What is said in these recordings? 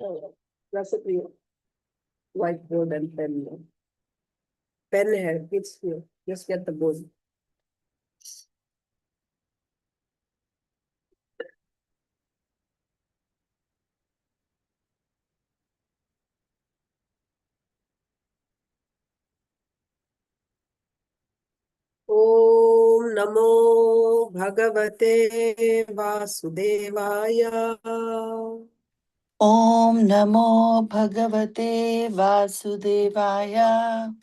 Oh, recipe, whiteboard and pen. Pen hai, it's here. Just get the board. Om Namo Bhagavate Vasudevaya. Om Namo Bhagavate Vasudevaya.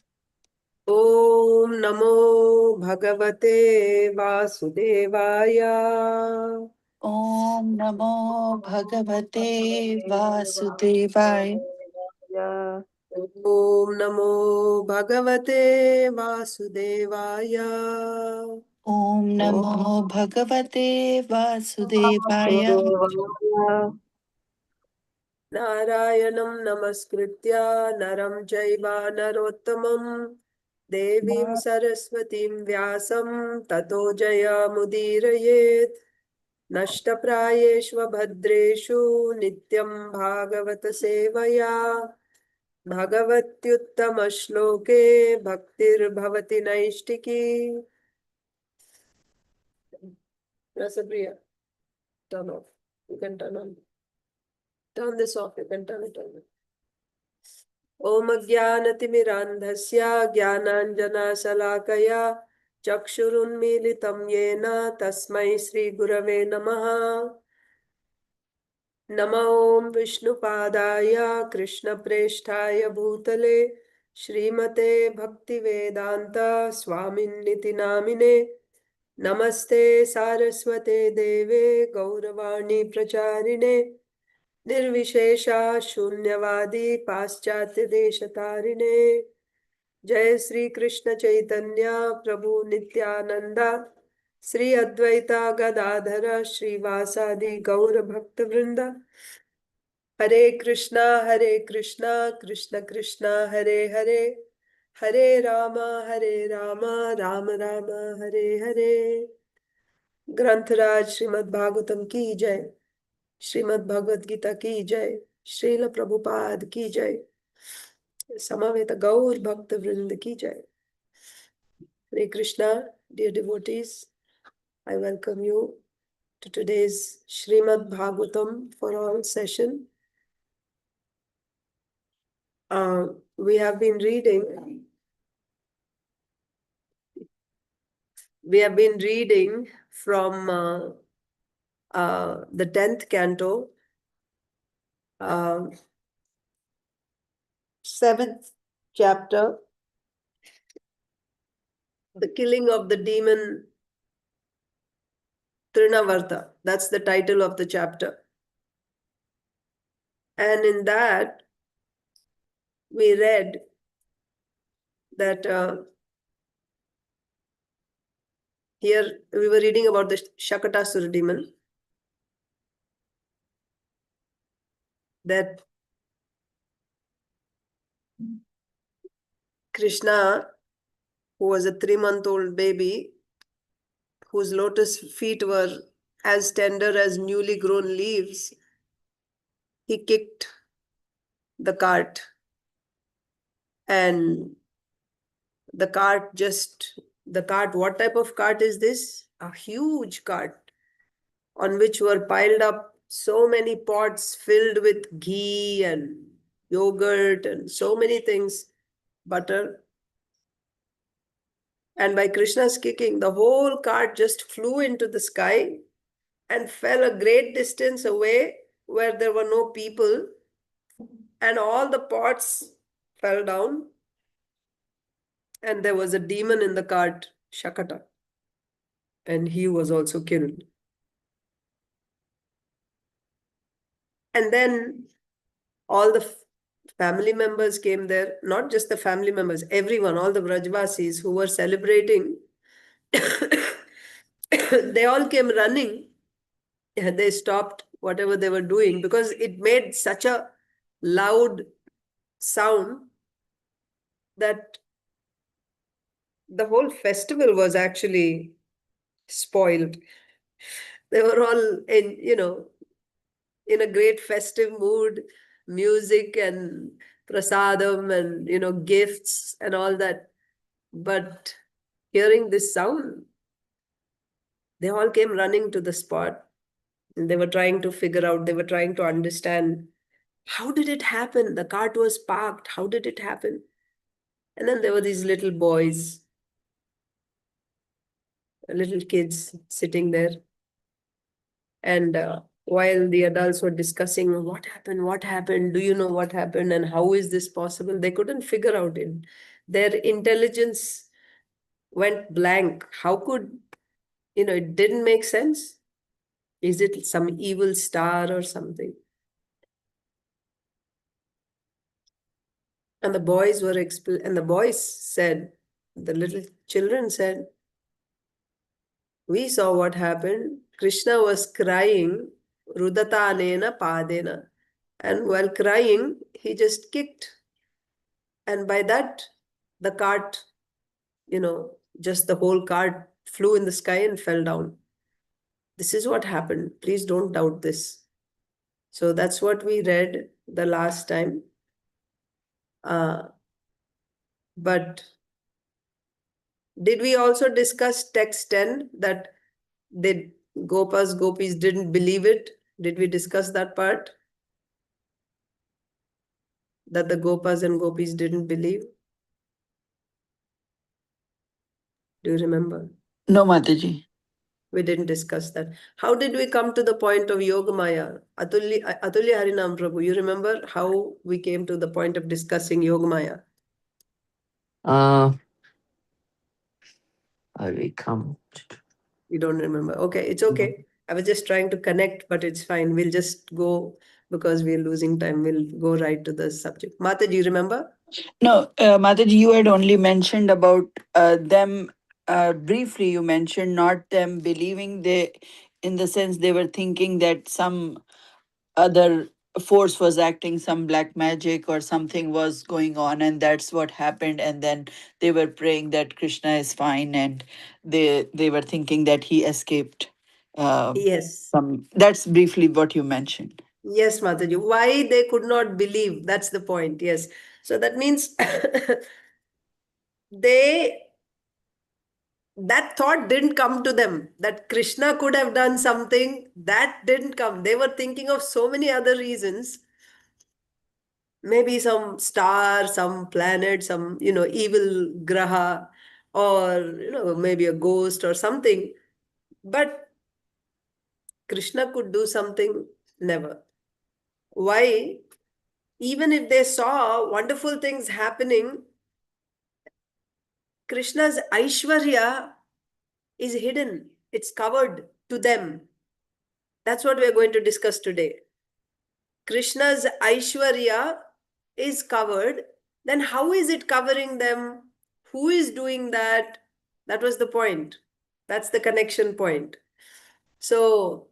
Om Namo Bhagavate Vasudevaya. Om Namo Bhagavate Vasudevaya. Om Namo Bhagavate Vasudevaya. Om Namo Bhagavate Vasudevaya. Narayanam Namaskritya Naram Jaiva Narottamam Devim Saraswatim Vyasam Tato Jaya Mudirayet Nashtaprayeshva Bhadreshu Nityam Bhagavata Sevaya Bhagavatyuttama Shloke Bhaktir Bhavati Naishtiki. Rasapriya, turn off. You can turn on. Turn this off. You can turn it on. Om Jnanatimirandhasya Jnananjana Salakaya Chakshurunmilitam Yena Tasmai Sri Gurave Namaha. Nama Om Vishnupadaya Krishna Presthaya Bhutale Srimate Bhaktivedanta Swaminiti Namine Namaste Saraswate Deve Gauravani Pracharine Nirvishesha Shunyavadi Paschatya Deshatarine Jai Sri Krishna Chaitanya Prabhu Nityananda Sri Advaita Gadadhara Sri Vasadi Gaura Bhakta Vrinda Hare Krishna Krishna Krishna Hare Hare Hare Rama Rama Rama Hare Hare. ग्रंथराज Shrimad Bhagavatam की जय, श्रीमद् भगवद गीता की जय, श्रील प्रभुपाद की जय, समवेत गौर भक्त वृंद की जय. Hare Krishna, dear devotees, I welcome you to today's Srimad Bhagavatam for all session. We have been reading from the 10th canto, 7th chapter, the killing of the demon Trinavarta. That's the title of the chapter. And in that, we read that here we were reading about the Shakatasura demon, that Krishna, who was a 3-month-old baby, whose lotus feet were as tender as newly grown leaves, he kicked the cart. And the cart, what type of cart is this? A huge cart on which were piled up so many pots filled with ghee and yogurt and so many things, butter. And by Krishna's kicking, the whole cart just flew into the sky and fell a great distance away where there were no people, and all the pots fell down, and there was a demon in the cart, Shakata, and he was also killed. And then all the family members came there, not just the family members, everyone, all the Vrajvasis who were celebrating, they all came running. They stopped whatever they were doing because it made such a loud sound that the whole festival was actually spoiled. They were all in a great festive mood. music and prasadam and, gifts and all that. But hearing this sound, they all came running to the spot. And they were trying to figure out, they were trying to understand, how did it happen? The cart was parked. How did it happen? And then there were these little boys, little kids sitting there. And while the adults were discussing what happened, do you know what happened, and how is this possible? They couldn't figure out it. Their intelligence went blank. How could, it didn't make sense. Is it some evil star or something? And the boys were and the boys said, the little children said, we saw what happened. Krishna was crying, rudatanena padena. And while crying, he just kicked. And by that, the cart, just the whole cart flew in the sky and fell down. This is what happened. Please don't doubt this. So that's what we read the last time. But did we also discuss text 10 that the gopis didn't believe it? Did we discuss that part? That the gopas and gopis didn't believe? Do you remember? No, Mataji. We didn't discuss that. How did we come to the point of Yogamaya? Atulya Harinam Prabhu, you remember how we came to the point of discussing Yogamaya? I will come. You don't remember. Okay, it's okay. I was just trying to connect, but it's fine. We'll just go because we're losing time. We'll go right to the subject. Mata, do you remember? No, Mataji, you had only mentioned about them briefly. You mentioned not them believing, they, in the sense they were thinking that some other force was acting, some black magic or something was going on, and that's what happened. And then they were praying that Krishna is fine, and they were thinking that he escaped. Yes. That's briefly what you mentioned. Yes, Mataji. Why they could not believe? That's the point. Yes. So that means they that thought didn't come to them that Krishna could have done something. That didn't come. They were thinking of so many other reasons. Maybe some star, some planet, some, evil graha, or, maybe a ghost or something. But Krishna could do something? Never. Why? Even if they saw wonderful things happening, Krishna's Aishwarya is hidden. It's covered to them. That's what we're going to discuss today. Krishna's Aishwarya is covered. Then how is it covering them? Who is doing that? That was the point. That's the connection point. So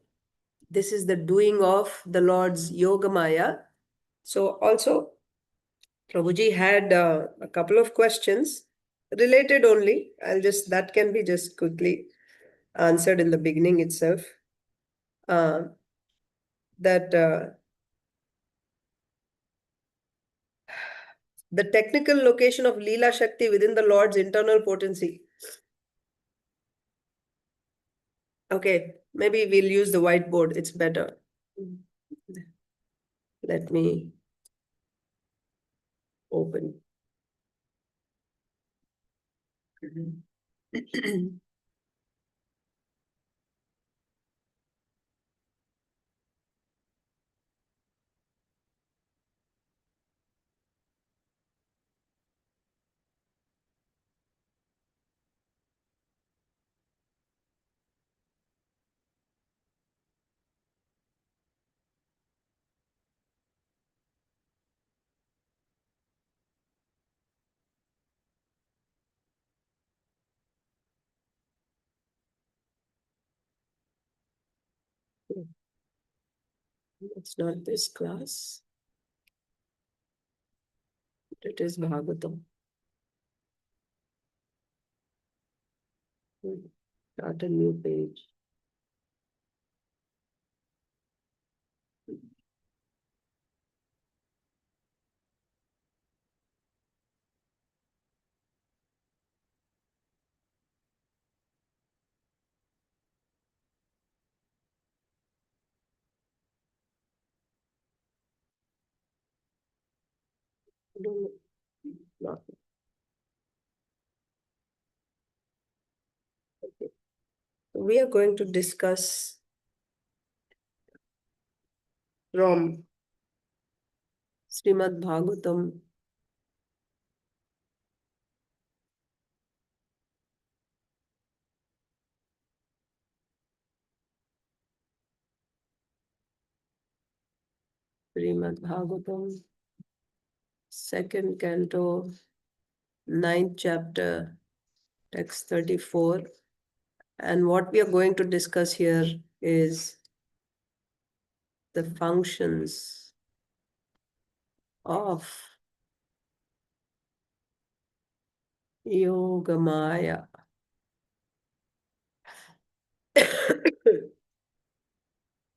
this is the doing of the Lord's Yogamaya. So also, Prabhuji had a couple of questions related only. That can be just quickly answered in the beginning itself. That the technical location of Leela Shakti within the Lord's internal potency. Okay, maybe we'll use the whiteboard. It's better. Let me open. It's not this class. It is Bhagavatam. Start a new page. don't know. Not. Okay. We are going to discuss from Srimad Bhagavatam, Srimad Bhagavatam, second canto, 9th chapter, text 34. And what we are going to discuss here is the functions of Yogamaya.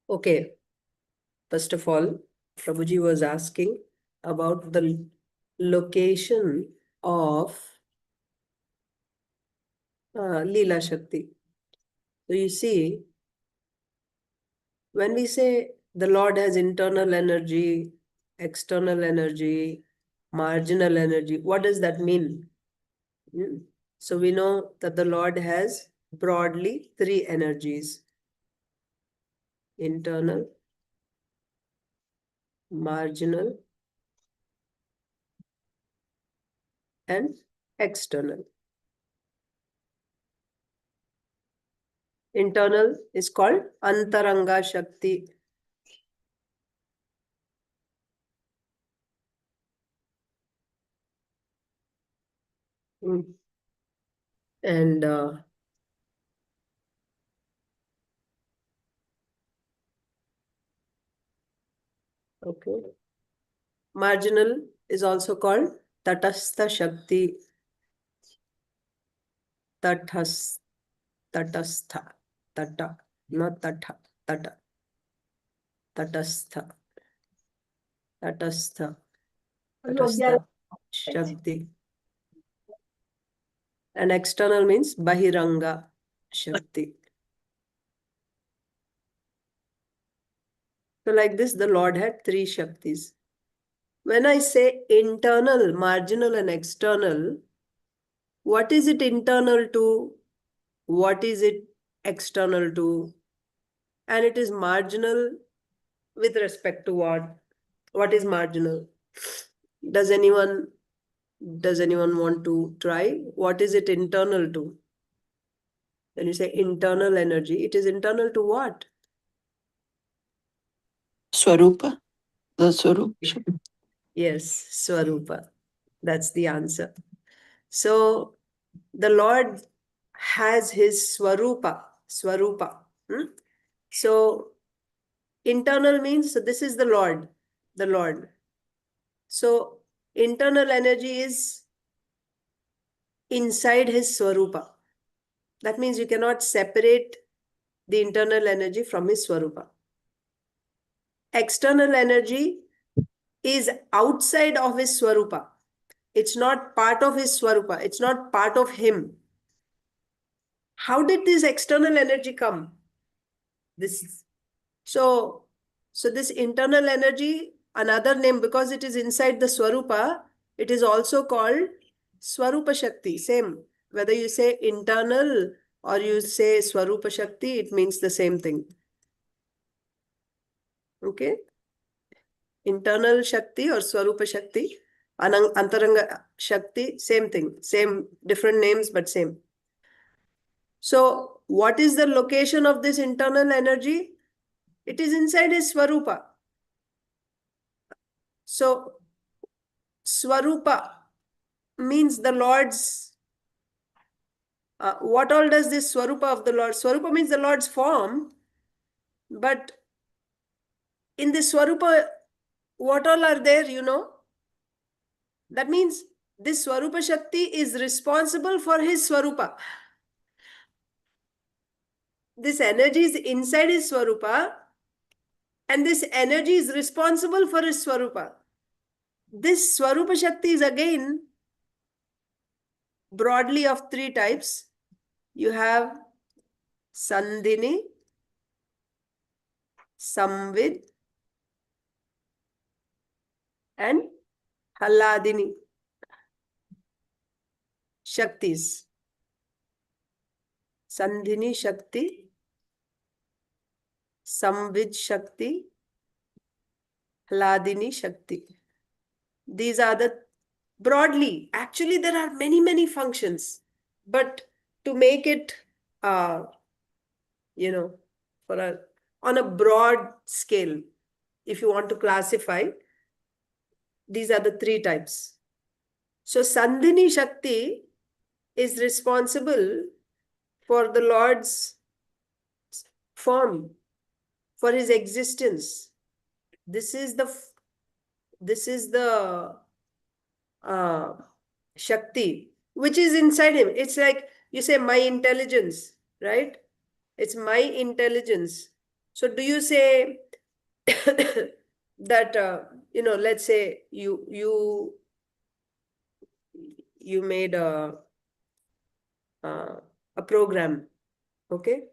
Okay, first of all, Prabhuji was asking about the location of Leela Shakti. So you see, when we say the Lord has internal energy, external energy, marginal energy, what does that mean? So we know that the Lord has broadly three energies: internal, marginal, and external. Internal is called Antaranga Shakti. And okay, marginal is also called Tatastha Shakti. Tathas, Tatastha, Tata, not Tatha, Tata, Tatastha, Tatastha, Tatastha Shakti. And external means Bahiranga Shakti. So like this, the Lord had three Shaktis. When I say internal, marginal, and external, what is it internal to? What is it external to? And it is marginal with respect to what? What is marginal? Does anyone want to try? What is it internal to? When you say internal energy, it is internal to what? Swarupa, the Swarupa. Yes, Swarupa. That's the answer. So the Lord has his Swarupa. Swarupa. So internal means, so this is the Lord. The Lord. So internal energy is inside his Swarupa. That means you cannot separate the internal energy from his Swarupa. External energy is outside of his Swarupa. It's not part of his Swarupa. It's not part of him. How did this external energy come? So this internal energy, another name, because it is inside the Swarupa, it is also called Swarupa Shakti. Same. Whether you say internal or you say Swarupa Shakti, it means the same thing. Okay? Internal Shakti or Swarupa Shakti, Antaranga Shakti, same thing. Same, different names, but same. So what is the location of this internal energy? It is inside his Swarupa. So Swarupa means the Lord's, what all does this Swarupa of the Lord? Swarupa means the Lord's form, but in this Swarupa, what all are there, you know? That means this Swarupa Shakti is responsible for his Swarupa. This energy is inside his Swarupa, and this energy is responsible for his Swarupa. This Swarupa Shakti is again broadly of three types. You have Sandhini, Samvid, and Halladini Shaktis. Sandhini Shakti, Samvid Shakti, Hladini Shakti. These are the broadly. Actually, there are many, many functions. But to make it, you know, on a broad scale, if you want to classify, these are the three types. So Sandhini Shakti is responsible for the Lord's form, for his existence. This is the Shakti, which is inside him. It's like you say, my intelligence, right? It's my intelligence. So do you say that, let's say you made a program, okay?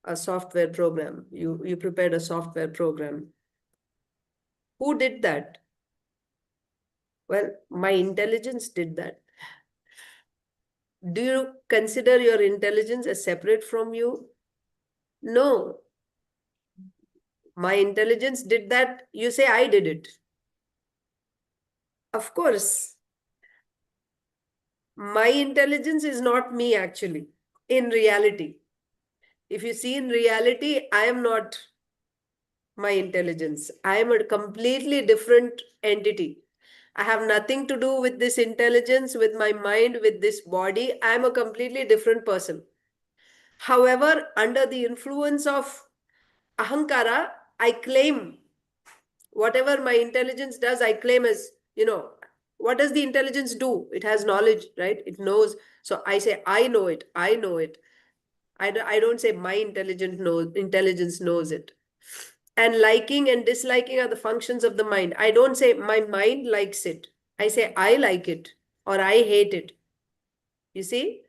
A software program. You prepared a software program. Who did that? Well, my intelligence did that. Do you consider your intelligence as separate from you? No. My intelligence did that. You say I did it. Of course, my intelligence is not me actually, in reality. If you see in reality, I am not my intelligence. I am a completely different entity. I have nothing to do with this intelligence, with my mind, with this body. I am a completely different person. However, under the influence of ahankara, I claim whatever my intelligence does, I claim as, what does the intelligence do? It has knowledge, right? It knows. So I say, I know it. I know it. I don't say my intelligence knows it. And liking and disliking are the functions of the mind. I don't say my mind likes it. I say I like it or I hate it. You see?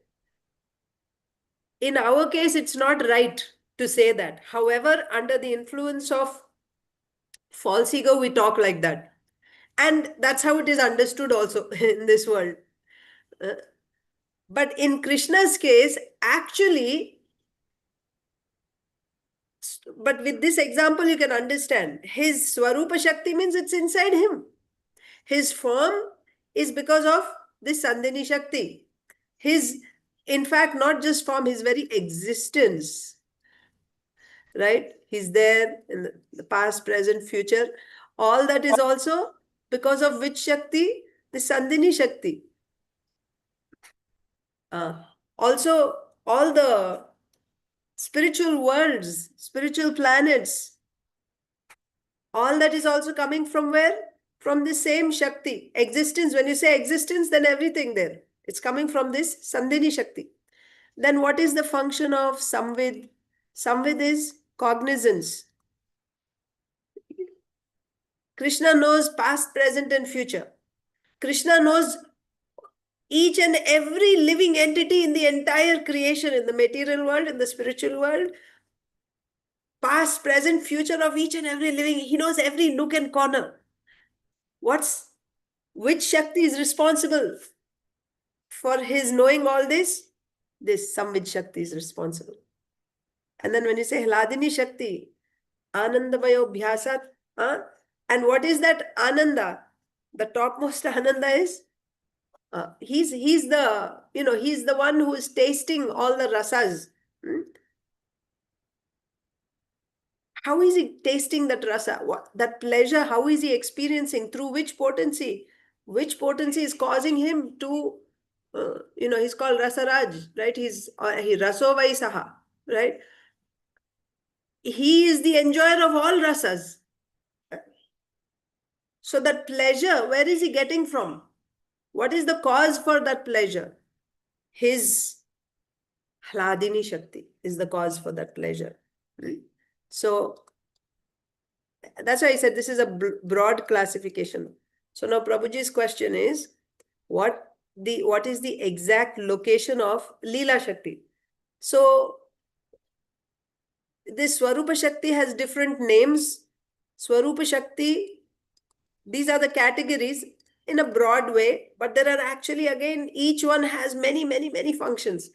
In our case, it's not right to say that. However, under the influence of false ego, we talk like that. And that's how it is understood also in this world. Uh, But in Krishna's case, actually, but with this example, you can understand his Swarupa Shakti means it's inside him. His form is because of this Sandhini Shakti. His, in fact, not just form, his very existence, right? He's there in the past, present, future. All that is also because of which Shakti? The Sandhini Shakti. Also, all the spiritual worlds, spiritual planets, all that is also coming from where? From the same Shakti. Existence, when you say existence, then everything there. It's coming from this Sandhini Shakti. Then what is the function of Samvid? Samvid is cognizance. Krishna knows past, present, and future. Krishna knows each and every living entity in the entire creation, in the material world, in the spiritual world, past, present, future of each and every living. He knows every nook and corner. Which Shakti is responsible for his knowing all this? This Samvid Shakti is responsible. And then when you say Hladini Shakti, Anandamayo Bhyasat, and what is that Ananda? The topmost Ananda is he's the one who is tasting all the rasas. How is he tasting that rasa? That pleasure, how is he experiencing? Through which potency? Which potency is causing him to, he's called Rasaraj, right? He Rasovaisaha, right? He is the enjoyer of all rasas. So that pleasure, where is he getting from? What is the cause for that pleasure? His Hladini Shakti is the cause for that pleasure. So that's why I said this is a broad classification. So now Prabhuji's question is, what is the exact location of Leela Shakti? So this Swarupa Shakti has different names. Swarupa Shakti These are the categories in a broad way, but there are actually, again, each one has many, many, many functions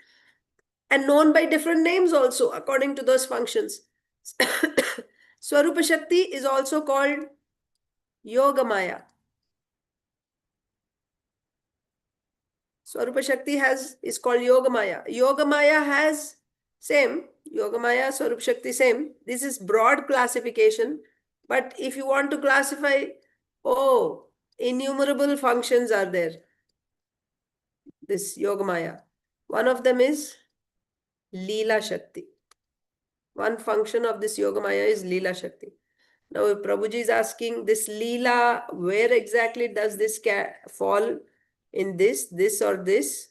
and known by different names also according to those functions. Swarupa Shakti is also called Yogamaya. Swarupa Shakti is called Yogamaya. Yogamaya has same. Yogamaya, Swarupa Shakti, same. This is broad classification. But if you want to classify, oh, innumerable functions are there. This Yogamaya. One of them is Leela Shakti. One function of this Yogamaya is Leela Shakti. Now, if Prabhuji is asking this Leela, where exactly does this fall in this or this?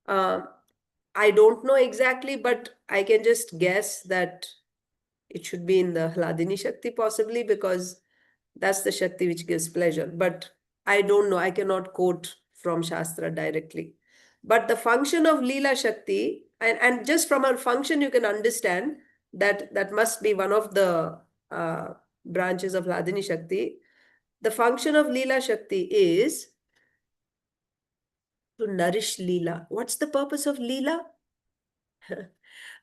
I don't know exactly, but I can just guess that it should be in the Hladini Shakti possibly, because that's the Shakti which gives pleasure. But I don't know. I cannot quote from Shastra directly. But the function of Leela Shakti, and just from a function you can understand that that must be one of the branches of Hladini Shakti. The function of Leela Shakti is to nourish Leela. What's the purpose of Leela?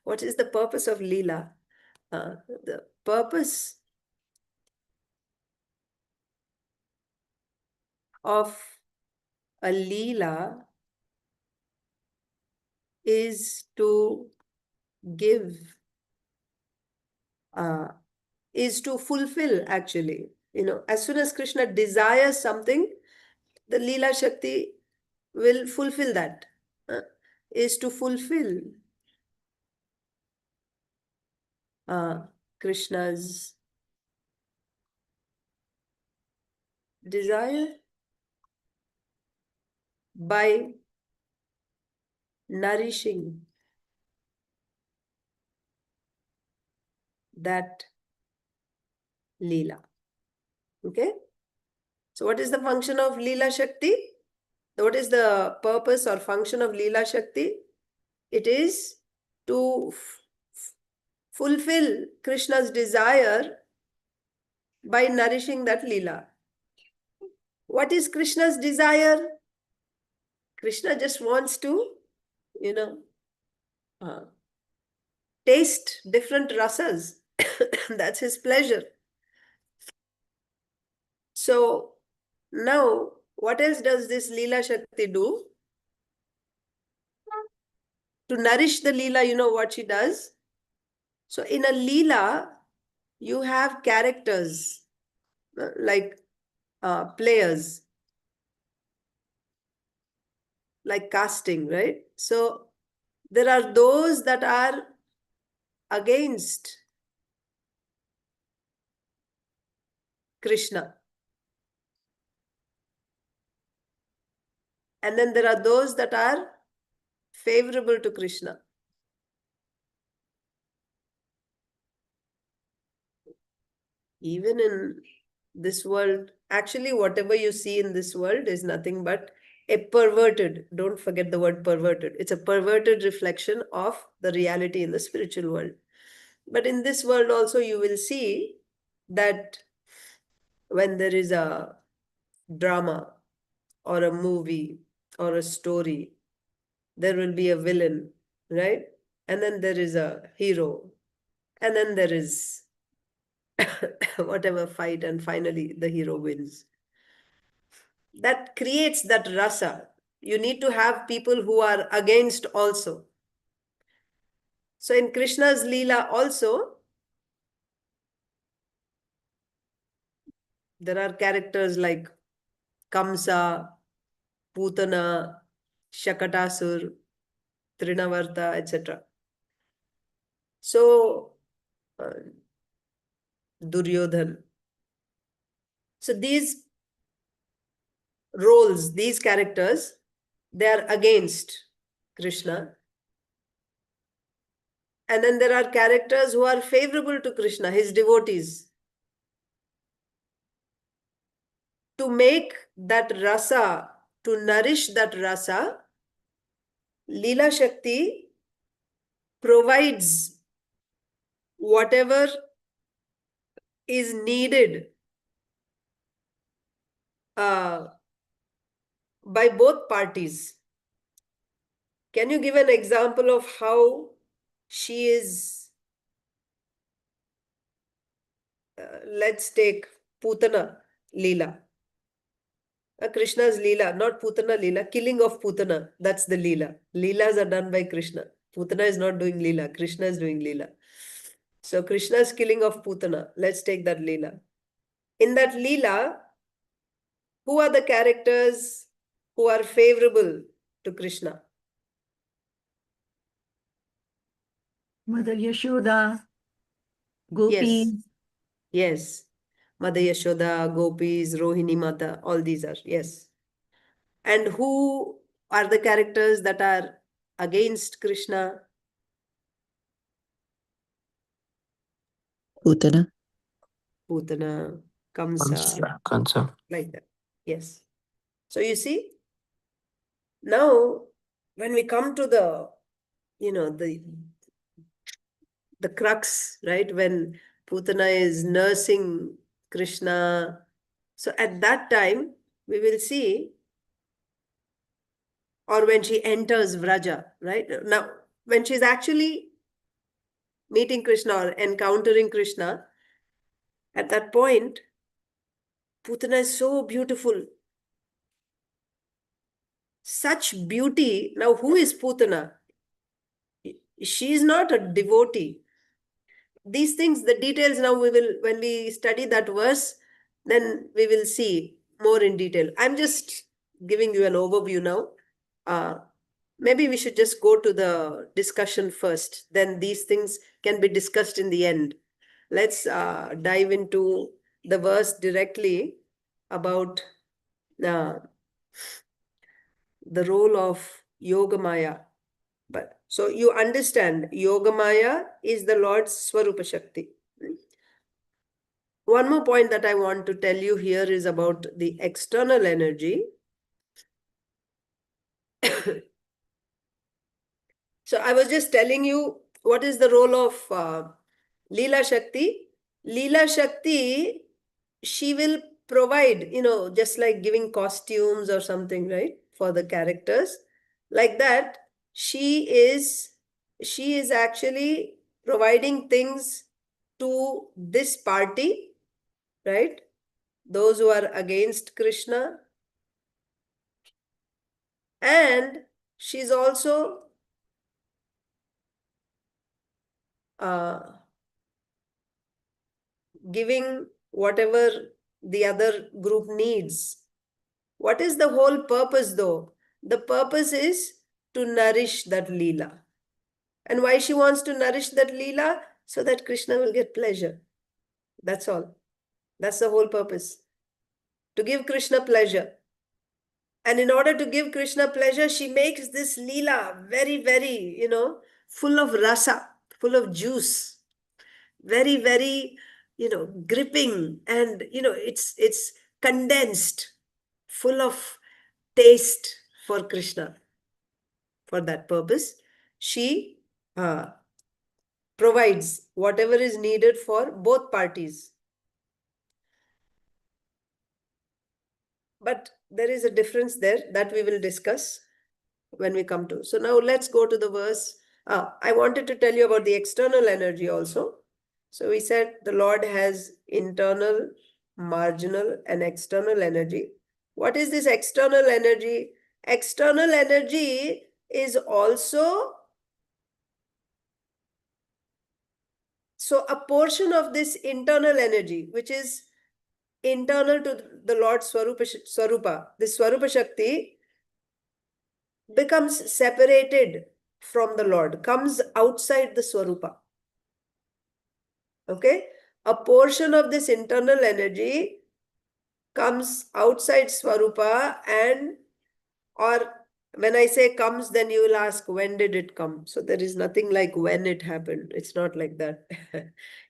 What is the purpose of Leela? The purpose of a Leela is to give, is to fulfill actually. As soon as Krishna desires something, the Leela Shakti will fulfill that. Is to fulfill Krishna's desire by nourishing that Leela. Okay? So what is the function of Leela Shakti? What is the purpose or function of Leela Shakti? It is to fulfill Krishna's desire by nourishing that Leela. What is Krishna's desire? Krishna just wants to, uh, taste different rasas. That's his pleasure. So now, what else does this Leela Shakti do? To nourish the Leela, you know what she does? So in a Leela, you have characters like players, like casting, right? So there are those that are against Krishna. And then there are those that are favorable to Krishna. Even in this world, actually, whatever you see in this world is nothing but a perverted, don't forget the word perverted. It's a perverted reflection of the reality in the spiritual world. But in this world also, you will see that when there is a drama or a movie or a story, there will be a villain, right? And then there is a hero. And then there is whatever fight, and finally the hero wins. That creates that rasa. You need to have people who are against also. So in Krishna's Leela also, there are characters like Kamsa, Putana, Shakatasur, Trinavarta, etc. So, Duryodhan. So these roles, these characters, they are against Krishna. And then there are characters who are favorable to Krishna, his devotees. To make that rasa, to nourish that rasa, Leela Shakti provides whatever is needed by both parties. Can you give an example of how she is, let's take Putana Leela. Krishna's Leela, not Putana Leela, killing of Putana. That's the Leela. Leelas are done by Krishna. Putana is not doing Leela. Krishna is doing Leela. So Krishna's killing of Putana. Let's take that Leela. In that Leela, who are the characters who are favorable to Krishna? Mother Yashoda, Gopis. Yes. Yes. Mother Yashoda, Gopis, Rohini Mata, all these are, yes. And who are the characters that are against Krishna? Putana. Putana, Kamsa, like that. Yes. So you see, now when we come to the, the crux, right? When Putana is nursing Krishna. So at that time, we will see, or when she enters Vraja, right? Now, when she's actually meeting Krishna or encountering Krishna, at that point, Putana is so beautiful. Such beauty. Now, who is Putana? She is not a devotee. These things, the details now we will, when we study that verse, then we will see more in detail. I'm just giving you an overview now. Maybe we should just go to the discussion first. Then these things can be discussed in the end. Let's dive into the verse directly about the role of Yogamaya. But so you understand, Yogamaya is the Lord's Swarupa Shakti. One more point that I want to tell you here is about the external energy. So I was just telling you what is the role of Leela Shakti. Leela Shakti, she will provide, just like giving costumes or something, right, for the characters. Like that, she is actually providing things to this party, right? Those who are against Krishna. And she's also giving whatever the other group needs. What is the whole purpose though? The purpose is to nourish that Leela. And why she wants to nourish that Leela? So that Krishna will get pleasure. That's all. That's the whole purpose. To give Krishna pleasure. And in order to give Krishna pleasure, she makes this Leela very, very, full of rasa, full of juice. Very, very, gripping, and it's condensed, full of taste for Krishna. For that purpose, she provides whatever is needed for both parties. But there is a difference there that we will discuss when we come to. So now let's go to the verse. I wanted to tell you about the external energy also. So we said the Lord has internal, marginal, and external energy. What is this external energy? External energy is also, so a portion of this internal energy, which is internal to the Lord's Swarupa, this Swarupa Shakti becomes separated from the Lord, comes outside the Swarupa. Okay? A portion of this internal energy comes outside Swarupa, and, or when I say comes, then you will ask, when did it come? So there is nothing like when it happened. It's not like that.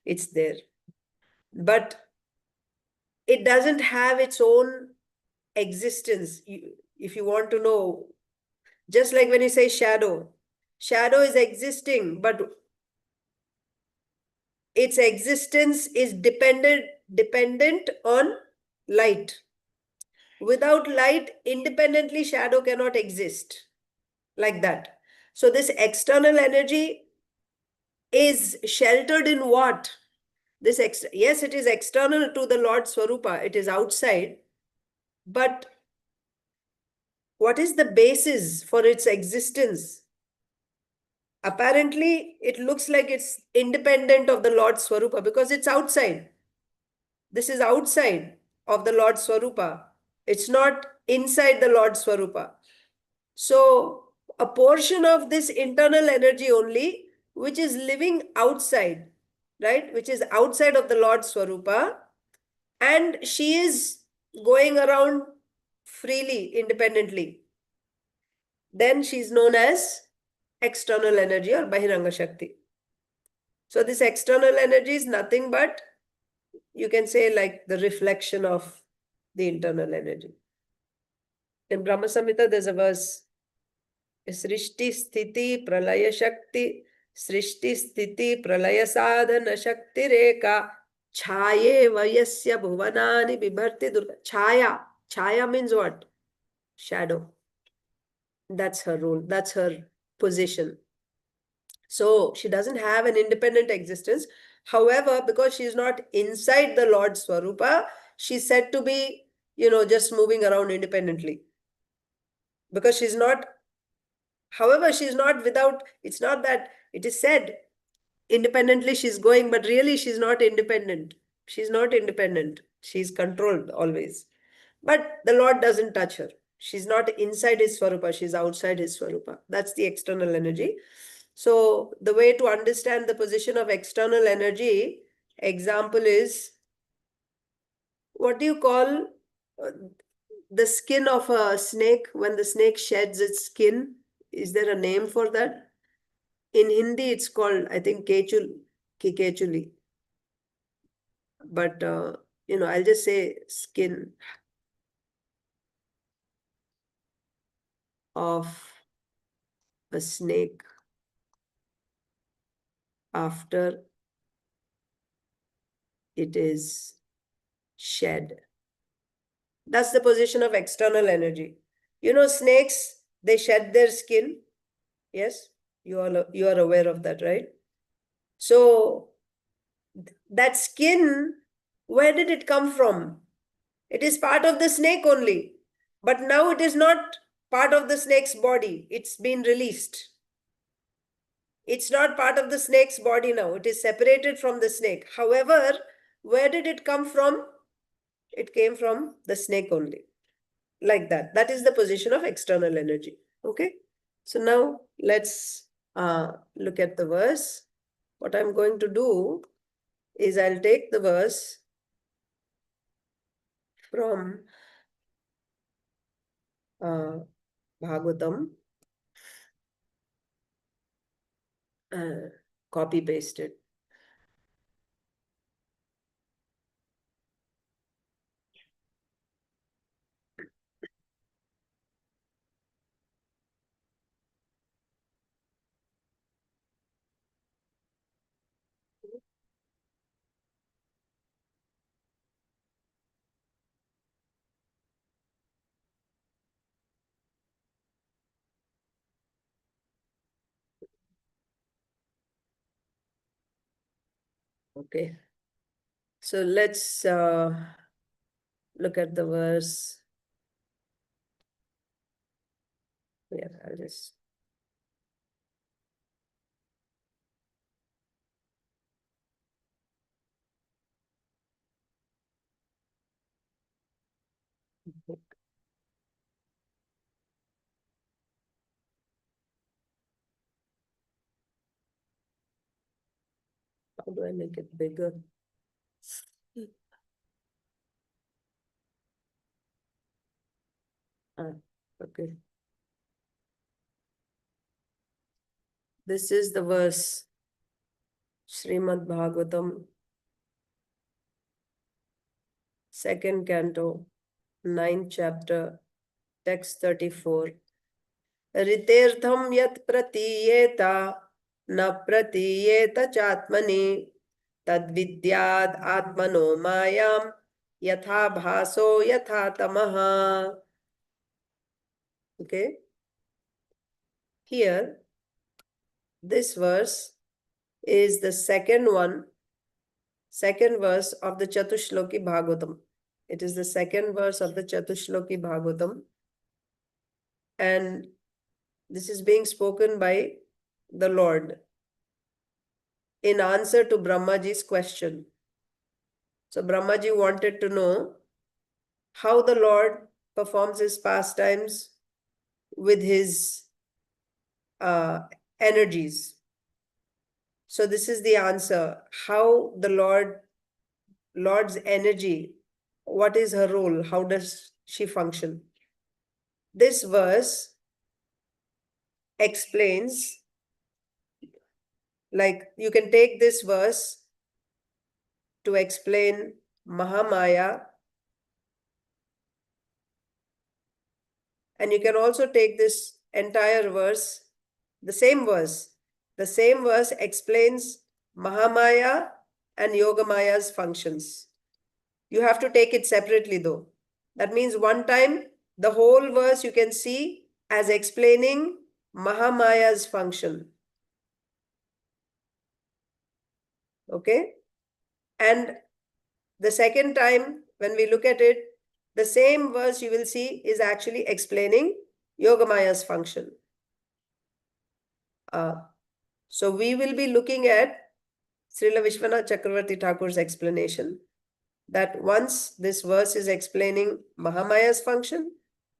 It's there. But it doesn't have its own existence. If you want to know, just like when you say shadow, shadow is existing, but its existence is dependent on light. Without light, independently shadow cannot exist. Like that. So this external energy is sheltered in what? Yes, it is external to the Lord Swarupa. It is outside. But what is the basis for its existence? Apparently, it looks like it's independent of the Lord Swarupa because it's outside. This is outside of the Lord Swarupa. It's not inside the Lord Swarupa. So, a portion of this internal energy only, which is living outside, right? Which is outside of the Lord Swarupa. And she is going around freely, independently. Then she is known as external energy or Bahiranga Shakti. So this external energy is nothing but, you can say, like the reflection of the internal energy. In Brahma Samhita, there's a verse, Srishti Sthiti Pralaya Shakti, Srishti Sthiti Pralaya Sadhana Shakti Reka, Chaye Vayasya Bhuvanani Bibharti Durga. Chaya means what? Shadow. That's her role. That's her position. So she doesn't have an independent existence. However, because she is not inside the Lord Swarupa, she's said to be, just moving around independently. Because she's not, however, she's not without, it's not that it is said independently she's going, but really she's not independent. She's not independent. She's controlled always. But the Lord doesn't touch her. She's not inside his Swarupa, she's outside his Swarupa. That's the external energy. So the way to understand the position of external energy, example is, what do you call the skin of a snake when the snake sheds its skin? Is there a name for that? In Hindi, it's called, I think, kechuli. But, I'll just say skin of a snake after it is shed. That's the position of external energy. Snakes, they shed their skin. Yes, you are aware of that, right? So that skin, where did it come from? It is part of the snake only. But now it is not part of the snake's body. It's been released. It's not part of the snake's body now. It is separated from the snake. However, where did it come from? It came from the snake only. Like that. That is the position of external energy. Okay. So now let's look at the verse. What I'm going to do is I'll take the verse from Bhagavatam, copy paste it. Okay. So let's look at the verse. Yeah, I'll just. How do I make it bigger? Okay. This is the verse, Srimad Bhagavatam, 2nd canto, 9th chapter, text 34. Rthaṁ yat pratīyeta, na pratīyeta cātmani, tad vidyād ātmano māyāṁ, yathābhāso yathā tamaḥ. Okay. Here, this verse is the second verse of the Chatushloki Bhagavatam. It is the second verse of the Chatushloki Bhagavatam. And this is being spoken by the Lord in answer to Brahmaji's question. So Brahmaji wanted to know how the Lord performs his pastimes with his energies. So this is the answer. How the Lord's energy, what is her role? How does she function? This verse explains, like you can take this verse to explain Mahamaya, and you can also take this entire verse, the same verse explains Mahamaya and Yogamaya's functions. You have to take it separately though. That means one time the whole verse you can see as explaining Mahamaya's function. Okay? And the second time when we look at it, the same verse you will see is actually explaining Yogamaya's function. So we will be looking at Srila Vishwanath Chakravarti Thakur's explanation that once this verse is explaining Mahamaya's function,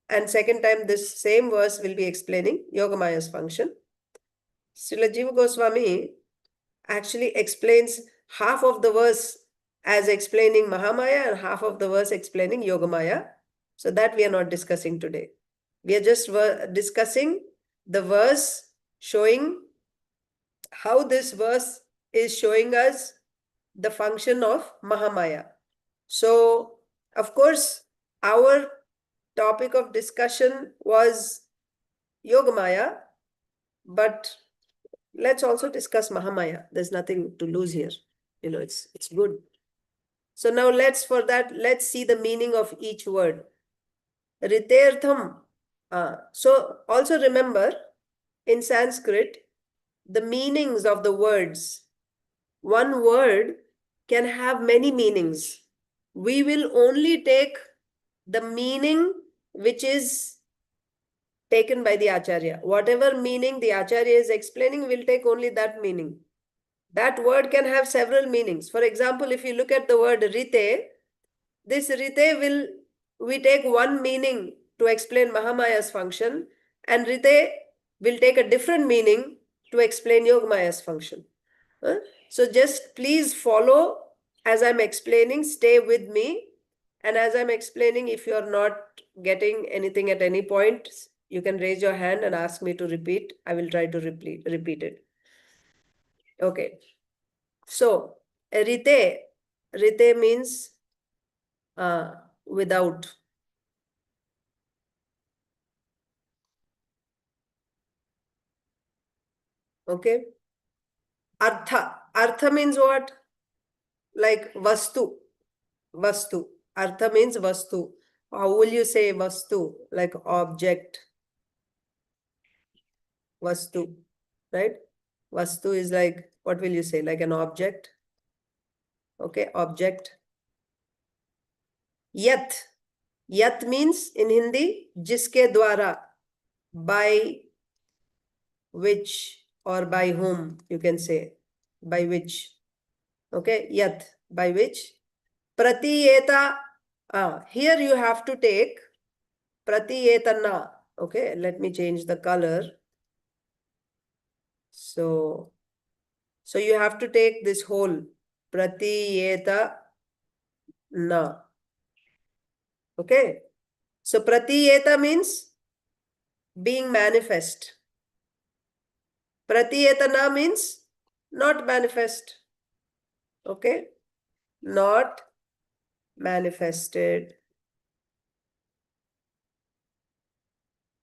and second time this same verse will be explaining Yogamaya's function. Srila Jiva Goswami actually explains half of the verse as explaining Mahamaya and half of the verse explaining Yogamaya. So that we are not discussing today. We are just discussing the verse showing how this verse is showing us the function of Mahamaya. So, of course, our topic of discussion was Yogamaya, but let's also discuss Mahamaya. There's nothing to lose here. You know, it's good. So now let's see the meaning of each word. Rthaṁ. So also remember, in Sanskrit, the meanings of the words. One word can have many meanings. We will only take the meaning which is taken by the Acharya. Whatever meaning the Acharya is explaining, we'll take only that meaning. That word can have several meanings. For example, if you look at the word rite, this rite we take one meaning to explain Mahamaya's function, and rite will take a different meaning to explain Yogamaya's function. So just please follow as I'm explaining, stay with me. And as I'm explaining, if you're not getting anything at any point, you can raise your hand and ask me to repeat. I will try to repeat it. Okay. So, rite means without. Okay. Artha means what? Like vastu. Artha means vastu. How will you say vastu? Like object. Vastu, right? Vastu is like, what will you say? Like an object. Okay, object. Yath. Yath means in Hindi, jiske dwara, by which or by whom, you can say. By which. Okay, yath, by which. Pratīyeta. Here you have to take pratīyeta na. Okay, let me change the color. So you have to take this whole pratīyeta na. Okay. So pratīyeta means being manifest. Pratīyeta na means not manifest. Okay. Not manifested.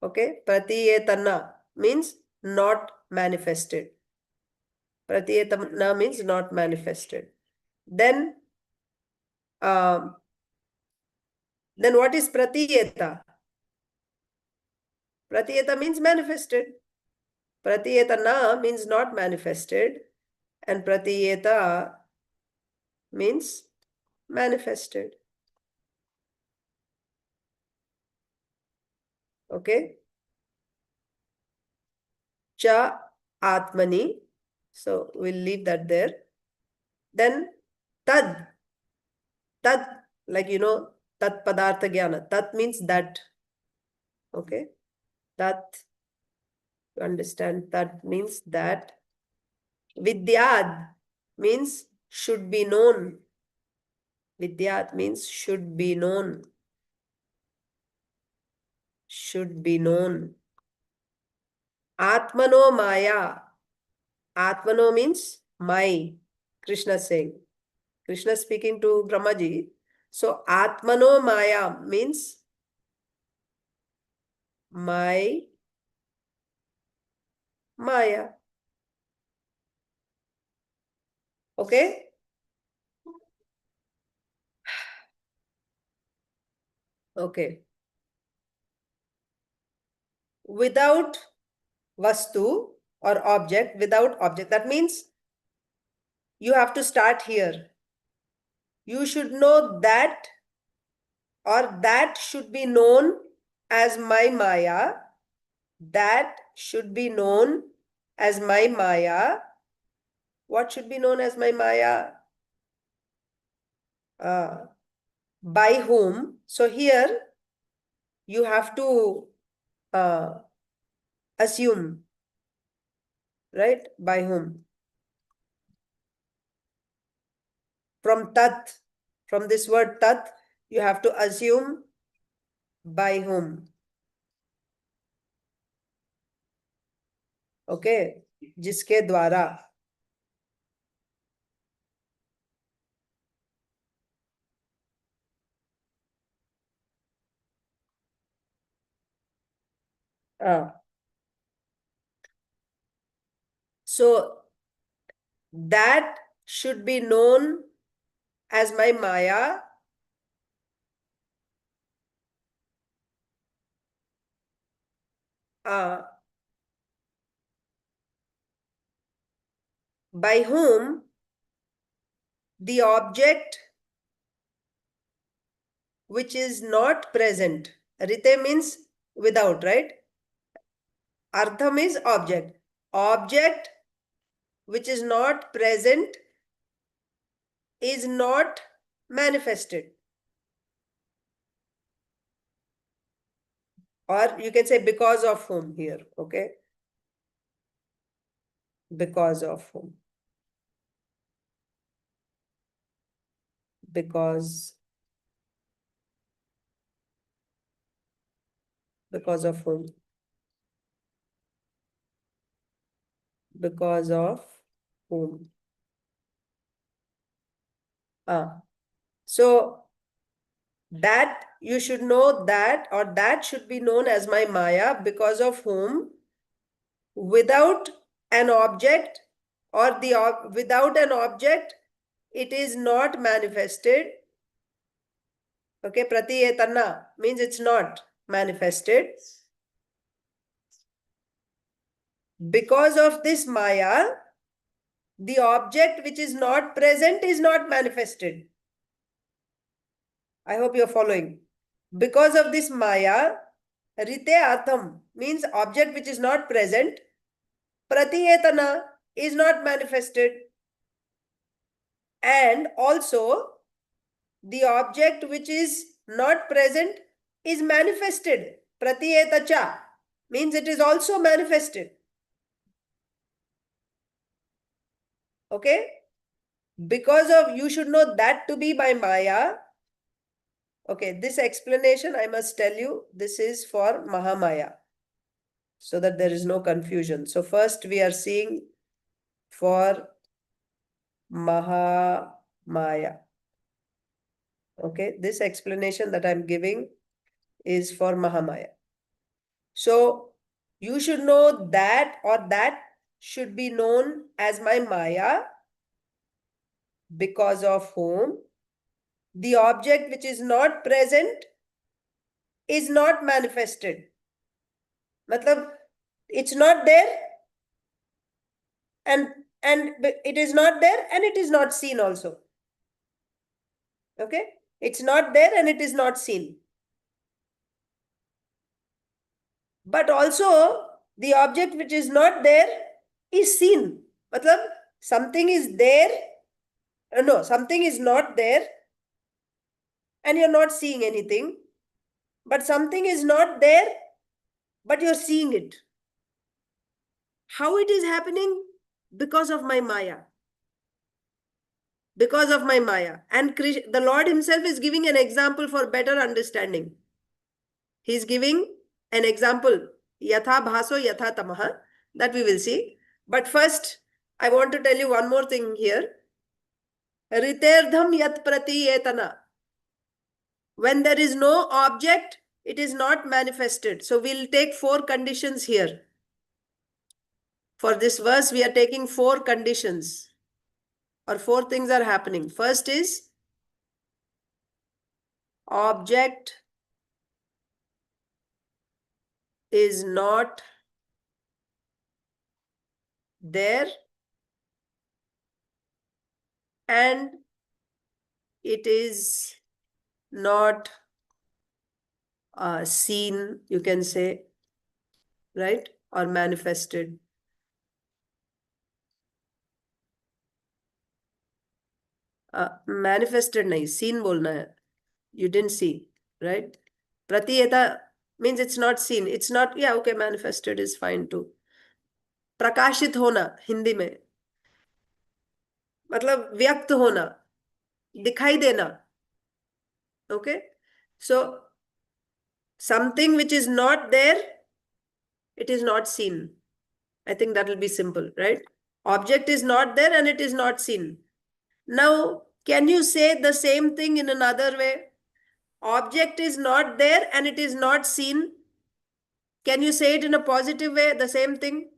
Okay. Pratīyeta na means not manifested. Pratīyeta na means not manifested. Then Then what is pratīyeta? Pratīyeta means manifested. Pratīyeta na means not manifested. And pratīyeta means manifested. Okay. Cha ātmani. So we'll leave that there. Then tad. Tad, like tat padartha jnana. Tat means that. Okay. Tat. You understand? Tat means that. Vidyād means should be known. Vidyād means should be known. Should be known. Ātmano māyā. Ātmano means my. Krishna saying. Krishna speaking to Brahmaji. So ātmano māyāṁ means my Maya. Okay? Okay. Without vastu or object, without object. That means you have to start here. You should know that, or that should be known as my Maya. That should be known as my Maya. What should be known as my Maya? By whom? So here you have to assume, right? By whom? From tat, from this word tat, you have to assume by whom. Okay, जिसके द्वारा. So that should be known as my Maya. By whom the object which is not present. Rite means without, right? Artham is object. Object which is not present is not manifested. Or you can say because of whom here, okay? Because of whom? Because of whom? Because of whom? So that you should know that, or that should be known as my Maya, because of whom without an object, or without an object it is not manifested. Okay, pratīyeta means it's not manifested. Because of this Maya, the object which is not present is not manifested. I hope you're following. Because of this Maya, rthaṁ means object which is not present. Pratīyeta is not manifested. And also, the object which is not present is manifested. Pratīyeta cha means it is also manifested. Okay? Because of, you should know that to be by Maya. Okay, this explanation I must tell you, this is for Mahamaya, so that there is no confusion. So first we are seeing for Mahamaya. Okay, this explanation that I'm giving is for Mahamaya. So you should know that, or that should be known as my Maya, because of whom the object which is not present is not manifested. Matlab, it's not there, and it is not there, and it is not seen also. Okay? It's not there and it is not seen. But also, the object which is not there is seen. Matlab, something is there, no, something is not there, and you're not seeing anything. But something is not there, but you're seeing it. How it is happening? Because of my Maya. Because of my Maya. And the Lord himself is giving an example for better understanding. He's giving an example. Yathābhāso yathā tamaḥ. That we will see. But first, I want to tell you one more thing here. rthaṁ yat pratīyeta. When there is no object, it is not manifested. So we'll take 4 conditions here. For this verse, we are taking 4 conditions. Or 4 things are happening. First is object is not there and it is not seen, you can say, right? Or manifested. Manifested nahi, seen bolna hai. You didn't see, right? Pratīyeta means it's not seen. It's not, yeah, okay, manifested is fine too. प्रकाशित होना हिंदी में मतलब व्यक्त होना, दिखाई देना. Okay? So, something which is not there, it is not seen. I think that will be simple, right? Object is not there and it is not seen. Now, can you say the same thing in another way? Object is not there and it is not seen. Can you say it in a positive way, the same thing?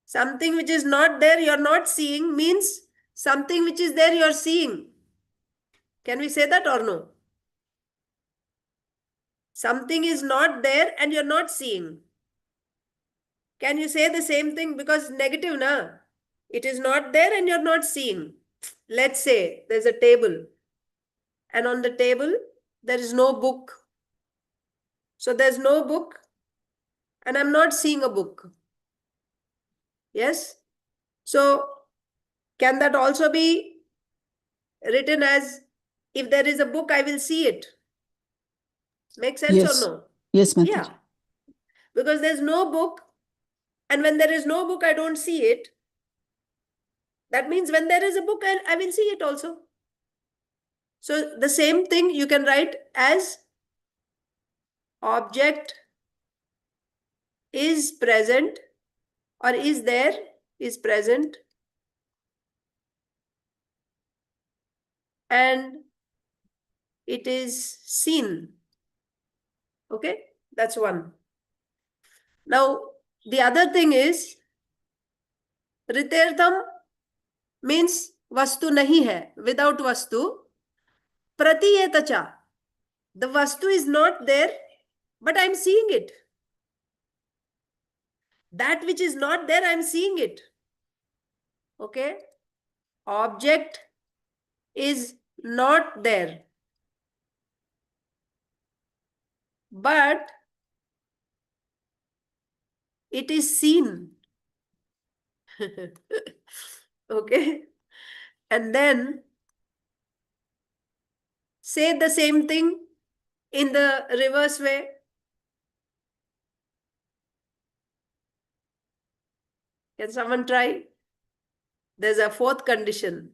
Something which is not there, you're not seeing, means something which is there, you're seeing. Can we say that or no? Something is not there and you're not seeing. Can you say the same thing? Because negative, na? It is not there and you're not seeing. Let's say there's a table. And on the table, there is no book. So there's no book and I'm not seeing a book. Yes? So can that also be written as, if there is a book, I will see it? Make sense Yes. or no? Yes, Mataji. Yeah. Because there's no book, and when there is no book, I don't see it. That means when there is a book, I will see it also. So the same thing you can write as object is present or is there, is present, and it is seen. Okay, that's one. Now, the other thing is, rthaṁ means vastu nahi hai, without vastu. Pratīyeta cha. The vastu is not there, but I'm seeing it. That which is not there, I'm seeing it. Okay? Object is not there. But it is seen. Okay? And then say the same thing in the reverse way. Can someone try? There's a 4th condition.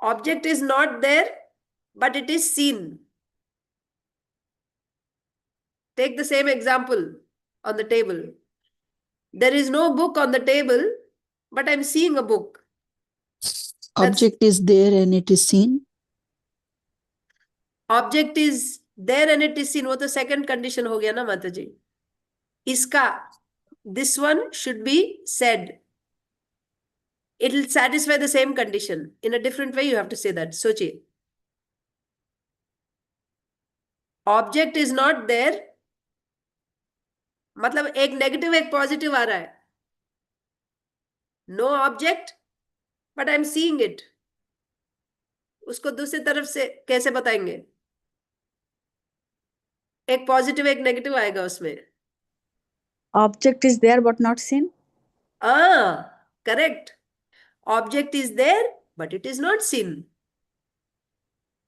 Object is not there, but it is seen. Take the same example on the table. There is no book on the table, but I'm seeing a book. Object is there and it is seen. Object is there and it is seen. What the second condition ho gaya na, Mataji? Iska, this one should be said. It will satisfy the same condition. In a different way, you have to say that. Sochi. Object is not there, मतलब एक negative एक positive आ रहा है. No object but I am seeing it. उसको दूसरी तरफ से कैसे बताएंगे? एक पॉजिटिव एक नेगेटिव आएगा उसमें. Object is there but not seen. Correct. Object is there but it is not seen.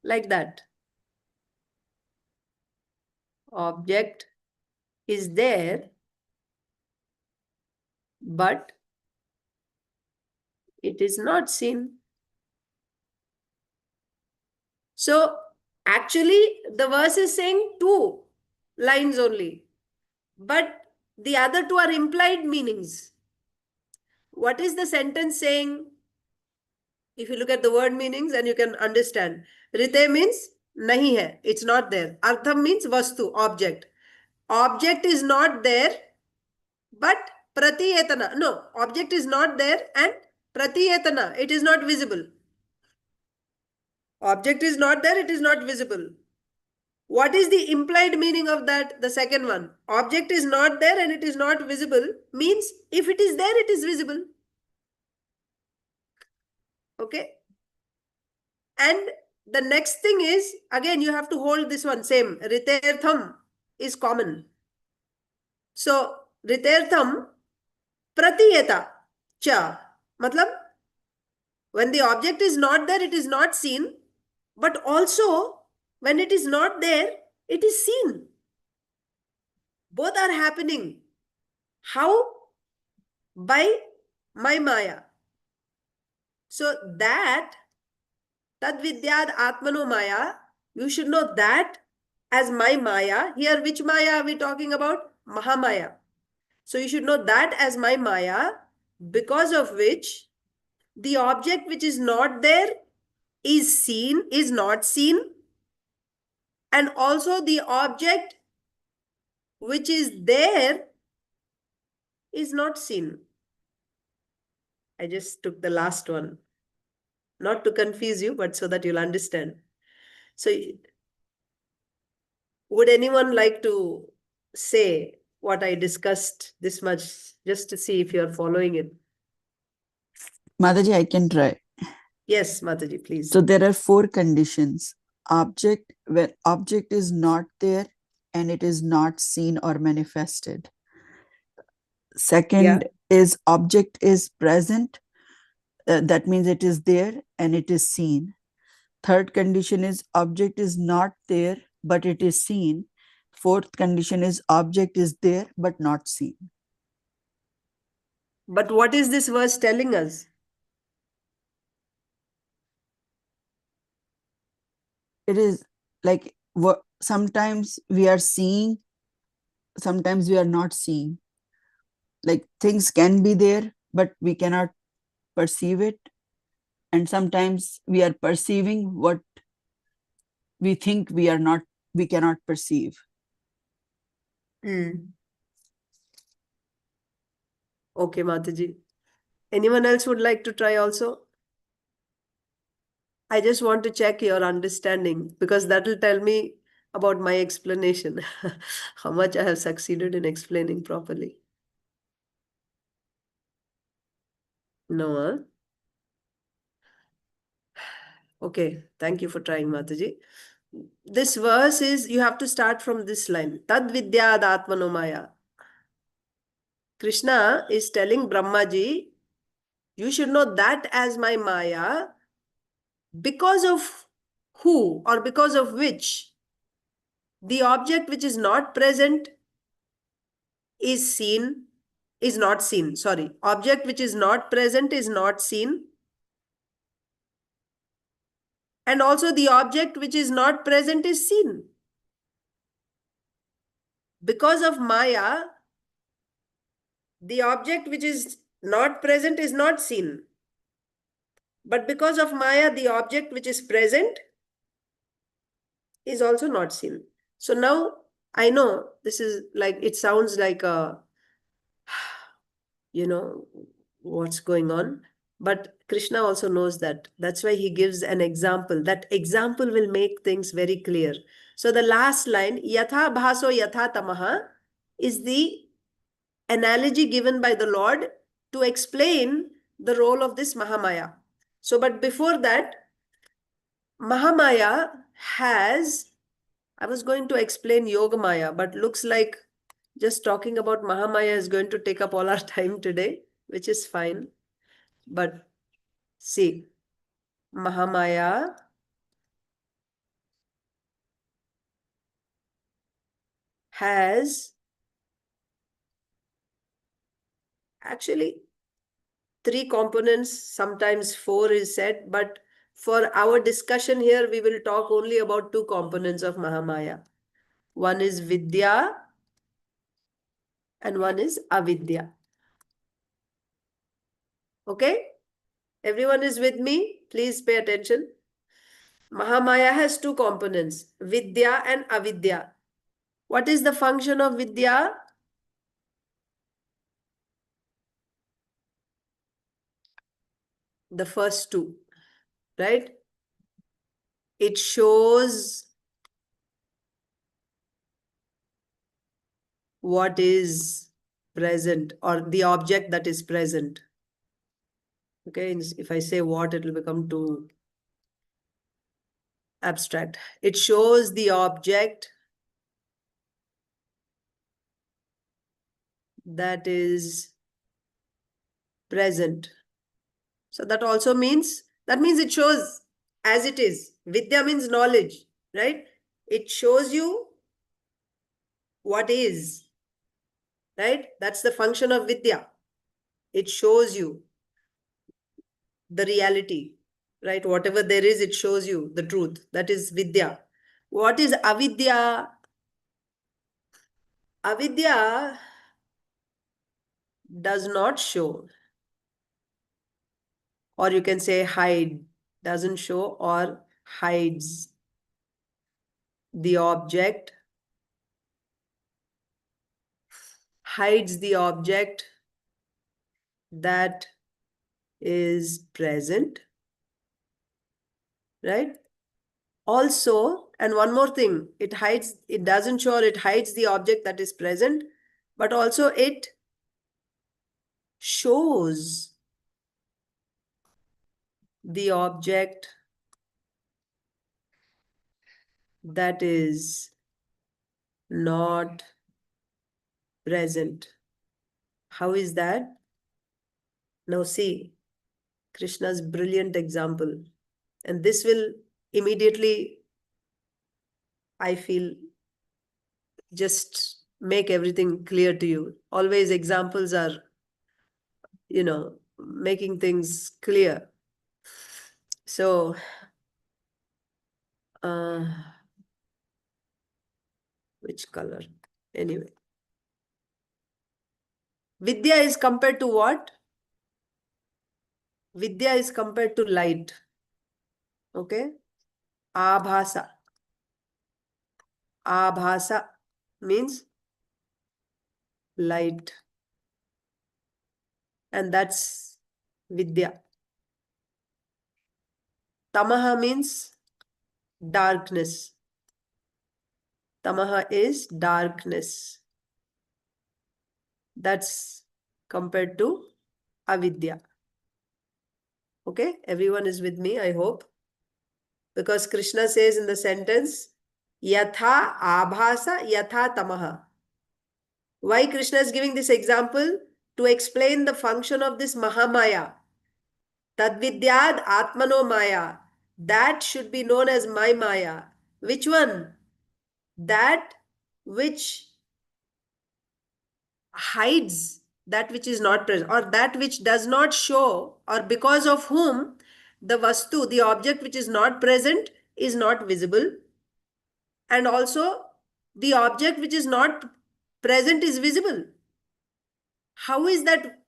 Like that. Object is there but it is not seen. So actually the verse is saying 2 lines only, but the other 2 are implied meanings. What is the sentence saying? If you look at the word meanings and you can understand. Rite means nahi hai, it's not there. Artham means vastu, object. Object is not there, but pratīyeta. No, object is not there and pratīyeta, it is not visible. Object is not there, it is not visible. What is the implied meaning of that? The second one. Object is not there and it is not visible means if it is there, it is visible. Okay. And the next thing is, again, you have to hold this one same. Rthaṁ is common. So, rthaṁ pratīyeta cha. Matlab, when the object is not there, it is not seen. But also, when it is not there, it is seen. Both are happening. How? By my Maya. So, that tad vidyād ātmano Maya, you should know that as my Maya. Here, which Maya are we talking about? Mahamaya. So you should know that as my Maya, because of which the object which is not there is seen, is not seen, and also the object which is there is not seen. I just took the last one, not to confuse you, but so that you'll understand. So would anyone like to say what I discussed this much, just to see if you're following it? Mataji, I can try. Yes, Mataji, please. So there are 4 conditions. Object, when object is not there and it is not seen or manifested. Second is object is present. That means it is there and it is seen. Third condition is object is not there, but it is seen. Fourth condition is object is there, but not seen. But what is this verse telling us? It is like sometimes we are seeing, sometimes we are not seeing. Like things can be there, but we cannot perceive it. And sometimes we are perceiving what we think we cannot perceive. Okay, Mataji. Anyone else would like to try also? I just want to check your understanding because that will tell me about my explanation, how much I have succeeded in explaining properly. No, huh? Okay, thank you for trying, Mataji. This verse is, you have to start from this line. Tad vidyād ātmano māyāṁ. Krishna is telling Brahmaji, you should know that as my Maya, because of who or because of which the object which is not present is seen, is not seen. Sorry, object which is not present is not seen. And also the object which is not present is seen. Because of Maya, the object which is not present is not seen. But because of Maya, the object which is present is also not seen. So now I know this is like, it sounds like a, you know, what's going on. But Krishna also knows that. That's why he gives an example. That example will make things very clear. So the last line, yathābhāso yathā tamaḥ, is the analogy given by the Lord to explain the role of this Mahamaya. So, but before that, Mahamaya has, I was going to explain Yogamaya, but looks like just talking about Mahamaya is going to take up all our time today, which is fine. But see, Mahamaya has actually 3 components, sometimes 4 is said, but for our discussion here, we will talk only about 2 components of Mahamaya. One is vidya and one is avidya. Okay? Everyone is with me? Please pay attention. Mahamaya has 2 components, vidya and avidya. What is the function of vidya? The first 2, right? It shows what is present or the object that is present. Okay, if I say what, it will become too abstract. It shows the object that is present. So that also means, that means it shows as it is. Vidya means knowledge, right? It shows you what is, right? That's the function of vidya. It shows you the reality, right? Whatever there is, it shows you the truth. That is vidya. What is avidya? Avidya does not show, or you can say hide, doesn't show or hides the object, hides the object that is present, right? Also, and one more thing, it hides, it doesn't show or it hides the object that is present, but also it shows the object that is not present. How is that? Now see, Krishna's brilliant example. And this will immediately, I feel, just make everything clear to you. Always examples are, making things clear. So, which color? Anyway. Vidya is compared to what? Vidya is compared to light. Okay? Ābhāsa. Ābhāsa means light. And that's vidya. Tamaḥ means darkness. Tamaḥ is darkness. That's compared to avidya. Okay, everyone is with me, I hope. Because Krishna says in the sentence, yathābhāso yathā tamaḥ. Why Krishna is giving this example? To explain the function of this Mahamaya. Tad vidyād ātmano māyāṁ. That should be known as my Maya. Which one? That which hides that which is not present, or that which does not show, or because of whom the vastu, the object which is not present, is not visible. And also the object which is not present is visible. How is that?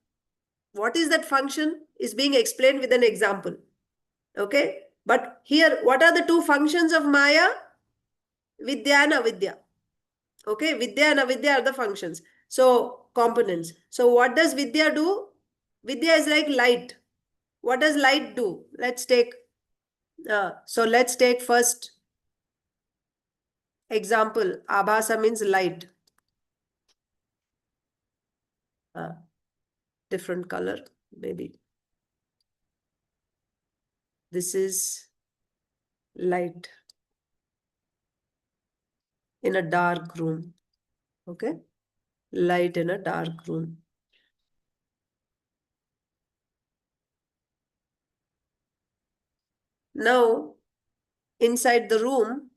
What is that function is being explained with an example. Okay. But here, what are the 2 functions of Maya? Vidya and avidya. Okay. Vidya and avidya are the functions. So, components. So, what does vidya do? Vidya is like light. What does light do? Let's take, let's take first example. Abhasa means light. Different color, maybe. This is light in a dark room. Okay? Light in a dark room. Now, inside the room,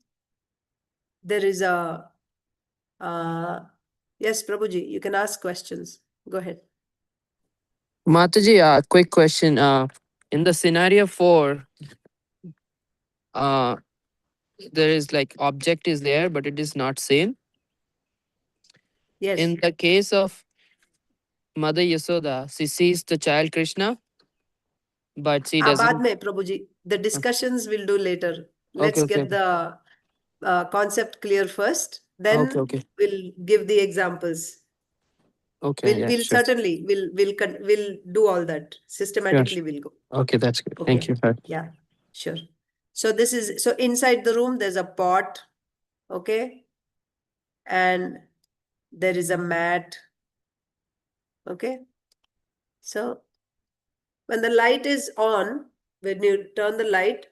there is a, yes, Prabhuji, you can ask questions. Go ahead. Mataji, quick question. In the scenario 4, there is like object is there, but it is not seen. Yes. In the case of Mother Yasoda, she sees the child Krishna, but she Baad doesn't. mein, Prabhuji. The discussions we'll do later. Let's Okay, get the concept clear first. Then Okay. we'll give the examples. Okay, yeah, We'll sure. certainly we'll do all that systematically. We'll go. Okay, that's good. Okay. Thank you. Yeah, sure. So this is, so inside the room there's a pot, okay, and there is a mat, okay. So when the light is on, when you turn the light,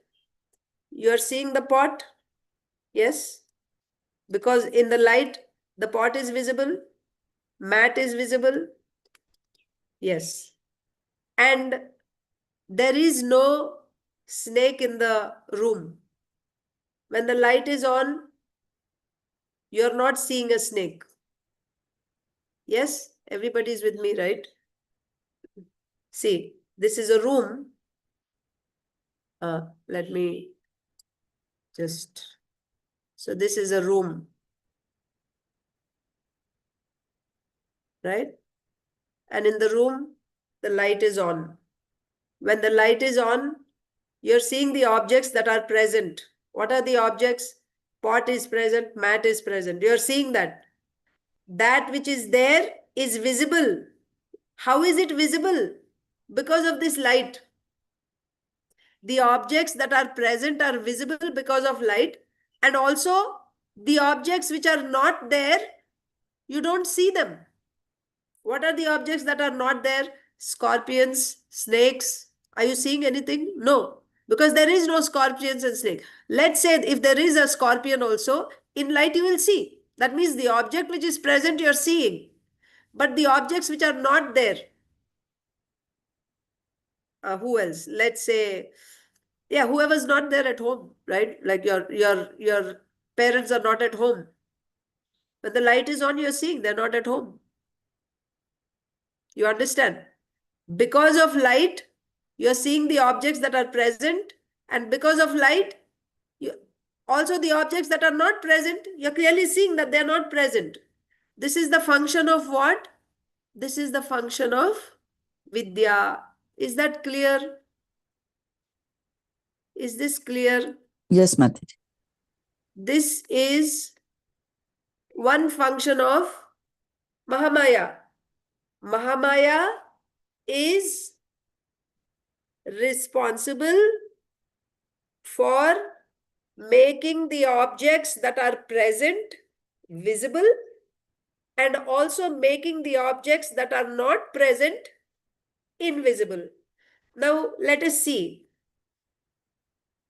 you're seeing the pot, yes, because in the light the pot is visible, mat is visible, yes, and there is no snake in the room. When the light is on, you're not seeing a snake. Yes, everybody is with me, right? See, this is a room. Let me just, so this is a room, right? And in the room, the light is on. When the light is on, you're seeing the objects that are present. What are the objects? Pot is present, mat is present. You're seeing that. That which is there is visible. How is it visible? Because of this light. The objects that are present are visible because of light, and also the objects which are not there, you don't see them. What are the objects that are not there? Scorpions, snakes. Are you seeing anything? No, because there is no scorpions and snake. Let's say if there is a scorpion also, in light you will see. That means the object which is present you're seeing, but the objects which are not there, who else? Let's say, yeah, whoever's not there at home, right? Like your parents are not at home. When the light is on, you're seeing they're not at home. You understand? Because of light, you're seeing the objects that are present, and because of light, also the objects that are not present, you're clearly seeing that they're not present. This is the function of what? This is the function of vidya. Is that clear? Is this clear? Yes, Mataji. This is one function of Mahamaya. Mahamaya is responsible for making the objects that are present visible, and also making the objects that are not present invisible. Now let us see.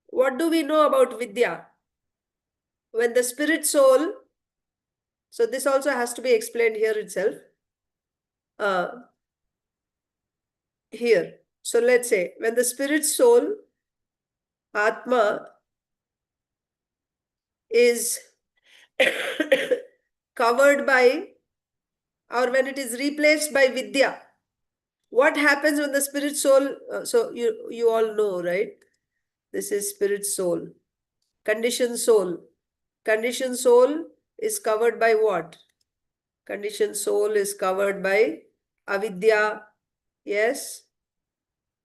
What do we know about vidya? When the spirit soul, so this also has to be explained here itself. Here. So let's say when the spirit soul, Atma, is covered by, or when it is replaced by vidya, what happens when the spirit soul, so you all know, right? This is spirit soul. Conditioned soul. Conditioned soul is covered by what? Conditioned soul is covered by avidya, yes.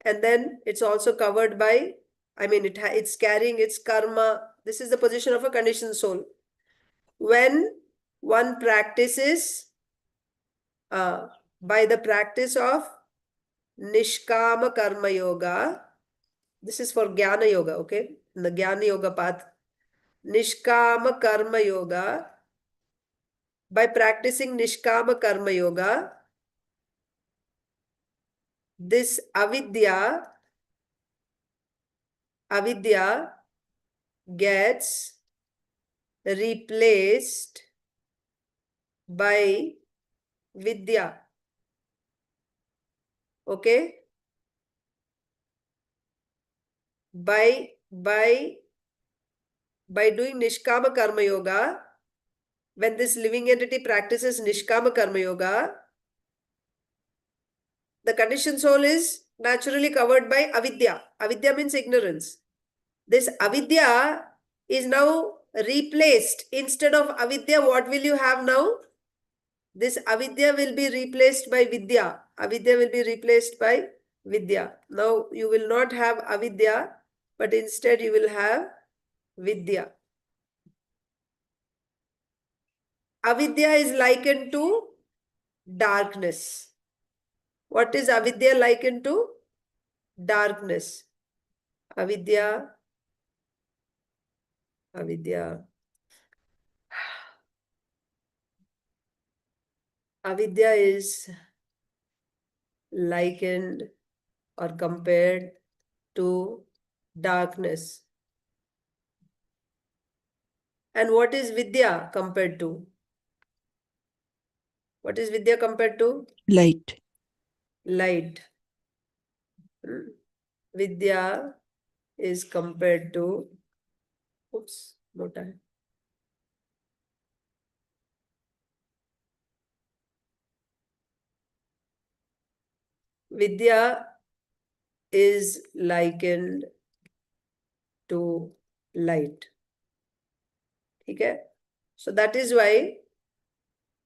And then it's also covered by, I mean, it's carrying its karma. This is the position of a conditioned soul. When one practices by the practice of nishkama karma yoga. This is for Jnana Yoga, okay? In the Jnana Yoga path. Nishkama karma yoga. By practicing nishkama karma yoga, this avidya gets replaced by vidya. Okay? By doing nishkama karma yoga, when this living entity practices nishkama karma yoga, the conditioned soul is naturally covered by avidya. Avidya means ignorance. This avidya is now replaced. Instead of avidya, what will you have now? This avidya will be replaced by vidya. Avidya will be replaced by vidya. Now you will not have avidya, but instead you will have vidya. Avidya is likened to darkness. What is avidya likened to? Darkness. Avidya. Avidya is likened or compared to darkness. And what is vidya compared to? What is vidya compared to? Light. Light. Vidya is compared to, oops, no time. Vidya is likened to light. Okay? So that is why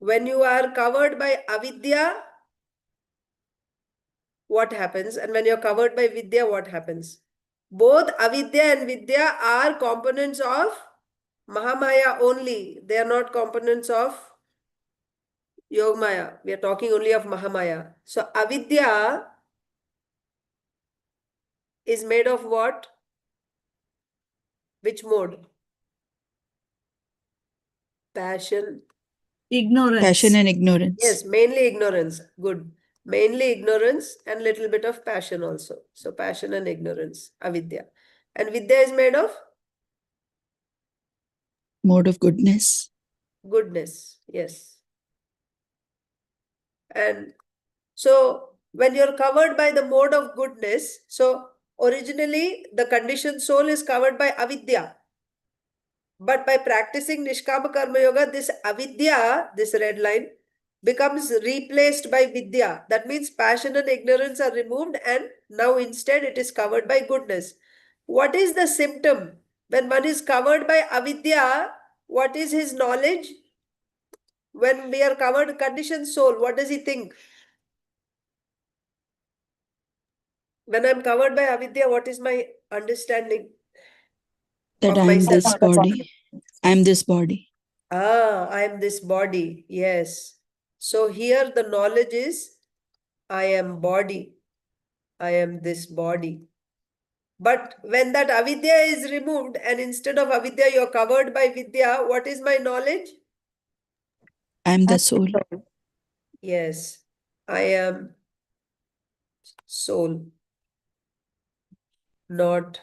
when you are covered by avidya, what happens? And when you're covered by vidya, what happens? Both avidya and vidya are components of Mahamaya only. They are not components of Yogamaya. We are talking only of Mahamaya. So avidya is made of what? Which mode? Passion. Ignorance. Passion and ignorance. Yes, mainly ignorance. Good. Mainly ignorance and little bit of passion also. So passion and ignorance, avidya. And vidya is made of Mode of goodness. goodness. Yes. And so when you're covered by the mode of goodness, so originally the conditioned soul is covered by avidya. But by practicing Nishkama Karma Yoga, this avidya, this red line, becomes replaced by vidya. That means passion and ignorance are removed and now instead it is covered by goodness. What is the symptom? When one is covered by avidya, what is his knowledge? When we are covered conditioned soul, what does he think? When I'm covered by avidya, what is my understanding That of I am myself? this body. I am this body. I am this body. Yes. So here the knowledge is, I am body. I am this body. But when that avidya is removed and instead of avidya you're covered by vidya, what is my knowledge? I am the soul. Yes. I am soul. Not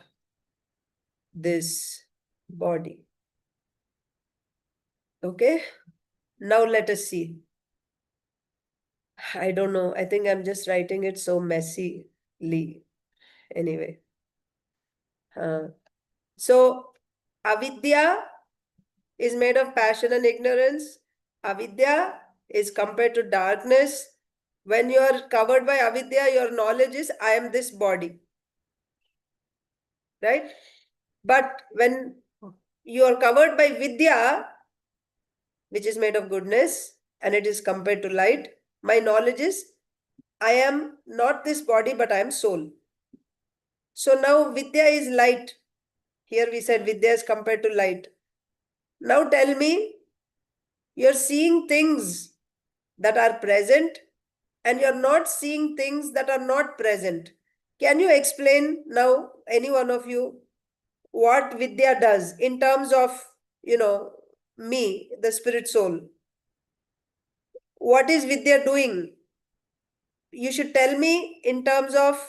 this body. Okay. Now let us see. I don't know. I think I'm just writing it so messily. Anyway. So, avidya is made of passion and ignorance. Avidya is compared to darkness. When you are covered by avidya, your knowledge is, I am this body. Right? But when you are covered by vidya, which is made of goodness, and it is compared to light, my knowledge is, I am not this body, but I am soul. So now vidya is light. Here we said vidya is compared to light. Now tell me, you're seeing things that are present and you're not seeing things that are not present. Can you explain now, any one of you, what vidya does in terms of, me, the spirit soul? What is vidya doing? You should tell me in terms of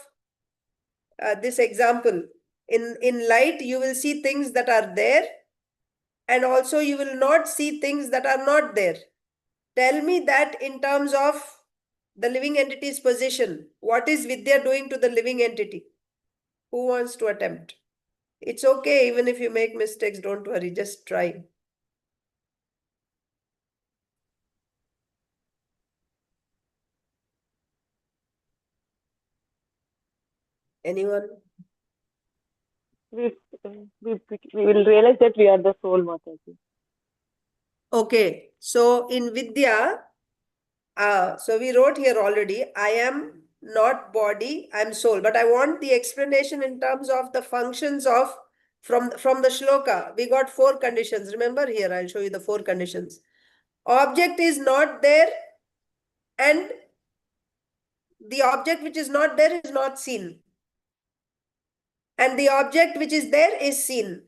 this example. In light, you will see things that are there, and also you will not see things that are not there. Tell me that in terms of the living entity's position. What is vidya doing to the living entity? Who wants to attempt? It's okay, even if you make mistakes, don't worry, just try. Anyone? We, we will realize that we are the soul, Mataji. Okay, so in vidya, so we wrote here already, I am not body, I am soul. But I want the explanation in terms of the functions of, from the shloka. We got 4 conditions. Remember here, I'll show you the 4 conditions. Object is not there, and the object which is not there is not seen. And the object which is there is seen.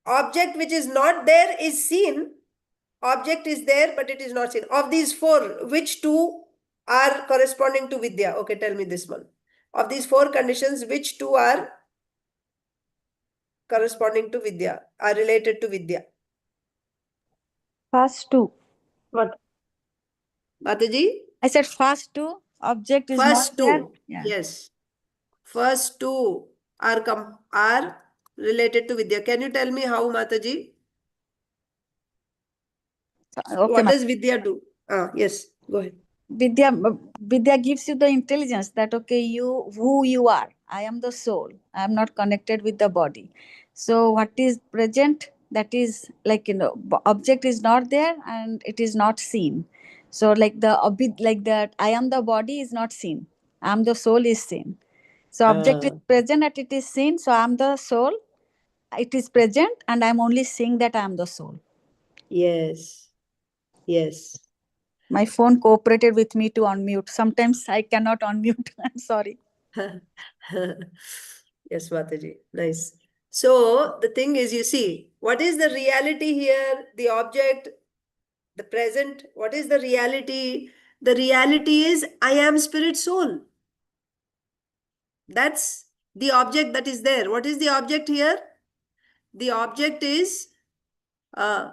Object which is not there is seen. Object is there, but it is not seen. Of these 4, which 2 are corresponding to vidya? Okay, tell me this one. Of these 4 conditions, which 2 are corresponding to vidya, are related to vidya? First two. But Mataji? I said first two. Object is First not there. 2. Yeah. Yes. First 2 are related to vidya. Can you tell me how, Mataji? Okay, What does vidya do? Yes, go ahead. Vidya gives you the intelligence that okay, who you are. I am the soul. I am not connected with the body. So what is present, that is like object is not there and it is not seen. So like like that I am the body is not seen. I am the soul is seen. So object is present and it is seen. So I am the soul. It is present and I am only seeing that I am the soul. Yes. Yes. My phone cooperated with me to unmute. Sometimes I cannot unmute. I'm sorry. Yes, Mataji. Nice. So the thing is, you see, what is the reality here? The object, the present. What is the reality? The reality is I am spirit soul. That's the object that is there. What is the object here? The object is uh,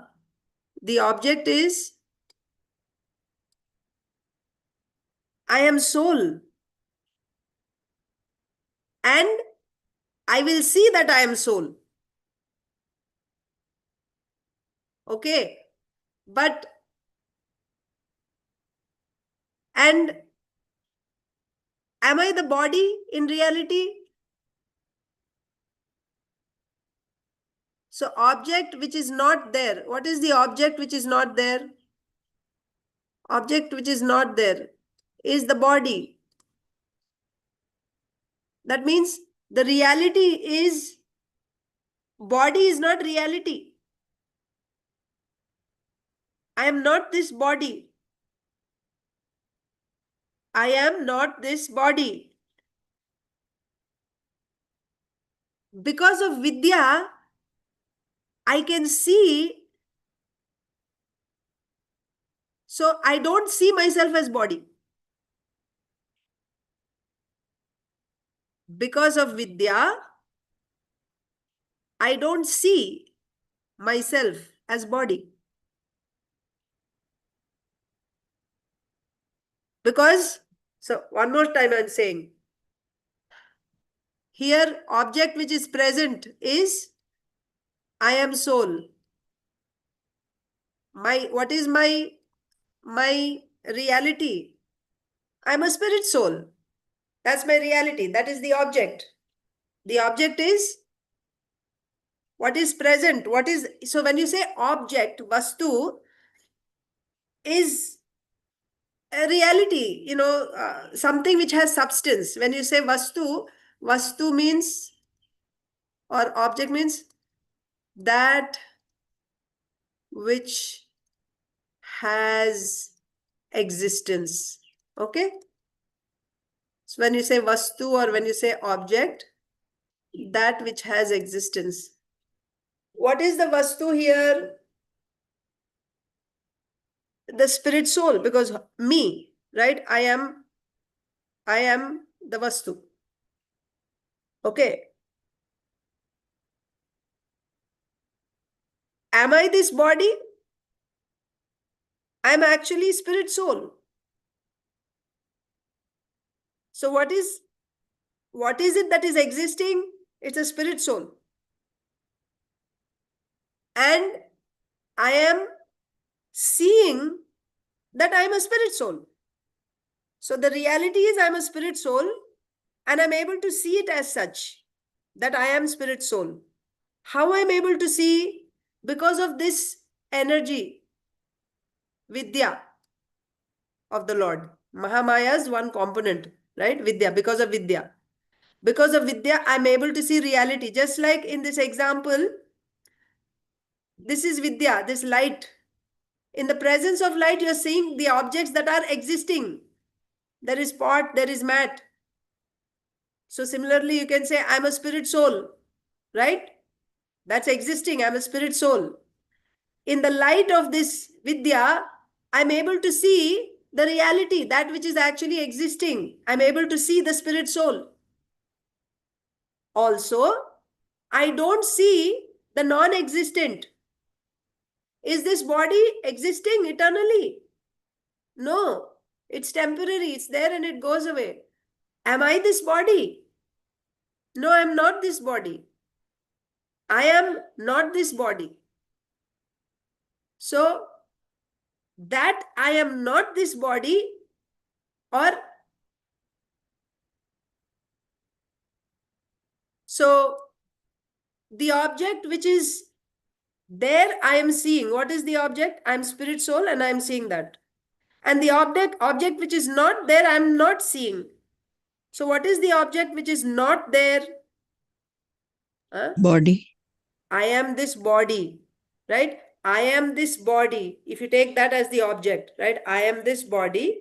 I am soul, and I will see that I am soul. Okay. But, and am I the body in reality? So object which is not there. What is the object which is not there? Object which is not there is the body. That means the reality is, body is not reality. I am not this body. I am not this body. Because of vidya, I can see. So I don't see myself as body. Because of vidya, I don't see myself as body. Because, so one more time I'm saying, here object which is present is I am soul. What is my reality? I'm a spirit soul. That's my reality. That is the object. The object is what is present. What is, so when you say object, vastu is a reality, something which has substance. When you say vastu means, or object means that which has existence. Okay? So when you say vastu or when you say object, that which has existence. What is the vastu here? The spirit soul, because me, right? I am the vastu. Okay. Am I this body? I'm actually spirit soul. So what is it that is existing? It's a spirit soul. And I am seeing that I'm a spirit soul. So the reality is I'm a spirit soul and I'm able to see it as such, that I am spirit soul. How I'm able to see? Because of this energy, vidya of the Lord. Mahamaya's one component, right? Vidya, because of vidya. Because of vidya, I'm able to see reality. Just like in this example, this is vidya, this light. In the presence of light, you're seeing the objects that are existing. There is pot, there is mat. So similarly, you can say, I'm a spirit soul, right? That's existing. I'm a spirit soul. In the light of this vidya, I'm able to see the reality, that which is actually existing. I'm able to see the spirit soul. Also, I don't see the non-existent. Is this body existing eternally? No, it's temporary. It's there and it goes away. Am I this body? No, I'm not this body. I am not this body. So, that I am not this body, or so the object which is there, I am seeing. What is the object? I am spirit soul and I am seeing that. And the object which is not there, I am not seeing. So what is the object which is not there? Body. I am this body, right? I am this body. If you take that as the object, right? I am this body.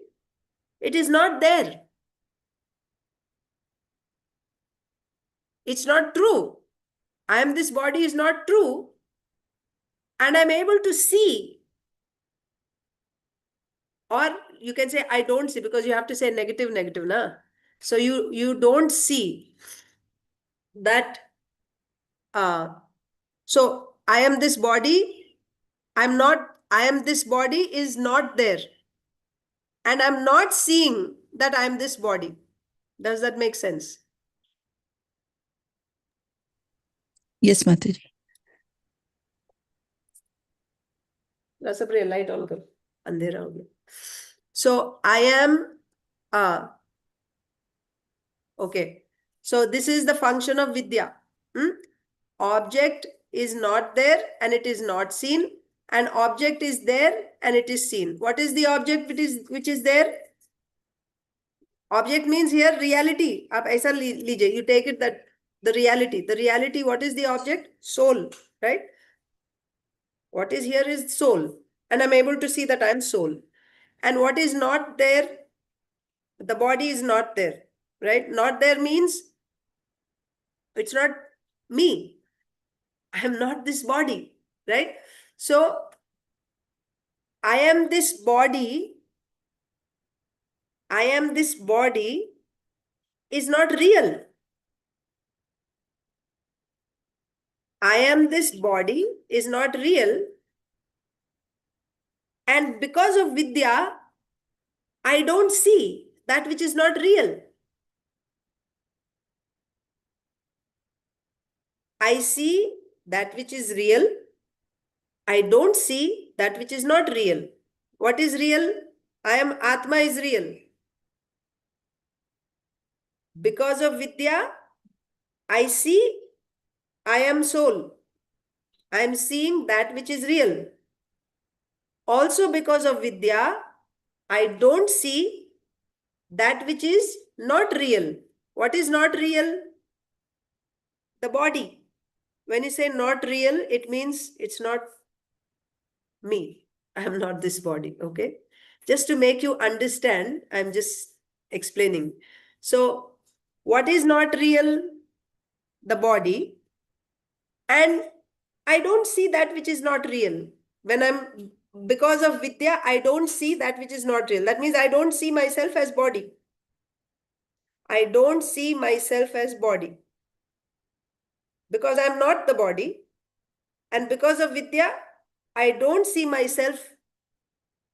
It is not there. It's not true. I am this body is not true. And I'm able to see. Or you can say, I don't see, because you have to say negative, na? So you don't see that. So I am this body. I'm not, I am this body is not there. And I'm not seeing that I'm this body. Does that make sense? Yes, Mataji. Light on kar. Andhera ho gaya. So I am, okay. So this is the function of vidya. Object is not there and it is not seen. And object is there and it is seen. What is the object which is there? Object means here reality. Aap aisa lijiye. You take it that the reality. The reality, what is the object? Soul, right? What is here is soul. And I'm able to see that I'm soul. And what is not there? The body is not there, right? Not there means it's not me. I am not this body, right? So I am this body. I am this body is not real. I am this body is not real. And because of vidya, I don't see that which is not real. I see that which is real. I don't see that which is not real. What is real? I am Atma is real. Because of vidya, I see I am soul. I am seeing that which is real. Also because of vidya, I don't see that which is not real. What is not real? The body. When you say not real, it means it's not me. I am not this body, okay? Just to make you understand, I'm just explaining. So, what is not real? The body. And I don't see that which is not real. Because of vidya, I don't see that which is not real. That means I don't see myself as body. I don't see myself as body. Because I'm not the body. And because of vidya, I don't see myself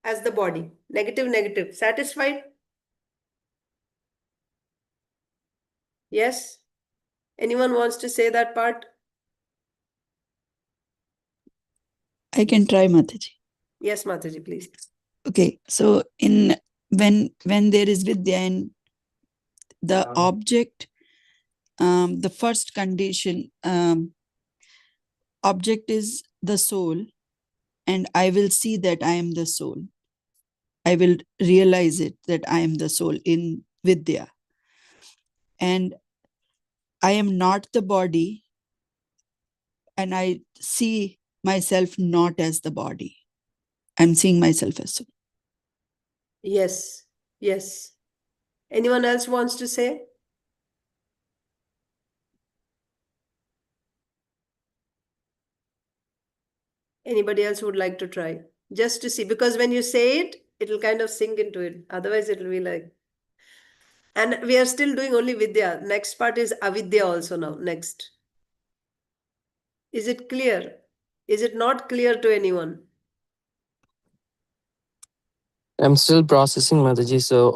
as the body. Negative, negative. Satisfied? Yes? Anyone wants to say that part? I can try, Mataji. Yes, Mataji, please. Okay, so when there is vidya and the object, the first condition, object is the soul, and I will see that I am the soul. I will realize it that I am the soul in vidya. And I am not the body, and I see myself not as the body. I'm seeing myself as soul. Yes, yes. Anyone else wants to say? Anybody else would like to try? Just to see, because when you say it, it'll kind of sink into it. Otherwise, it'll be like. And we are still doing only vidya. Next part is avidya also now. Next. Is it clear? Is it not clear to anyone? I'm still processing, Mataji. So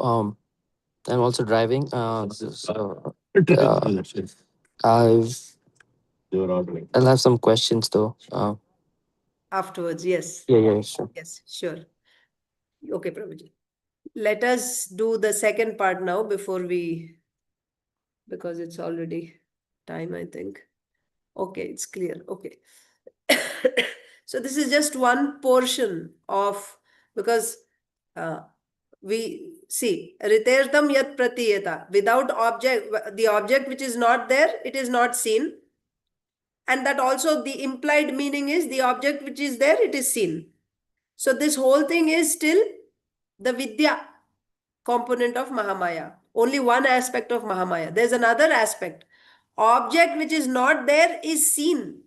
I'm also driving. I've I'll have some questions though. Afterwards, yes. Yeah, sure. Yes, sure. Okay, Prabhuji. Let us do the second part now because it's already time, I think. Okay, it's clear. Okay. So this is just one portion of, because we see, rthaṁ yat pratīyeta. Without object, the object which is not there, it is not seen. And that also the implied meaning is the object which is there, it is seen. So this whole thing is still the vidya component of Mahamaya. Only one aspect of Mahamaya. There's another aspect. Object which is not there is seen.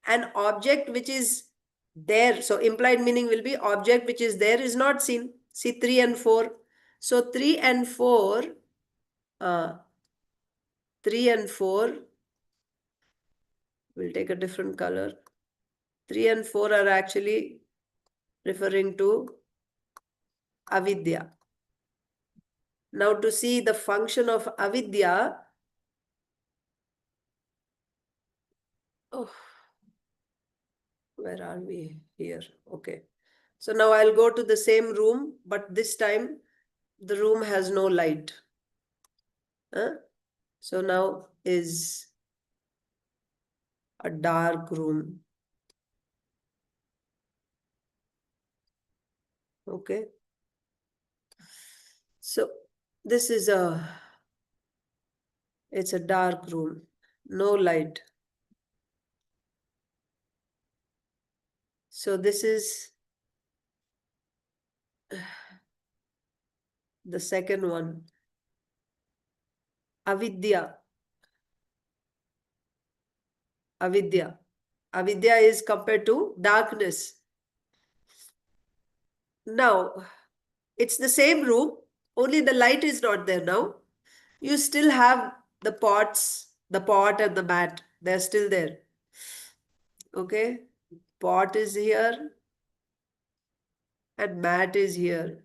An object which is there, so implied meaning will be object which is there is not seen. See 3 and 4. So 3 and 4, 3 and 4, we'll take a different color. 3 and 4 are actually referring to avidya. Now to see the function of avidya, where are we here? Okay. So now I'll go to the same room, but this time the room has no light. So now is a dark room. Okay. So this is it's a dark room, no light. So this is the second one. Avidya. Avidya. Avidya is compared to darkness. Now, it's the same room, only the light is not there now. You still have the pots, the pot and the mat. They're still there. Okay. Pot is here and mat is here.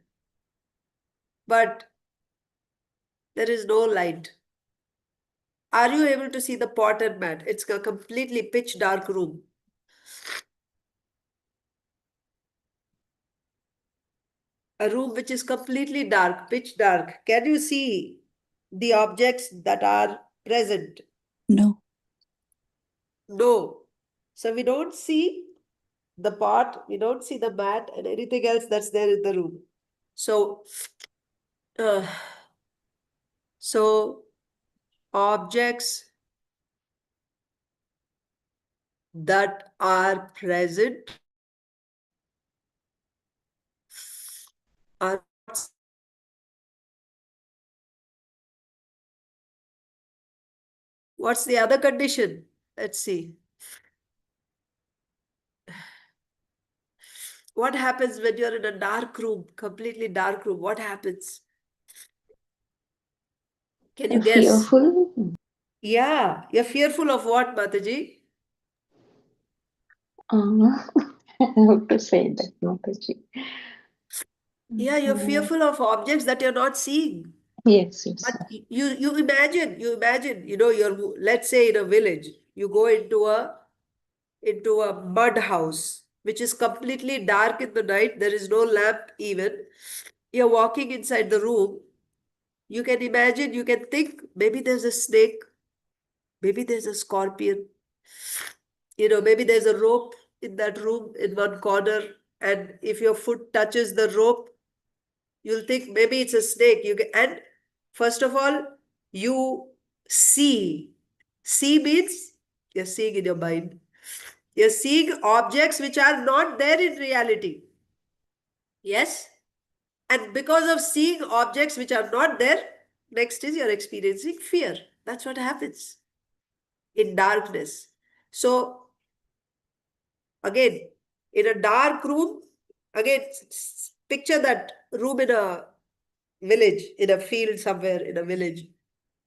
But there is no light. Are you able to see the pot and mat? It's a completely pitch dark room. A room which is completely dark, pitch dark. Can you see the objects that are present? No. No. So we don't see the pot, we don't see the mat and anything else that's there in the room. So, objects that are present are what's the other condition? Let's see. What happens when you're in a dark room, completely dark room? What happens? Can you guess? Fearful. Yeah, you're fearful of what, Mataji? I have to say that, Mataji. Yeah, you're fearful of objects that you're not seeing. Yes, yes. But you imagine, let's say in a village, you go into a mud house, which is completely dark in the night. There is no lamp even. You're walking inside the room. You can imagine, you can think, maybe there's a snake, maybe there's a scorpion, maybe there's a rope in that room in one corner. And if your foot touches the rope, you'll think maybe it's a snake. And first of all, you see. See means you're seeing in your mind. You're seeing objects which are not there in reality. Yes? And because of seeing objects which are not there, next is you're experiencing fear. That's what happens in darkness. So, again, in a dark room, again, picture that room in a village, in a field somewhere in a village.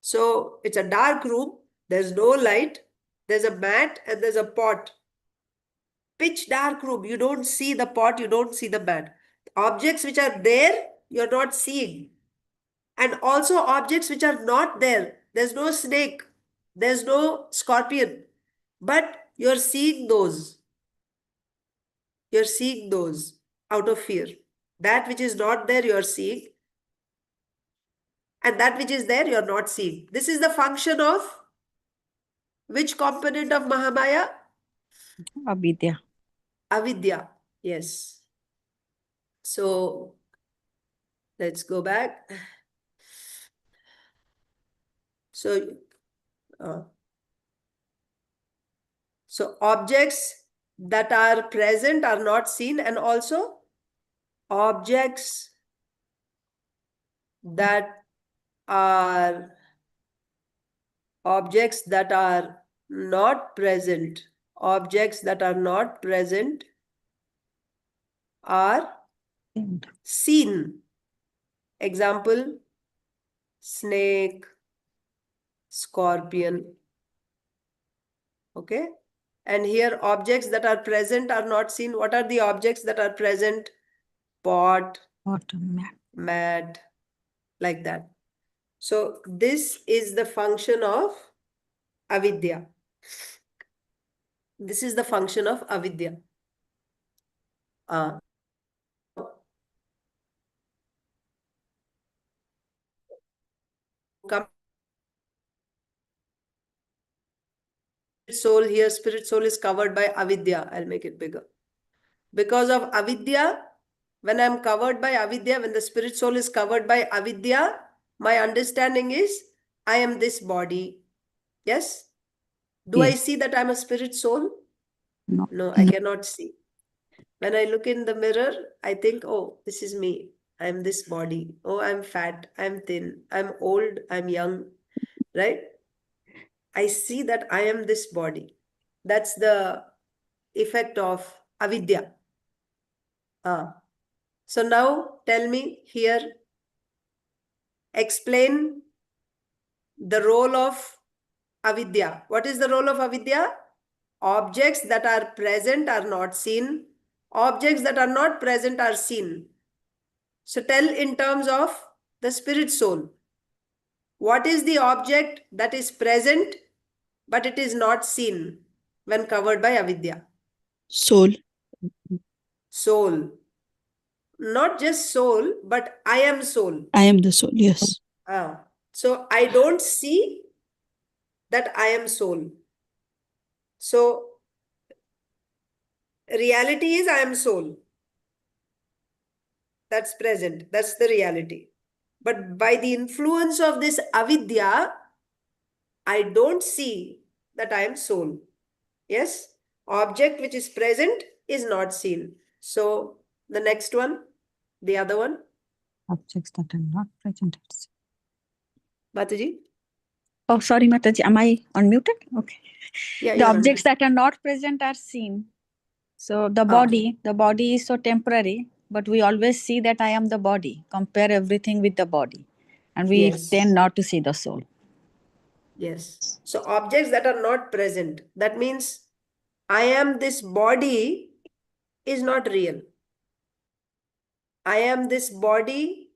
So, it's a dark room, there's no light, there's a mat and there's a pot. Pitch dark room, you don't see the pot, you don't see the mat. Objects which are there, you're not seeing. And also objects which are not there. There's no snake, there's no scorpion, but you're seeing those. You're seeing those out of fear. That which is not there, you're seeing. And that which is there, you're not seeing. This is the function of which component of Mahamaya? Avidya. Avidya. Yes. So let's go back. So objects that are present are not seen, and also objects that are not present. Objects that are not present are seen. Example, snake, scorpion. Okay. And here objects that are present are not seen. What are the objects that are present? Pot, mat, like that. So this is the function of avidya. This is the function of avidya. Come soul here, spirit soul is covered by avidya. I'll make it bigger. Because of avidya, when I'm covered by avidya, when the spirit soul is covered by avidya, my understanding is I am this body. Yes? Do I see that I'm a spirit soul? No, I cannot see. When I look in the mirror, I think, oh, this is me. I'm this body. Oh, I'm fat. I'm thin. I'm old. I'm young. Right? I see that I am this body. That's the effect of avidya. So now tell me here, explain the role of avidya. What is the role of avidya? Objects that are present are not seen. Objects that are not present are seen. So tell in terms of the spirit soul. What is the object that is present but it is not seen when covered by avidya? Soul. Soul. Not just soul, but I am soul. I am the soul, yes. So I don't see that I am soul. So reality is I am soul. That's present. That's the reality. But by the influence of this avidya, I don't see that I am soul. Yes? Object which is present is not seen. So the next one, the other one. Objects that are not present. Mataji? Oh, sorry, Mataji. Am I unmuted? Okay. Yeah, The you're objects that are not present are seen. So the body is so temporary, but we always see that I am the body, compare everything with the body. And we Yes. tend not to see the soul. Yes. So objects that are not present, that means I am this body is not real. I am this body,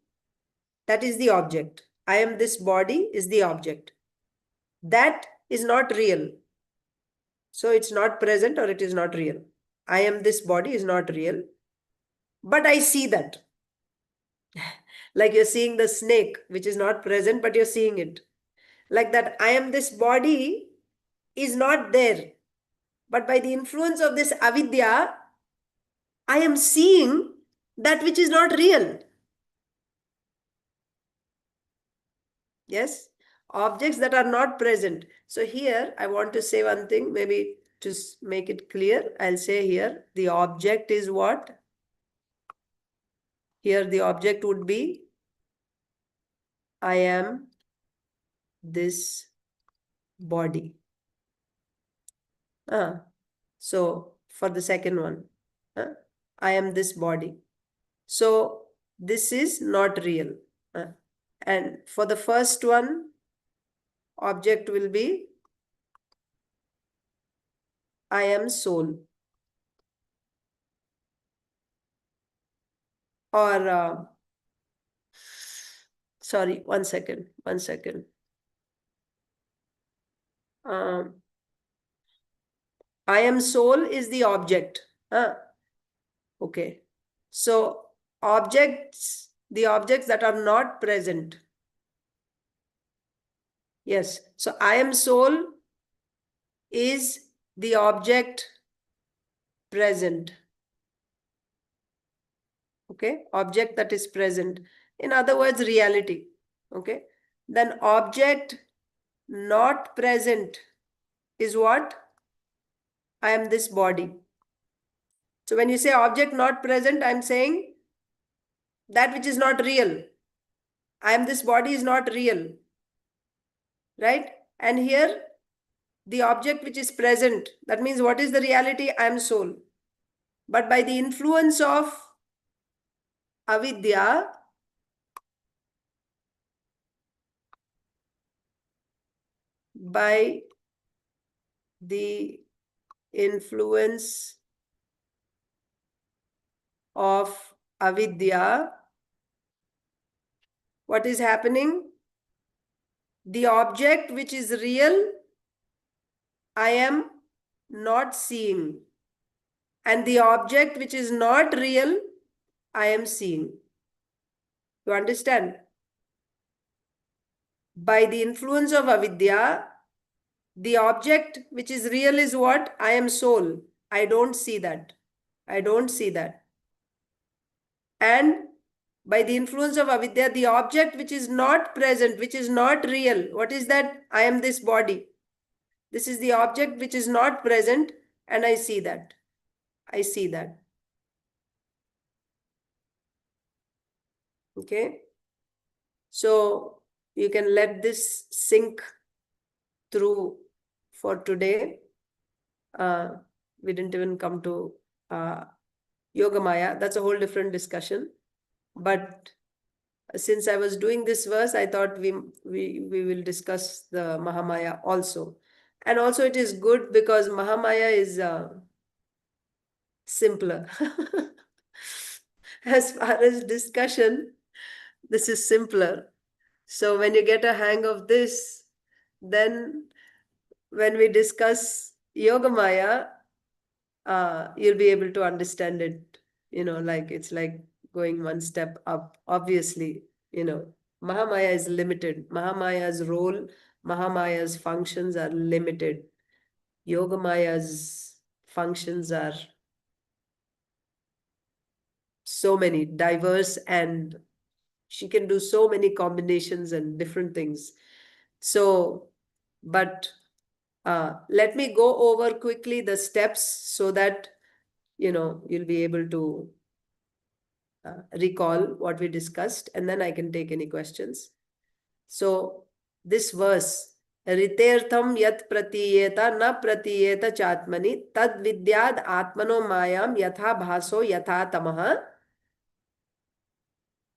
that is the object. I am this body is the object. That is not real. So it's not present or it is not real. I am this body is not real. But I see that. Like you're seeing the snake, which is not present, but you're seeing it. Like that, I am this body is not there. But by the influence of this avidya, I am seeing that which is not real. Yes? Objects that are not present. So here, I want to say one thing, maybe to make it clear, I'll say here, the object is what? Here the object would be, I am this body. So for the second one, I am this body. So this is not real. And for the first one, object will be, I am soul. Or, sorry, one second. I am soul is the object. Okay. So objects, the objects that are not present. Yes. So I am soul is the object present. Okay. Object that is present. In other words, reality. Okay. Then object not present is what? I am this body. So when you say object not present, I'm saying that which is not real. I am this body is not real. Right? And here, the object which is present, that means what is the reality? I am soul. But by the influence of avidya, by the influence of avidya, what is happening? The object which is real, I am not seeing. And the object which is not real, I am seeing. You understand? By the influence of avidya, the object which is real is what? I am soul. I don't see that. I don't see that. And by the influence of avidya, the object which is not present, which is not real, what is that? I am this body. This is the object which is not present, and I see that. I see that. Okay? So you can let this sink through for today. We didn't even come to Yogamaya. That's a whole different discussion. But since I was doing this verse, I thought we will discuss the Mahamaya also. And also it is good because Mahamaya is simpler. As far as discussion, this is simpler. So when you get a hang of this, then when we discuss Yogamaya, you'll be able to understand it, like it's like going one step up. Obviously, Mahamaya is limited. Mahamaya's role, Mahamaya's functions are limited. Yogamaya's functions are so many, diverse, and she can do so many combinations and different things. So, but let me go over quickly the steps so that, you'll be able to recall what we discussed, and then I can take any questions. So this verse, rthaṁ yat pratīyeta na pratīyeta cātmani tad vidyād ātmano māyāṁ yathābhāso yathā tamaḥ.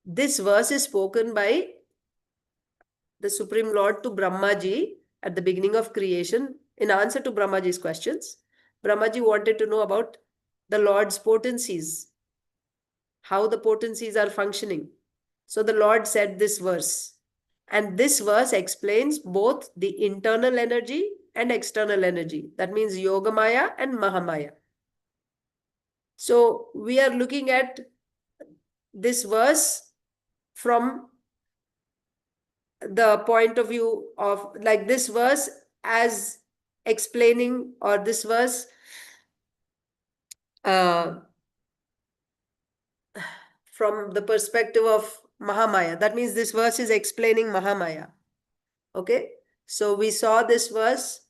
This verse is spoken by the Supreme Lord to Brahmaji at the beginning of creation in answer to Brahmaji's questions. Brahmaji wanted to know about the Lord's potencies, how the potencies are functioning. So the Lord said this verse. And this verse explains both the internal energy and external energy. That means Yogamaya and Mahamaya. So we are looking at this verse from the point of view of like this verse as explaining, or this verse from the perspective of Mahamaya. That means this verse is explaining Mahamaya. Okay, so we saw this verse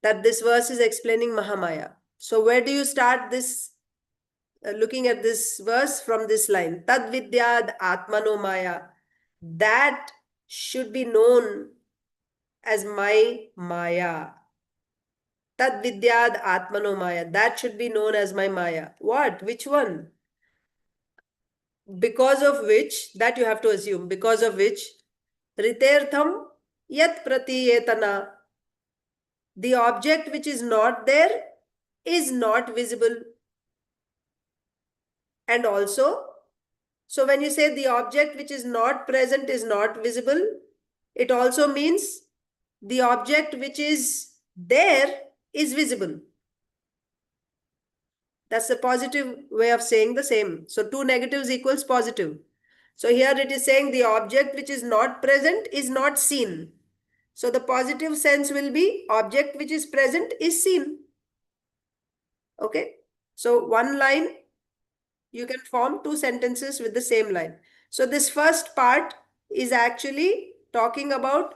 that this verse is explaining Mahamaya. So where do you start this? Looking at this verse from this line, tad vidyād ātmano maya, that should be known as my Maya. Tad vidyād ātmano maya, that should be known as my Maya. What? Which one? Because of which, that you have to assume, because of which, rthaṁ yat pratīyeta, the object which is not there is not visible. And also, so when you say the object which is not present is not visible, it also means the object which is there is visible. That's the positive way of saying the same. So 2 negatives equals positive. So here it is saying the object which is not present is not seen. So the positive sense will be object which is present is seen. Okay. So one line, you can form 2 sentences with the same line. So this first part is actually talking about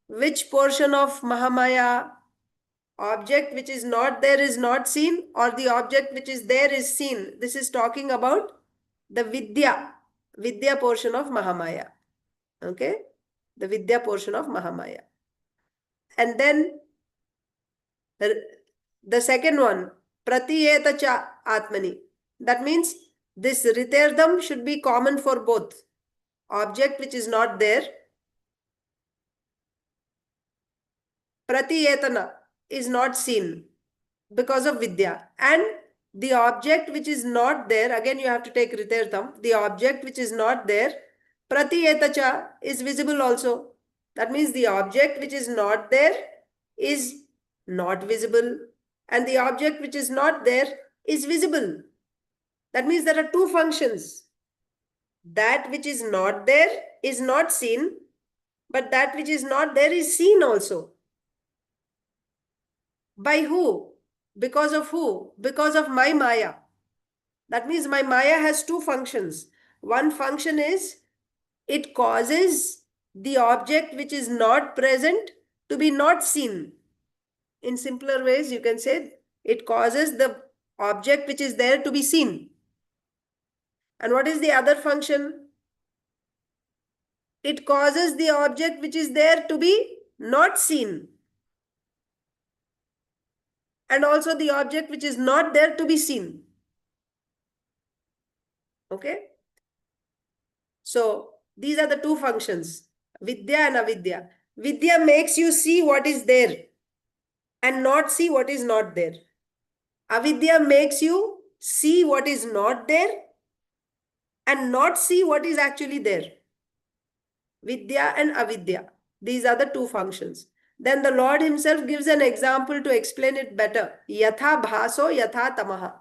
which portion of Mahamaya, object which is not there is not seen, or the object which is there is seen. This is talking about the vidya portion of Mahamaya. Okay, the vidya portion of Mahamaya. And then the second one, pratīyeta ātmani. That means this rthaṁ should be common for both. Object which is not there, pratīyeta is not seen because of vidya. And the object which is not there, again you have to take rthaṁ, the object which is not there, pratīyeta is visible also. That means the object which is not there is not visible, and the object which is not there is visible. That means there are 2 functions. That which is not there is not seen, but that which is not there is seen also. By who? Because of who? Because of my Maya. That means my Maya has 2 functions. One function is it causes the object which is not present to be not seen. In simpler ways, you can say it causes the object which is there to be seen. And what is the other function? It causes the object which is there to be not seen. And also the object which is not there to be seen. Okay? So these are the 2 functions, vidya and avidya. Vidya makes you see what is there and not see what is not there. Avidya makes you see what is not there and not see what is actually there. Vidya and avidya. These are the 2 functions. Then the Lord himself gives an example to explain it better. Yathābhāso yathā tamaḥ.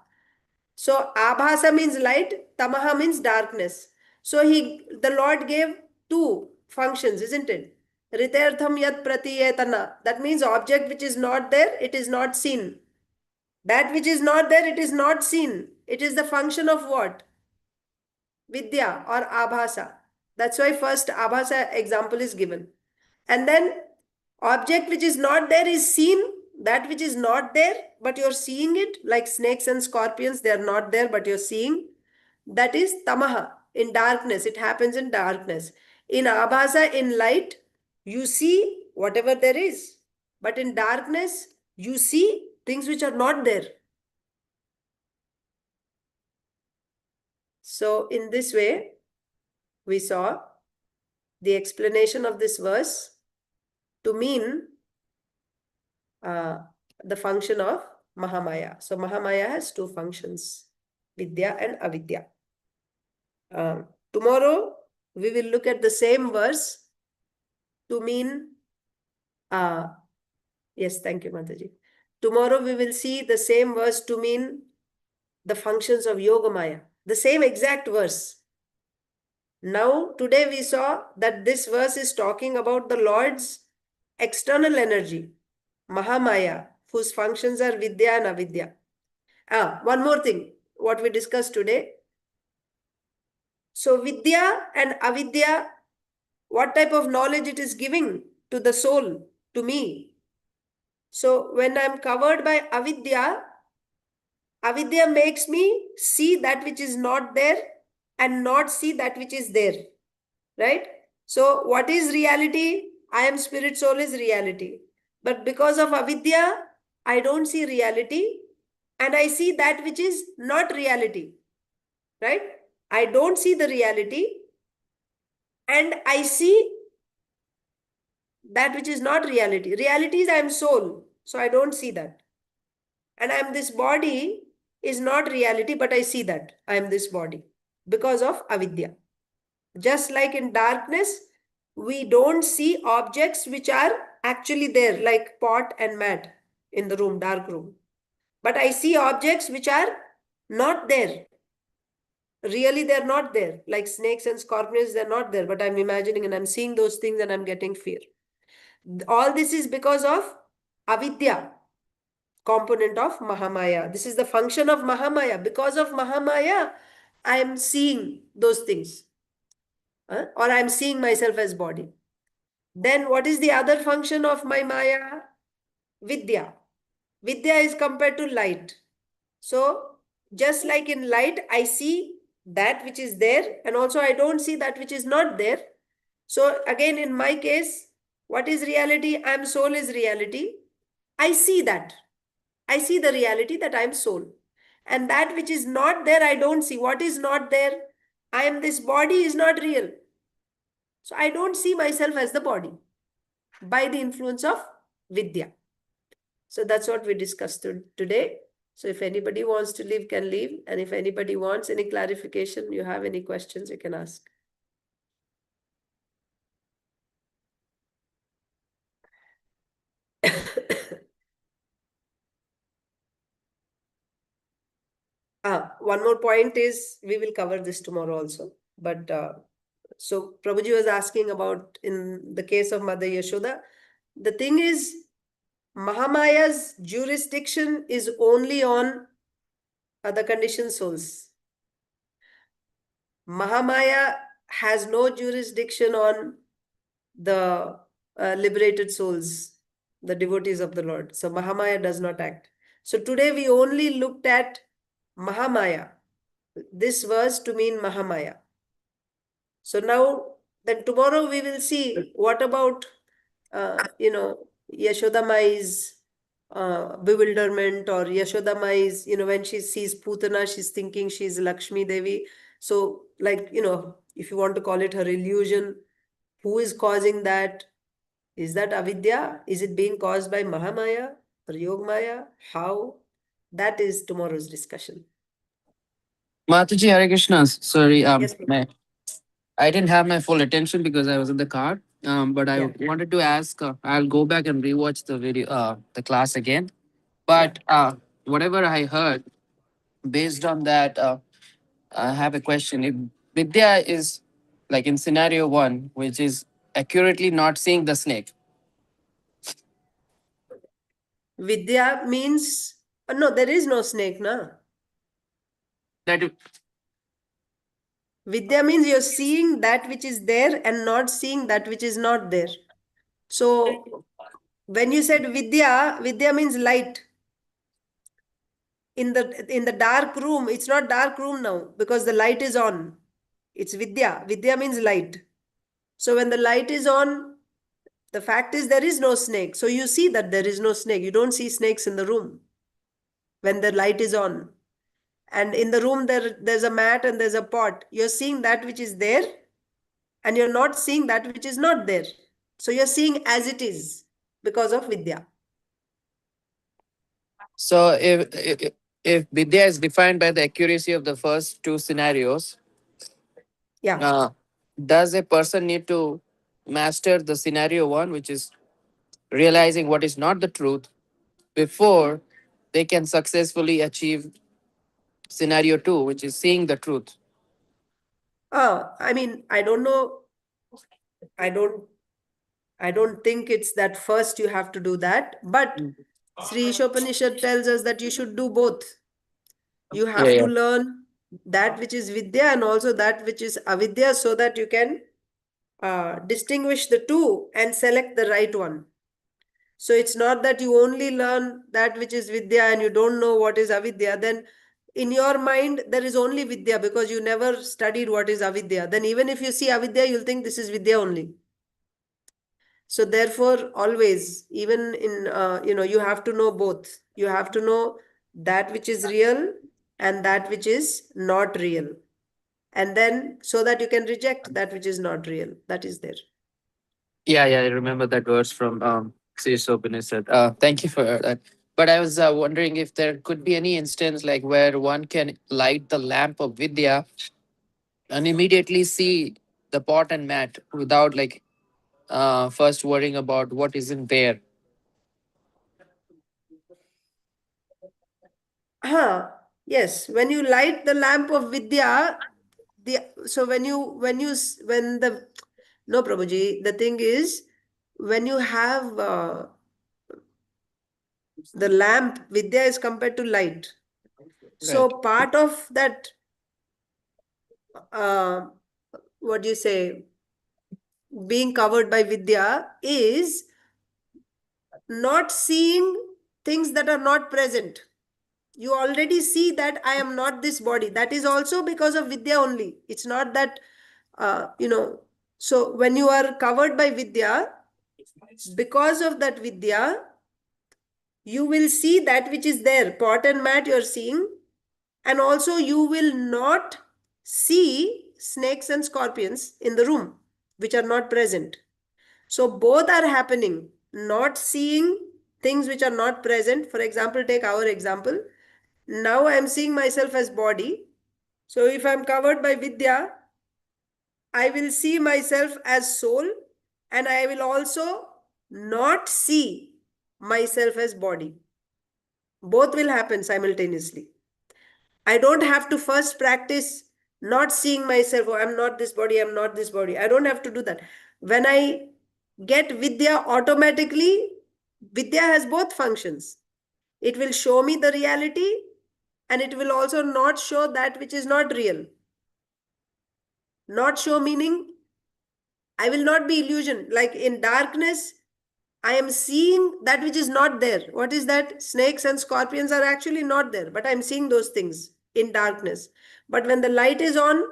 So abhasa means light, tamaḥ means darkness. So the Lord gave 2 functions, isn't it? Rthaṁ yat pratīyeta. That means object which is not there, it is not seen. That which is not there, it is not seen. It is the function of what? Vidya or abhasa. That's why first abhasa example is given. And then Object which is not there is seen. That which is not there, but you're seeing it, like snakes and scorpions, they are not there, but you're seeing. That is tamaḥ. In darkness, it happens in darkness. In ābhāsa, in light, you see whatever there is. But in darkness, you see things which are not there. So in this way, we saw the explanation of this verse to mean the function of Mahamaya. So Mahamaya has two functions, vidya and avidya. Tomorrow, we will look at the same verse to mean, yes, thank you, Mataji. Tomorrow, we will see the same verse to mean the functions of Yogamaya, the same exact verse. Now, today we saw that this verse is talking about the Lord's external energy, Mahamaya, whose functions are vidya and avidya. One more thing, what we discussed today. So, vidya and avidya, what type of knowledge it is giving to the soul, to me. So, when I am covered by avidya, avidya makes me see that which is not there and not see that which is there, right? So what is reality? I am spirit, soul is reality. But because of avidya, I don't see reality and I see that which is not reality, right? I don't see the reality and I see that which is not reality. Reality is I am soul, so I don't see that. And I am this body is not reality, but I see that I am this body because of avidya. Just like in darkness, we don't see objects which are actually there, like pot and mat in the room, dark room. But I see objects which are not there. Really, they're not there. Like snakes and scorpions, they're not there. But I'm imagining and I'm seeing those things and I'm getting fear. All this is because of avidya, component of Mahamaya. This is the function of Mahamaya. Because of Mahamaya, I am seeing those things. Or I am seeing myself as body. Then what is the other function of my Maya? Vidya. Vidya is compared to light. So just like in light, I see that which is there and also I don't see that which is not there. So again, in my case, what is reality? I am soul is reality. I see that. I see the reality that I am soul. And that which is not there, I don't see. What is not there? I am this body is not real. So I don't see myself as the body by the influence of vidya. So that's what we discussed today. So if anybody wants to leave, can leave. And if anybody wants any clarification, you have any questions, you can ask. One more point is, we will cover this tomorrow also. But so Prabhuji was asking about in the case of Mother Yashoda, the thing is, Mahamaya's jurisdiction is only on the conditioned souls. Mahamaya has no jurisdiction on the liberated souls, the devotees of the Lord. So Mahamaya does not act. So today we only looked at Mahamaya, this verse to mean Mahamaya. So now, then tomorrow we will see what about, Yashoda Mai's bewilderment, or Yashoda Mai's, when she sees Putana, she's thinking she's Lakshmi Devi. So like, if you want to call it her illusion, who is causing that? Is that avidya? Is it being caused by Mahamaya or Yogamaya? How? That is tomorrow's discussion. Mataji, Hare Krishna. Sorry, Yes, I didn't have my full attention because I was in the car. But I wanted to ask. I'll go back and rewatch the video, the class again. But whatever I heard, based on that, I have a question. If Vidya is like in scenario one, which is accurately not seeing the snake. Vidya means, no, there is no snake, na? That Vidya means you're seeing that which is there and not seeing that which is not there. So when you said vidya, vidya means light. In the dark room, it's not dark room now because the light is on. It's vidya. Vidya means light. So when the light is on, the fact is there is no snake. So you see that there is no snake. You don't see snakes in the room when the light is on. And in the room there's a mat and there's a pot. You're seeing that which is there and you're not seeing that which is not there. So you're seeing as it is because of vidya. So if vidya is defined by the accuracy of the first two scenarios, Yeah. does a person need to master the scenario one, which is realizing what is not the truth, before they can successfully achieve scenario two, which is seeing the truth? I mean, I don't know. I don't think it's that first you have to do that. But Sri Ishopanishad tells us that you should do both. You Yeah, have to yeah. learn that which is vidya and also that which is avidya so that you can distinguish the two and select the right one. So it's not that you only learn that which is vidya and you don't know what is avidya. Then in your mind, there is only vidya because you never studied what is avidya. Then even if you see avidya, you'll think this is vidya only. So therefore, always, even in, you have to know both. You have to know that which is real and that which is not real. And then so that you can reject that which is not real. That is there. Yeah, yeah, I remember that verse from Sri Upanishad. Thank you for that. But I was wondering if there could be any instance like where one can light the lamp of vidya and immediately see the pot and mat without like first worrying about what isn't there. Yes, when you light the lamp of vidya, so when the no Prabhuji, the thing is when you have the lamp, vidya is compared to light. So Right. part of that, uh, what do you say, being covered by vidya is not seeing things that are not present. You already see that I am not this body. That is also because of vidya only. It's not that, so when you are covered by vidya, because of that vidya, you will see that which is there. Pot and mat you're seeing. And also you will not see snakes and scorpions in the room, which are not present. So both are happening. Not seeing things which are not present. For example, take our example. Now I am seeing myself as body. So if I am covered by vidya, I will see myself as soul and I will also not see myself as body. Both will happen simultaneously. I don't have to first practice not seeing myself. Oh, I'm not this body, I'm not this body. I don't have to do that. When I get vidya automatically, vidya has both functions. It will show me the reality and it will also not show that which is not real. Not show meaning I will not be illusion. Like in darkness, I am seeing that which is not there. What is that? Snakes and scorpions are actually not there, but I'm seeing those things in darkness. But when the light is on,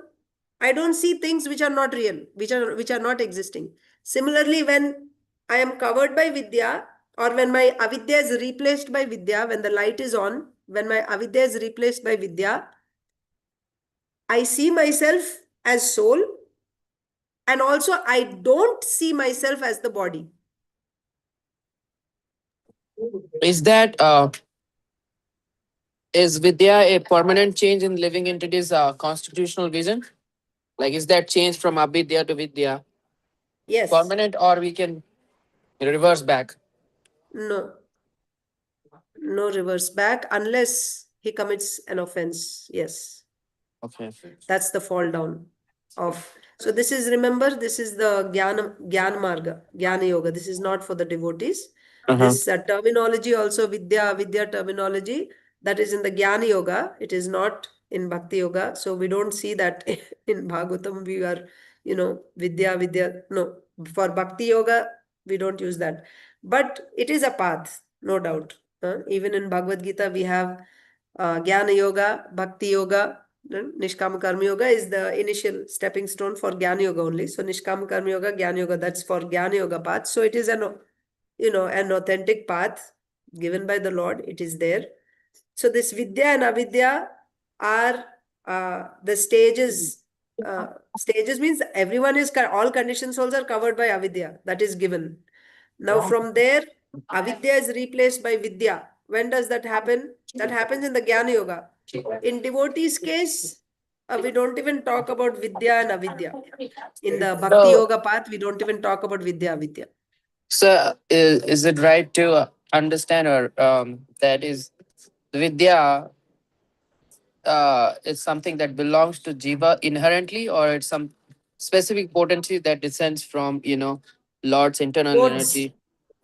I don't see things which are not real, which are not existing. Similarly, when I am covered by vidya, or when my avidya is replaced by vidya, when the light is on, when my avidya is replaced by vidya, I see myself as soul, and also I don't see myself as the body. Is that is vidya a permanent change in living entity's constitutional vision? Like, is that change from avidya to vidya Yes. permanent, or we can reverse back? No. No reverse back unless he commits an offense. Yes. Okay. That's the fall down of. So this is, remember, this is the Jnana Marga, Jnana Yoga. This is not for the devotees. Uh-huh. This terminology also, Vidya terminology, that is in the Jnana Yoga. It is not in Bhakti Yoga. So we don't see that in Bhagavatam. We are, Vidya. No. For Bhakti Yoga, We don't use that. But it is a path, no doubt. Even in Bhagavad Gita, we have Jnana Yoga, Bhakti Yoga. Nishkama Karma Yoga is the initial stepping stone for Jnana Yoga only. So Nishkama Karma Yoga, Jnana Yoga, that's for Jnana Yoga path. So it is an, an authentic path given by the Lord. It is there. So this vidya and avidya are the stages. Stages means everyone is, all conditioned souls are covered by avidya. That is given. Now from there, avidya is replaced by vidya. When does that happen? That happens in the Jnana Yoga. In devotees' case, we don't even talk about vidya and avidya. In the Bhakti Yoga path, we don't even talk about vidya, avidya. So is it right to understand or that is vidya is something that belongs to jiva inherently, or it's some specific potency that descends from Lord's internal Modes. energy?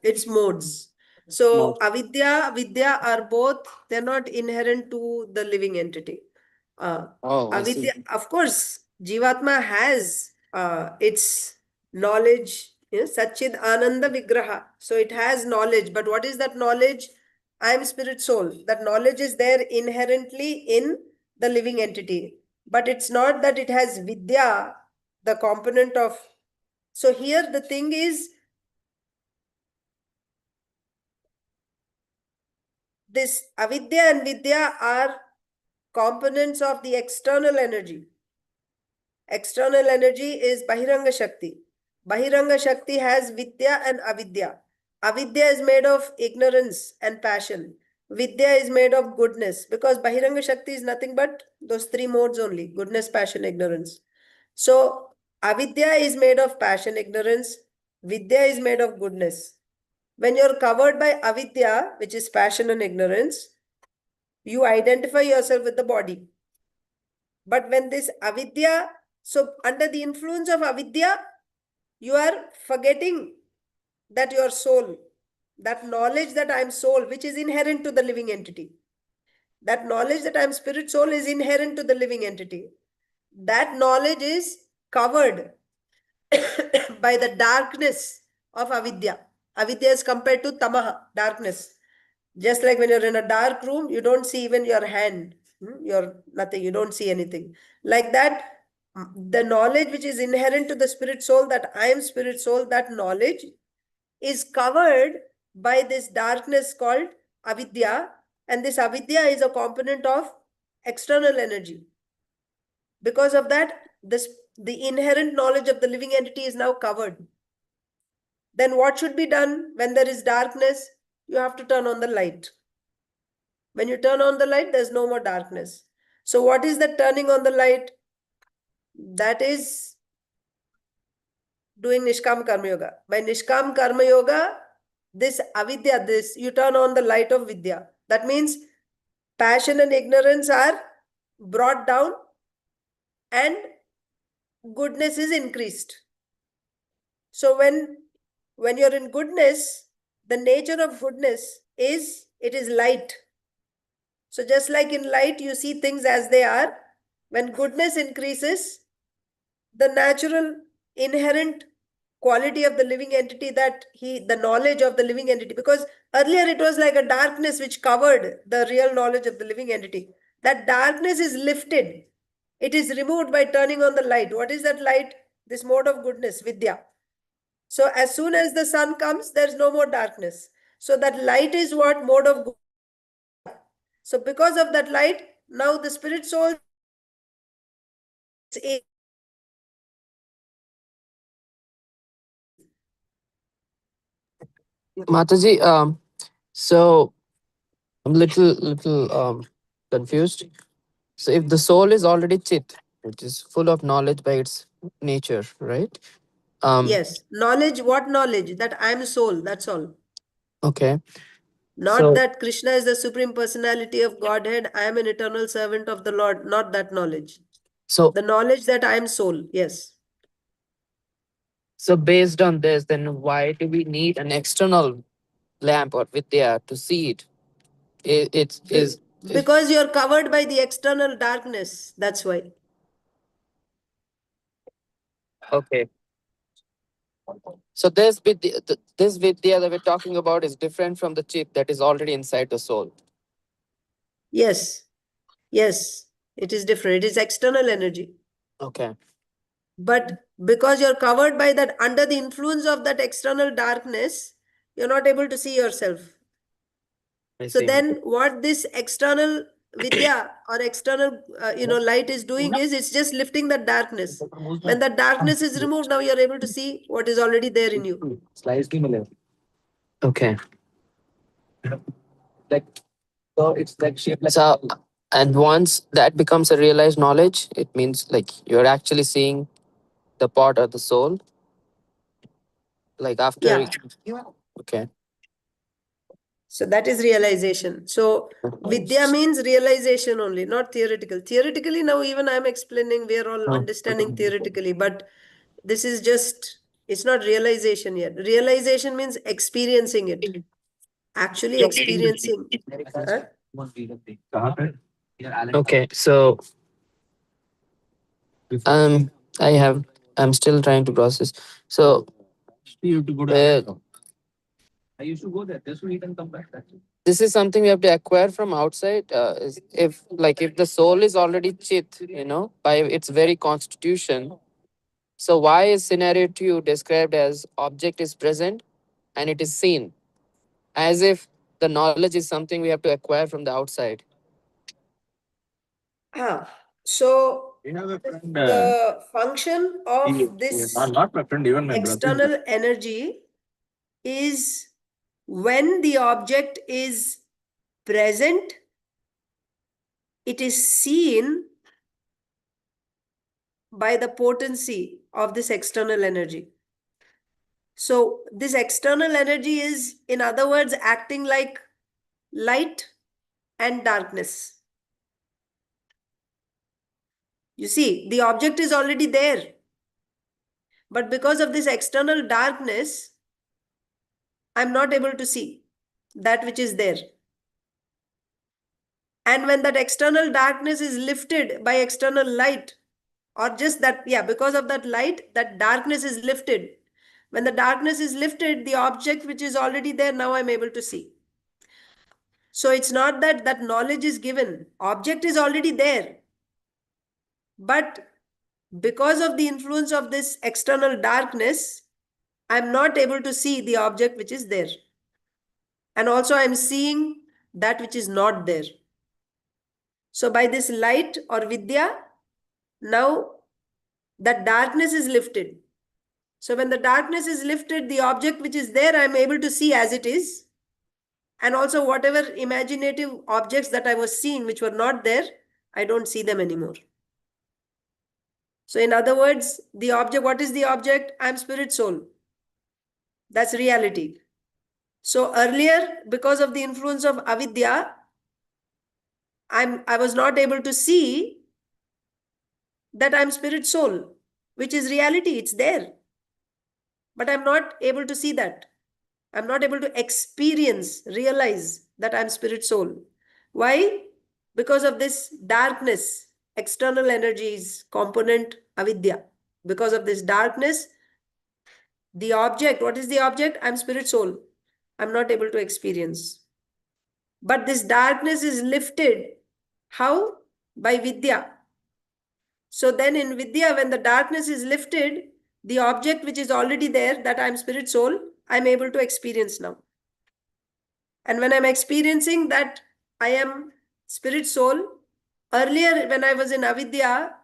It's modes. So Mode. avidya, vidya are both, they're not inherent to the living entity. Oh, I see. Avidya, of course, Jivatma has its knowledge, Satchid Ananda Vigraha. So it has knowledge. But what is that knowledge? I am spirit soul. That knowledge is there inherently in the living entity. But it's not that it has vidya, the component of. So here the thing is, this avidya and vidya are components of the external energy. External energy is Bahiranga Shakti. Bahiranga Shakti has vidya and avidya. Avidya is made of ignorance and passion. Vidya is made of goodness, because Bahiranga Shakti is nothing but those three modes only: goodness, passion, ignorance. So avidya is made of passion, ignorance. Vidya is made of goodness. When you're covered by avidya, which is passion and ignorance, you identify yourself with the body. But when this avidya, so under the influence of avidya, you are forgetting that your soul, that knowledge that I am soul, which is inherent to the living entity. That knowledge that I am spirit soul is inherent to the living entity. That knowledge is covered by the darkness of avidya. Avidya is compared to tamaḥ, darkness. Just like when you're in a dark room, you don't see even your hand. You're nothing, you don't see anything. Like that, the knowledge which is inherent to the spirit soul, that I am spirit soul, that knowledge is covered by this darkness called avidya. And this avidya is a component of external energy. Because of that, the inherent knowledge of the living entity is now covered. Then what should be done when there is darkness? You have to turn on the light. When you turn on the light, there's no more darkness. So what is that turning on the light? That is doing Nishkam Karma Yoga. By Nishkam Karma Yoga, this avidya, you turn on the light of vidya. That means passion and ignorance are brought down and goodness is increased. So when you're in goodness, the nature of goodness is, it is light. So just like in light, you see things as they are. When goodness increases, the natural inherent quality of the living entity, that the knowledge of the living entity, because earlier it was like a darkness which covered the real knowledge of the living entity. That darkness is lifted. It is removed by turning on the light. What is that light? This mode of goodness, vidya. So as soon as the sun comes, there's no more darkness. So that light is what? Mode of goodness. So because of that light, now the spirit soul is Mataji, so I'm little confused. So if the soul is already chit, which is full of knowledge by its nature, right? yes. Knowledge, what knowledge? That I am soul, that's all. Okay. Not that Krishna is the supreme personality of Godhead, I am an eternal servant of the Lord. Not that knowledge. So The knowledge that I am soul, yes. so based on this, then why do we need an external lamp or vidya to see it? It's is Because you're covered by the external darkness, that's why. okay. So this vidya that we're talking about is different from the chip that is already inside the soul. Yes. Yes. It is different. It is external energy. Okay. But because you're covered by that, under the influence of that external darkness, you're not able to see yourself. I So see. then what this external vidya or external light is doing is it's just lifting that darkness. When that darkness is removed, now you're able to see what is already there in you. Okay. So, and once that becomes a realized knowledge, it means like you're actually seeing the part of the soul. Like after. Yeah. Okay. So that is realization. So vidya means realization only, not theoretical. Theoretically, now even I'm explaining, we are all understanding theoretically, but this is just, it's not realization yet. Realization means experiencing it. Actually experiencing. Huh? Okay. So I have. I'm still trying to process. So. This is something we have to acquire from outside. If the soul is already chit, by its very constitution. So why is scenario 2 described as object is present and it is seen, as if the knowledge is something we have to acquire from the outside? So the function of this external energy is when the object is present, it is seen by the potency of this external energy. So this external energy is, in other words, acting like light and darkness. You see, the object is already there. But because of this external darkness, I'm not able to see that which is there. And when that external darkness is lifted by external light, or just that, because of that light, that darkness is lifted. When the darkness is lifted, the object which is already there, now I'm able to see. So it's not that that knowledge is given. Object is already there. But because of the influence of this external darkness, I'm not able to see the object which is there. And also I'm seeing that which is not there. So by this light or vidya, now that darkness is lifted. So when the darkness is lifted, the object which is there, I'm able to see as it is. And also whatever imaginative objects that I was seeing which were not there, I don't see them anymore. So in other words, the object, what is the object? I'm spirit soul. That's reality. So earlier, because of the influence of avidya, I was not able to see that I'm spirit soul, which is reality. It's there. But I'm not able to see that. I'm not able to experience, realize that I'm spirit soul. Why? Because of this darkness, external energies, component avidya. Because of this darkness, the object, what is the object? I'm spirit soul. I'm not able to experience. But this darkness is lifted. How? By vidya. So then in vidya, when the darkness is lifted, the object which is already there, that I'm spirit soul, I'm able to experience now. And when I'm experiencing that I am spirit soul, earlier when I was in avidya,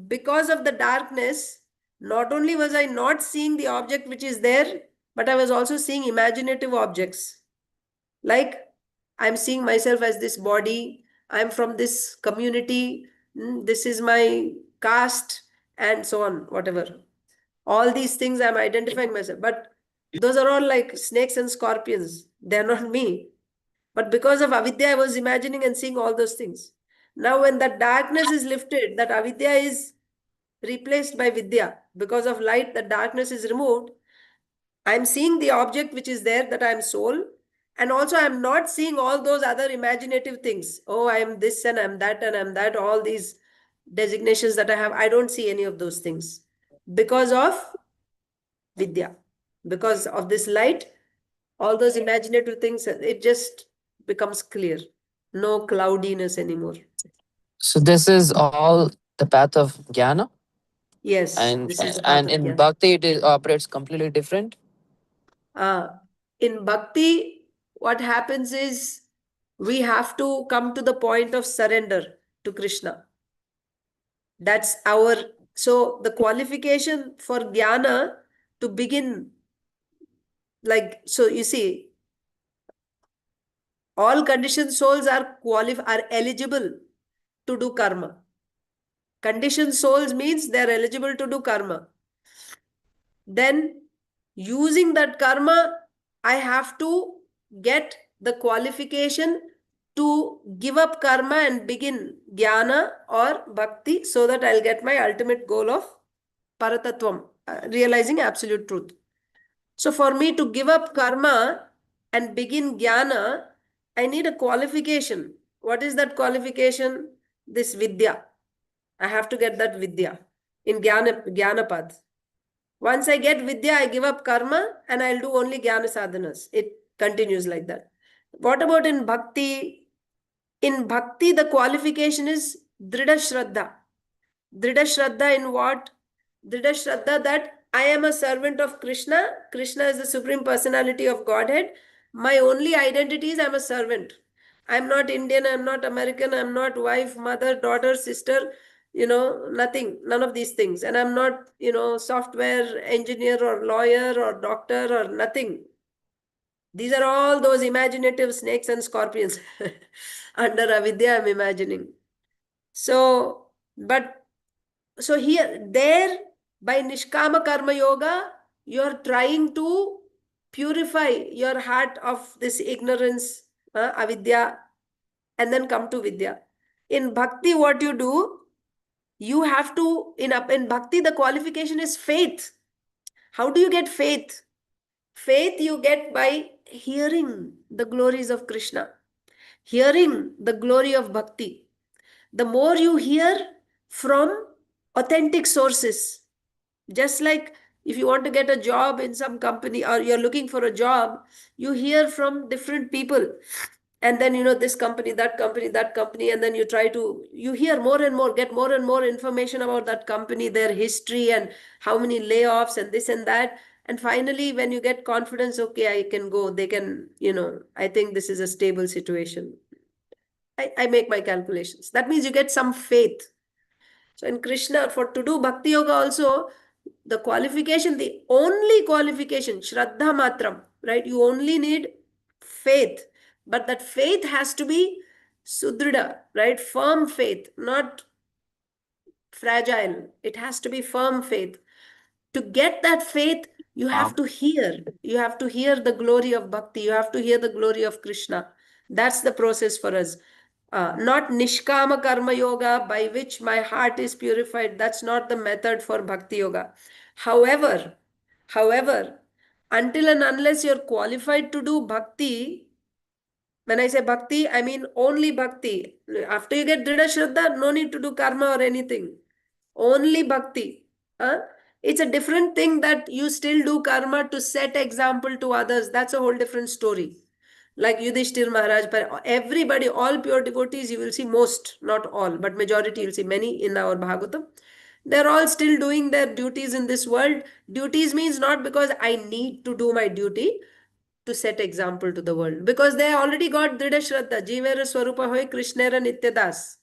because of the darkness, not only was I not seeing the object which is there, but I was also seeing imaginative objects. Like I'm seeing myself as this body, I'm from this community, this is my caste, and so on, whatever. All these things I'm identifying myself. But those are all like snakes and scorpions. They're not me. But because of avidya, I was imagining and seeing all those things. Now, when that darkness is lifted, that avidya is replaced by vidya. Because of light, the darkness is removed. I'm seeing the object which is there, that I'm soul. And also, I'm not seeing all those other imaginative things. Oh, I'm this and I'm that and I'm that. All these designations that I have, I don't see any of those things because of vidya. Because of this light, all those imaginative things, it just becomes clear. No cloudiness anymore. So this is all the path of jnana, Yes, and this is the path and of in jnana. bhakti it operates completely different. In bhakti, what happens is we have to come to the point of surrender to Krishna. That's our, so the qualification for jnana to begin, like, so you see, all conditioned souls are eligible to do karma. Conditioned souls means they're eligible to do karma. Then using that karma, I have to get the qualification to give up karma and begin jnana or bhakti, so that I'll get my ultimate goal of paratattvam, realizing absolute truth. So for me to give up karma and begin jnana, I need a qualification. What is that qualification? This vidya. I have to get that vidya in jnana path. Once I get vidya, I give up karma and I'll do only jnana sadhanas. It continues like that. What about in bhakti? In bhakti, the qualification is dhrida shraddha. Dhrida shraddha in what? Dhrida shraddha that I am a servant of Krishna. Krishna is the Supreme Personality of Godhead. My only identity is I'm a servant. I'm not Indian, I'm not American, I'm not wife, mother, daughter, sister, nothing, none of these things. And I'm not, software engineer or lawyer or doctor or nothing. These are all those imaginative snakes and scorpions under avidya I'm imagining. So, there, by Nishkama Karma Yoga, you're trying to purify your heart of this ignorance, avidya, and then come to vidya. In bhakti, what you do, you have to, in bhakti, the qualification is faith. How do you get faith? Faith you get by hearing the glories of Krishna, hearing the glory of bhakti. The more you hear from authentic sources, just like if you want to get a job in some company or you're looking for a job, you hear from different people. And then, this company, that company, that company, and then you hear more and more, get more and more information about that company, their history, and how many layoffs, and this and that. And finally, when you get confidence, okay, I can go, they can, I think this is a stable situation. I make my calculations. That means you get some faith. So in Krishna, to do Bhakti Yoga also, the qualification, the only qualification, Shraddha Matram, right? You only need faith. But that faith has to be Sudrida, right? Firm faith, not fragile. It has to be firm faith. To get that faith, you have to hear. You have to hear the glory of Bhakti. You have to hear the glory of Krishna. That's the process for us. Not Nishkama Karma Yoga, by which my heart is purified. That's not the method for Bhakti Yoga. However, until and unless you're qualified to do Bhakti, when I say Bhakti, I mean only Bhakti. After you get Dhrida Shraddha, no need to do karma or anything. Only Bhakti. It's a different thing that you still do karma to set example to others. That's a whole different story. Like Yudhishthir Maharaj, everybody, all pure devotees, you will see most, not all, but majority, you'll see many in our Bhagavatam. They're all still doing their duties in this world. Duties means not because I need to do my duty, to set example to the world. Because they already got Dhrida Shraddha. Jivera Swarupa Hoy Krishnera Nityadas.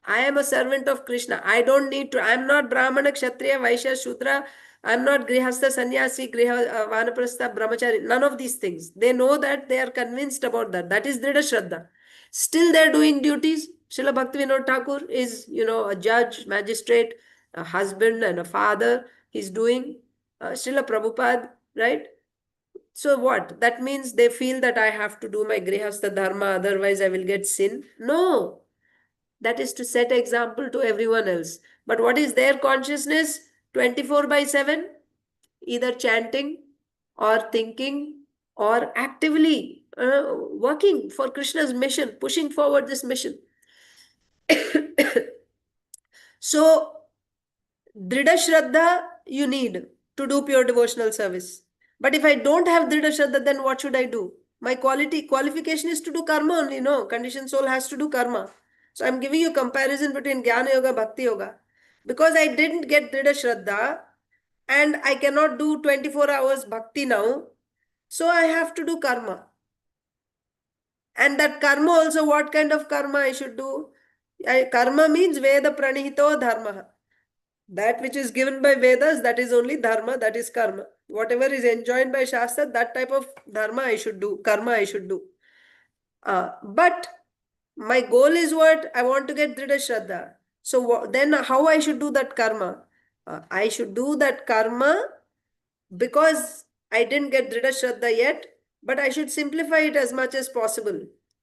I am a servant of Krishna. I don't need to. I'm not Brahmana, Kshatriya, Vaishya, Shudra. I'm not Grihastha, Sannyasi, Vanaprastha, Brahmachari. None of these things. They know that, they are convinced about that. That is Dhrida Shraddha. Still they're doing duties. Srila Bhaktivinoda Thakur is, a judge, magistrate, a husband and a father. He's doing. Srila Prabhupada, right? So what? That means they feel that I have to do my Grihastha Dharma, otherwise I will get sin. No. That is to set example to everyone else. But what is their consciousness? 24/7, either chanting or thinking or actively working for Krishna's mission, pushing forward this mission. So, Dhrida Shraddha you need to do pure devotional service. But if I don't have Dhrida Shraddha, then what should I do? My qualification is to do karma only, no? Conditioned soul has to do karma. So I'm giving you a comparison between Jnana Yoga, Bhakti Yoga. Because I didn't get Dhrida Shraddha and I cannot do 24 hours Bhakti now, so I have to do karma. And that karma also, what kind of karma I should do? Karma means Veda Pranihito Dharma. That which is given by Vedas, that is only dharma, that is karma. Whatever is enjoined by Shastra, that type of dharma I should do, karma I should do. But my goal is what? I want to get Dhrida Shraddha. So then how I should do that karma? I should do that karma because I didn't get Dhrida Shraddha yet, but I should simplify it as much as possible,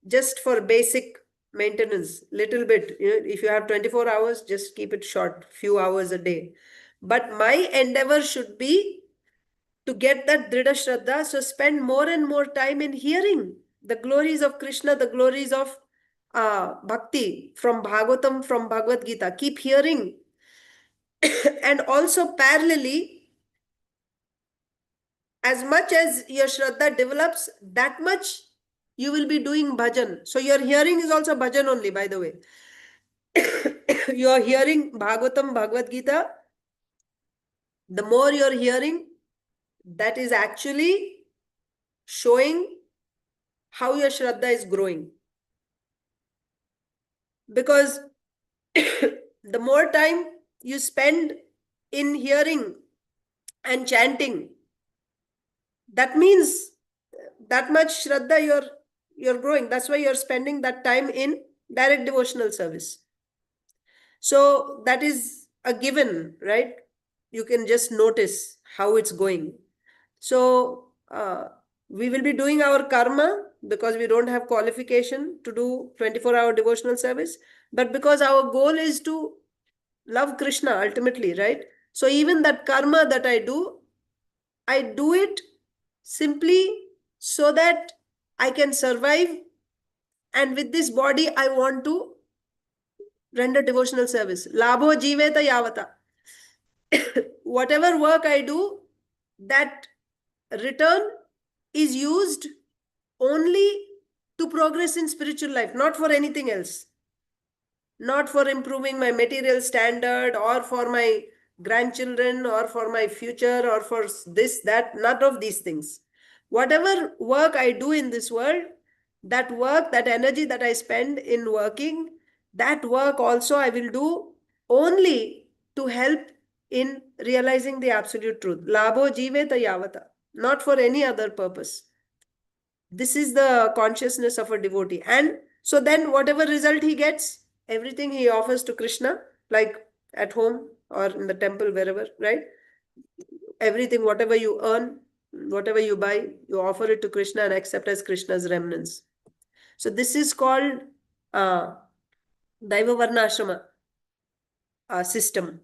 just for basic maintenance, little bit. If you have 24 hours, just keep it short, few hours a day. But my endeavor should be to get that Dhrida Shraddha, so spend more and more time in hearing the glories of Krishna, the glories of Bhakti from Bhagavatam, from Bhagavad Gita. Keep hearing. And also parallelly, as much as your Shraddha develops, that much you will be doing bhajan. So your hearing is also bhajan only, by the way. You are hearing Bhagavatam, Bhagavad Gita. The more you are hearing, that is actually showing how your Shraddha is growing. Because the more time you spend in hearing and chanting, that means that much Shraddha you're growing. That's why you're spending that time in direct devotional service. So that is a given, right? You can just notice how it's going. So we will be doing our karma because we don't have qualification to do 24-hour devotional service. But because our goal is to love Krishna ultimately, right? So even that karma that I do it simply so that I can survive. And with this body, I want to render devotional service. Labho jiveta yavata. Whatever work I do, that return is used only to progress in spiritual life, not for anything else. Not for improving my material standard or for my grandchildren or for my future or for this, that, none of these things. Whatever work I do in this world, that work, that energy that I spend in working, that work also I will do only to help in realizing the absolute truth. Labho jiveta yavata, not for any other purpose. This is the consciousness of a devotee. And so then whatever result he gets, everything he offers to Krishna, like at home or in the temple, wherever, right? Everything, whatever you earn, whatever you buy, you offer it to Krishna and accept as Krishna's remnants. So this is called Daiva Varnashrama system,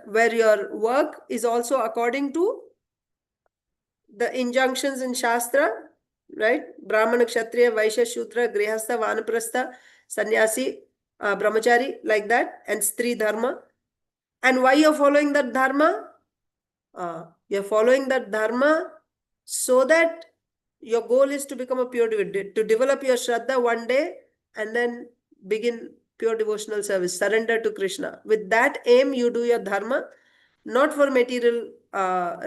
where your work is also according to the injunctions in Shastra, right? Brahmana, Kshatriya, Vaishya, Shudra, Grihastha, Vanaprastha, Sannyasi, Brahmachari, like that, and Stri Dharma. And why you're following that Dharma? You're following that Dharma so that your goal is to become a pure devotee, to develop your Shraddha one day and then begin pure devotional service, surrender to Krishna. With that aim, you do your Dharma, not for material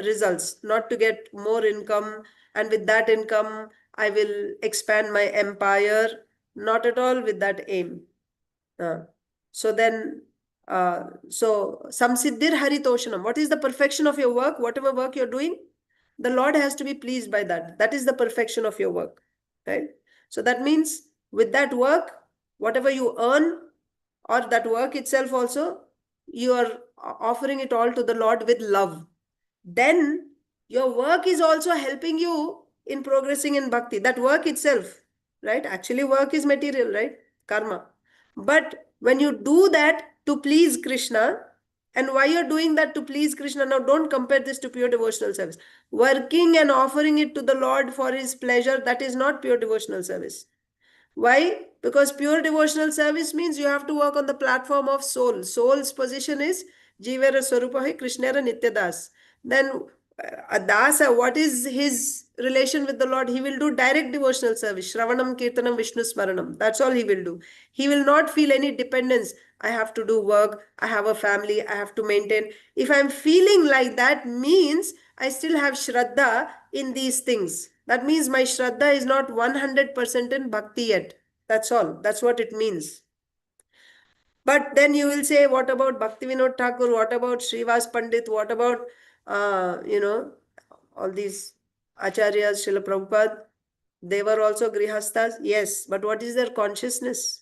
results, not to get more income, and with that income, I will expand my empire, not at all with that aim. So then, samsiddhir haritoshanam. What is the perfection of your work? Whatever work you're doing, the Lord has to be pleased by that. That is the perfection of your work, right? So that means with that work, whatever you earn or that work itself also, you are offering it all to the Lord with love. Then your work is also helping you in progressing in bhakti. That work itself, right? Actually, work is material, right? Karma. But when you do that to please Krishna, and why you're doing that to please Krishna, now don't compare this to pure devotional service. Working and offering it to the Lord for his pleasure, that is not pure devotional service. Why? Because pure devotional service means you have to work on the platform of soul. Soul's position is Jivera Swarupahi Krishnera Nityadas. Then A dasa, what is his relation with the Lord? He will do direct devotional service. Shravanam, Kirtanam, Vishnu Smaranam. That's all he will do. He will not feel any dependence. I have to do work. I have a family. I have to maintain. If I'm feeling like that, means I still have Shraddha in these things. That means my Shraddha is not 100% in bhakti yet. That's all. That's what it means. But then you will say, what about Bhaktivinoda Thakur? What about Srivas Pandit? What about, all these Acharyas, Srila Prabhupada? They were also Grihasthas. Yes, but what is their consciousness?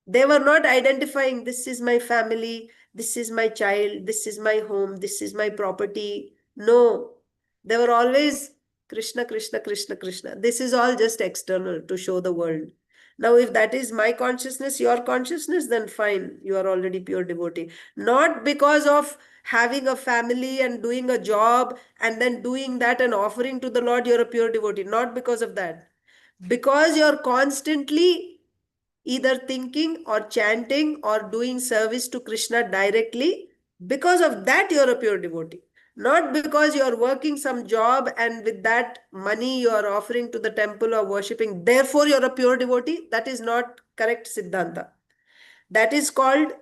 They were not identifying, this is my family, this is my child, this is my home, this is my property. No, they were always Krishna, Krishna, Krishna, Krishna. This is all just external to show the world. Now, if that is my consciousness, your consciousness, then fine, you are already pure devotee. Not because of having a family and doing a job and then doing that and offering to the Lord, you're a pure devotee. Not because of that. Because you're constantly either thinking or chanting or doing service to Krishna directly, because of that you're a pure devotee. Not because you're working some job and with that money you're offering to the temple or worshipping, therefore you're a pure devotee. That is not correct Siddhanta. That is called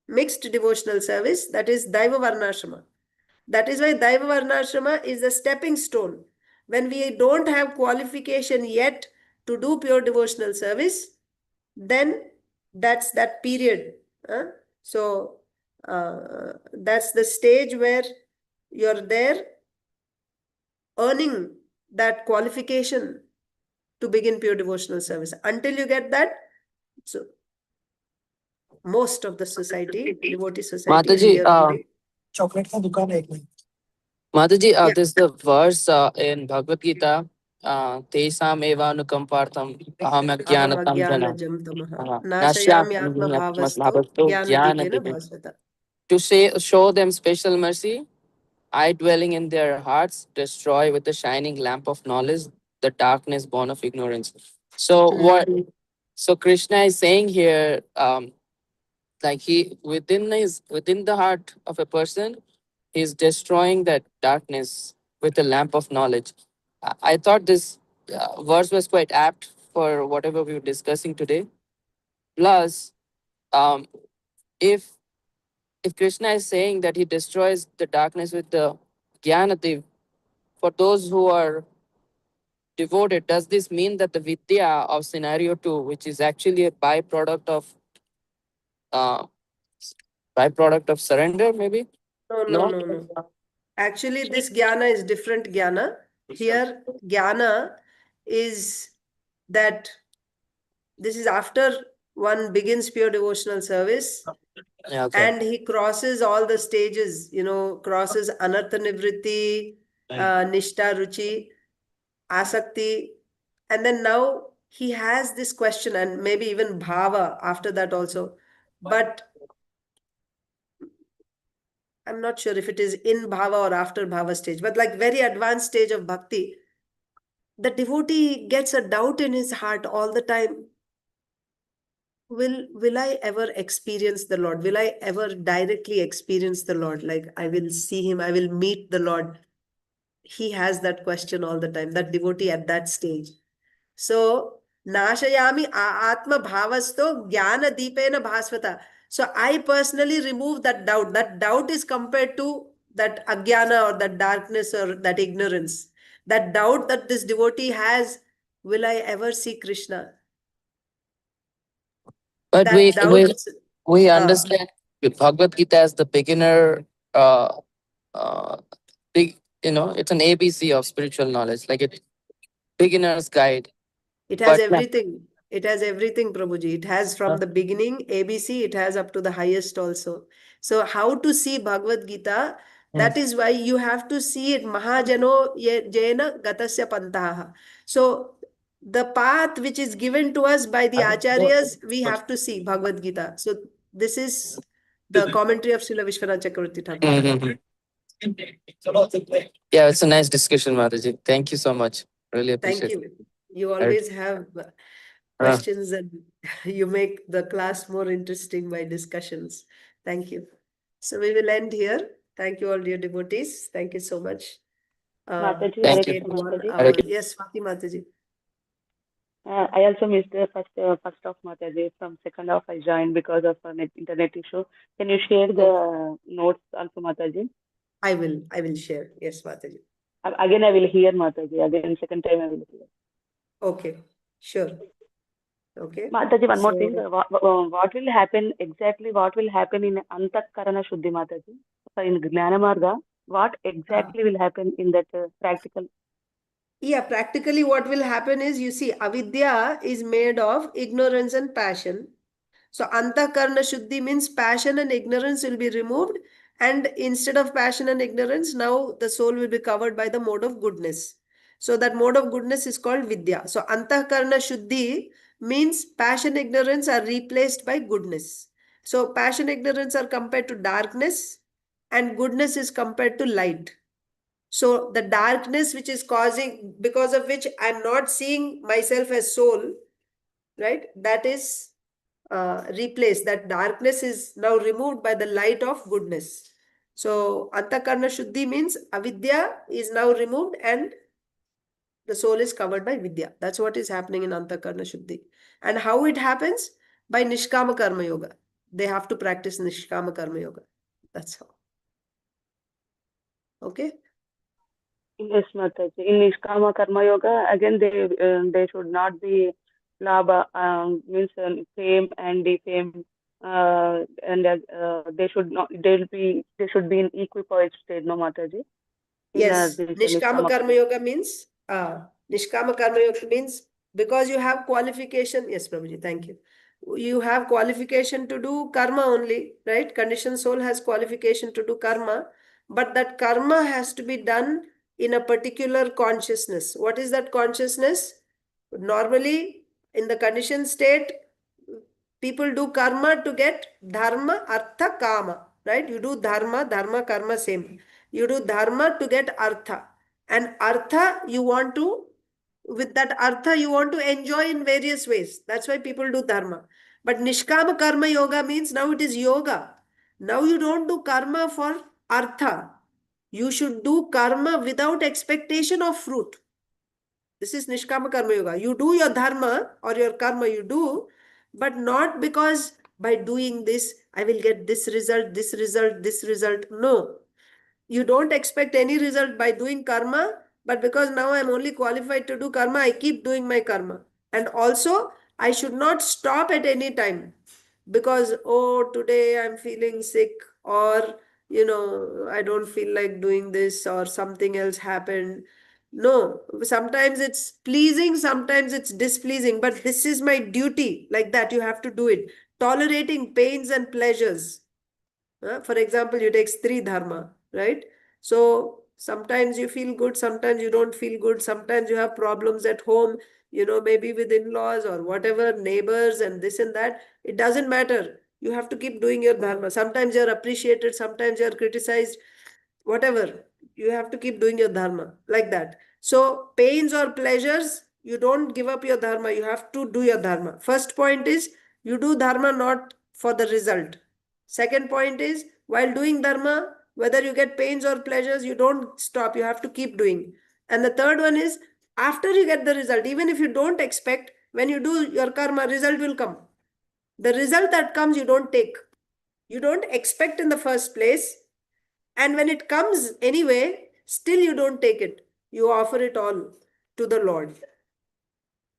mixed devotional service. That is Daiva Varnashrama. That is why Daiva Varnashrama is the stepping stone. When we don't have qualification yet to do pure devotional service, then that's that period. So that's the stage where you're there earning that qualification to begin pure devotional service. Until you get that, so most of the society, devotee society, and Mataji, here today. Mataji, Yeah. this is the verse in Bhagavad Gita. Tesam eva anukampartham aham ajnanatam jana. Ahamagyānajam tamaḥ. Nasya Nāśayāmi ātmabhāvasto bhavasto jnanadīpena jnanadipena. bhāsvata. To show them special mercy, I dwelling in their hearts destroy with the shining lamp of knowledge the darkness born of ignorance. So what? So Krishna is saying here, like he within the heart of a person, he's destroying that darkness with the lamp of knowledge. I thought this verse was quite apt for whatever we were discussing today. Plus, um, if Krishna is saying that he destroys the darkness with the jnana, for those who are devoted, does this mean that the vidya of scenario 2, which is actually a uh, byproduct of surrender, maybe? No. Actually, this jnana is different jnana. Here, jnana is that this is after one begins pure devotional service. Yeah, okay. And he crosses all the stages, crosses anartha nivritti, nishta ruchi, asakti. And then now he has this question and maybe even bhava after that also. But I'm not sure if it is in bhava or after bhava stage, but like very advanced stage of bhakti, the devotee gets a doubt in his heart all the time. Will I ever experience the Lord? Will I ever directly experience the Lord? Like I will see him, I will meet the Lord. He has that question all the time, that devotee at that stage. So, nāśayāmi ātmabhāvasto jnana dīpena bhāsvata. So I personally remove that doubt. That doubt is compared to that ajnana or that darkness or that ignorance. That doubt that this devotee has, will I ever see Krishna? But That doubt. we understand Bhagavad Gita as the beginner, uh, big, it's an ABC of spiritual knowledge, like it beginner's guide. It has But everything. It has everything, Prabhuji. It has from the beginning, ABC, it has up to the highest also. So how to see Bhagavad Gita? That is why you have to see it. Mahajano jena gatasya pantaha. So the path which is given to us by the acharyas, we have to see Bhagavad Gita. So this is the commentary of Srila Vishwanath Chakravarti Thakur. Mhm. Yeah, it's a nice discussion, Mataji. Thank you so much. Really Thank appreciate it. you. You always have questions and you make the class more interesting by discussions. Thank you. So we will end here. Thank you all, dear devotees. Thank you so much. Mataji, Thank Hare you. Krishna, Mataji. Hare Yes, Swati Mataji. I also missed the first of Mataji. From second half I joined because of an internet issue. Can you share the notes also, Mataji? I will share. Yes, Mataji. Again, I will hear Mataji. Again, second time I will hear. Okay, sure. Okay. Mataji, one more So- thing. What will happen exactly? What will happen in Antakarana Shuddhi, Mataji? So in Gnana Marga, what exactly will happen in that practical? Yeah, practically what will happen is, you see, avidya is made of ignorance and passion. So antakarna shuddhi means passion and ignorance will be removed. And instead of passion and ignorance, now the soul will be covered by the mode of goodness. So that mode of goodness is called vidya. So antakarna shuddhi means passion, ignorance are replaced by goodness. So passion, ignorance are compared to darkness, and goodness is compared to light. So the darkness which is causing, because of which I'm not seeing myself as soul, right? That is replaced. That darkness is now removed by the light of goodness. So antakarna shuddhi means avidya is now removed and the soul is covered by vidya. That's what is happening in antakarna shuddhi. And how it happens? By nishkama karma yoga. They have to practice nishkama karma yoga. That's how. Okay. Yes, Mataji. In Nishkama Karma Yoga, again, they should not be labha, means fame and defame, and they should not. They should be in equipoise state, no, Mataji. Yes, This Nishkama Karma Yoga means, Nishkama Karma Yoga means, because you have qualification. Yes, Prabhuji, thank you. You have qualification to do karma only, right? Conditioned soul has qualification to do karma, but that karma has to be done in a particular consciousness. What is that consciousness? Normally, in the conditioned state, people do karma to get dharma, artha, kama, right? You do dharma, karma, same. You do dharma to get artha. And artha, you want to, with that artha, you want to enjoy in various ways. That's why people do dharma. But nishkama karma yoga means now it is yoga. Now you don't do karma for artha. You should do karma without expectation of fruit. This is nishkama karma yoga. You do your dharma or your karma, you do, but not because by doing this, I will get this result, this result, this result. No. You don't expect any result by doing karma, but because now I'm only qualified to do karma, I keep doing my karma. And also, I should not stop at any time because, oh, today I'm feeling sick, or, I don't feel like doing this, or something else happened. No, sometimes it's pleasing, sometimes it's displeasing, but this is my duty. Like that, you have to do it. Tolerating pains and pleasures. For example, you take Stri Dharma, right? So sometimes you feel good, sometimes you don't feel good, sometimes you have problems at home, maybe with in-laws or whatever, neighbors and this and that. It doesn't matter. You have to keep doing your Dharma. Sometimes you're appreciated, sometimes you're criticized, whatever. You have to keep doing your Dharma like that. So pains or pleasures, you don't give up your Dharma. You have to do your Dharma. First point is, you do Dharma not for the result. Second point is, while doing dharma, whether you get pains or pleasures, you don't stop. You have to keep doing. And the third one is, after you get the result, even if you don't expect, when you do your karma, result will come. The result that comes, you don't take. You don't expect in the first place. And when it comes anyway, still you don't take it. You offer it all to the Lord.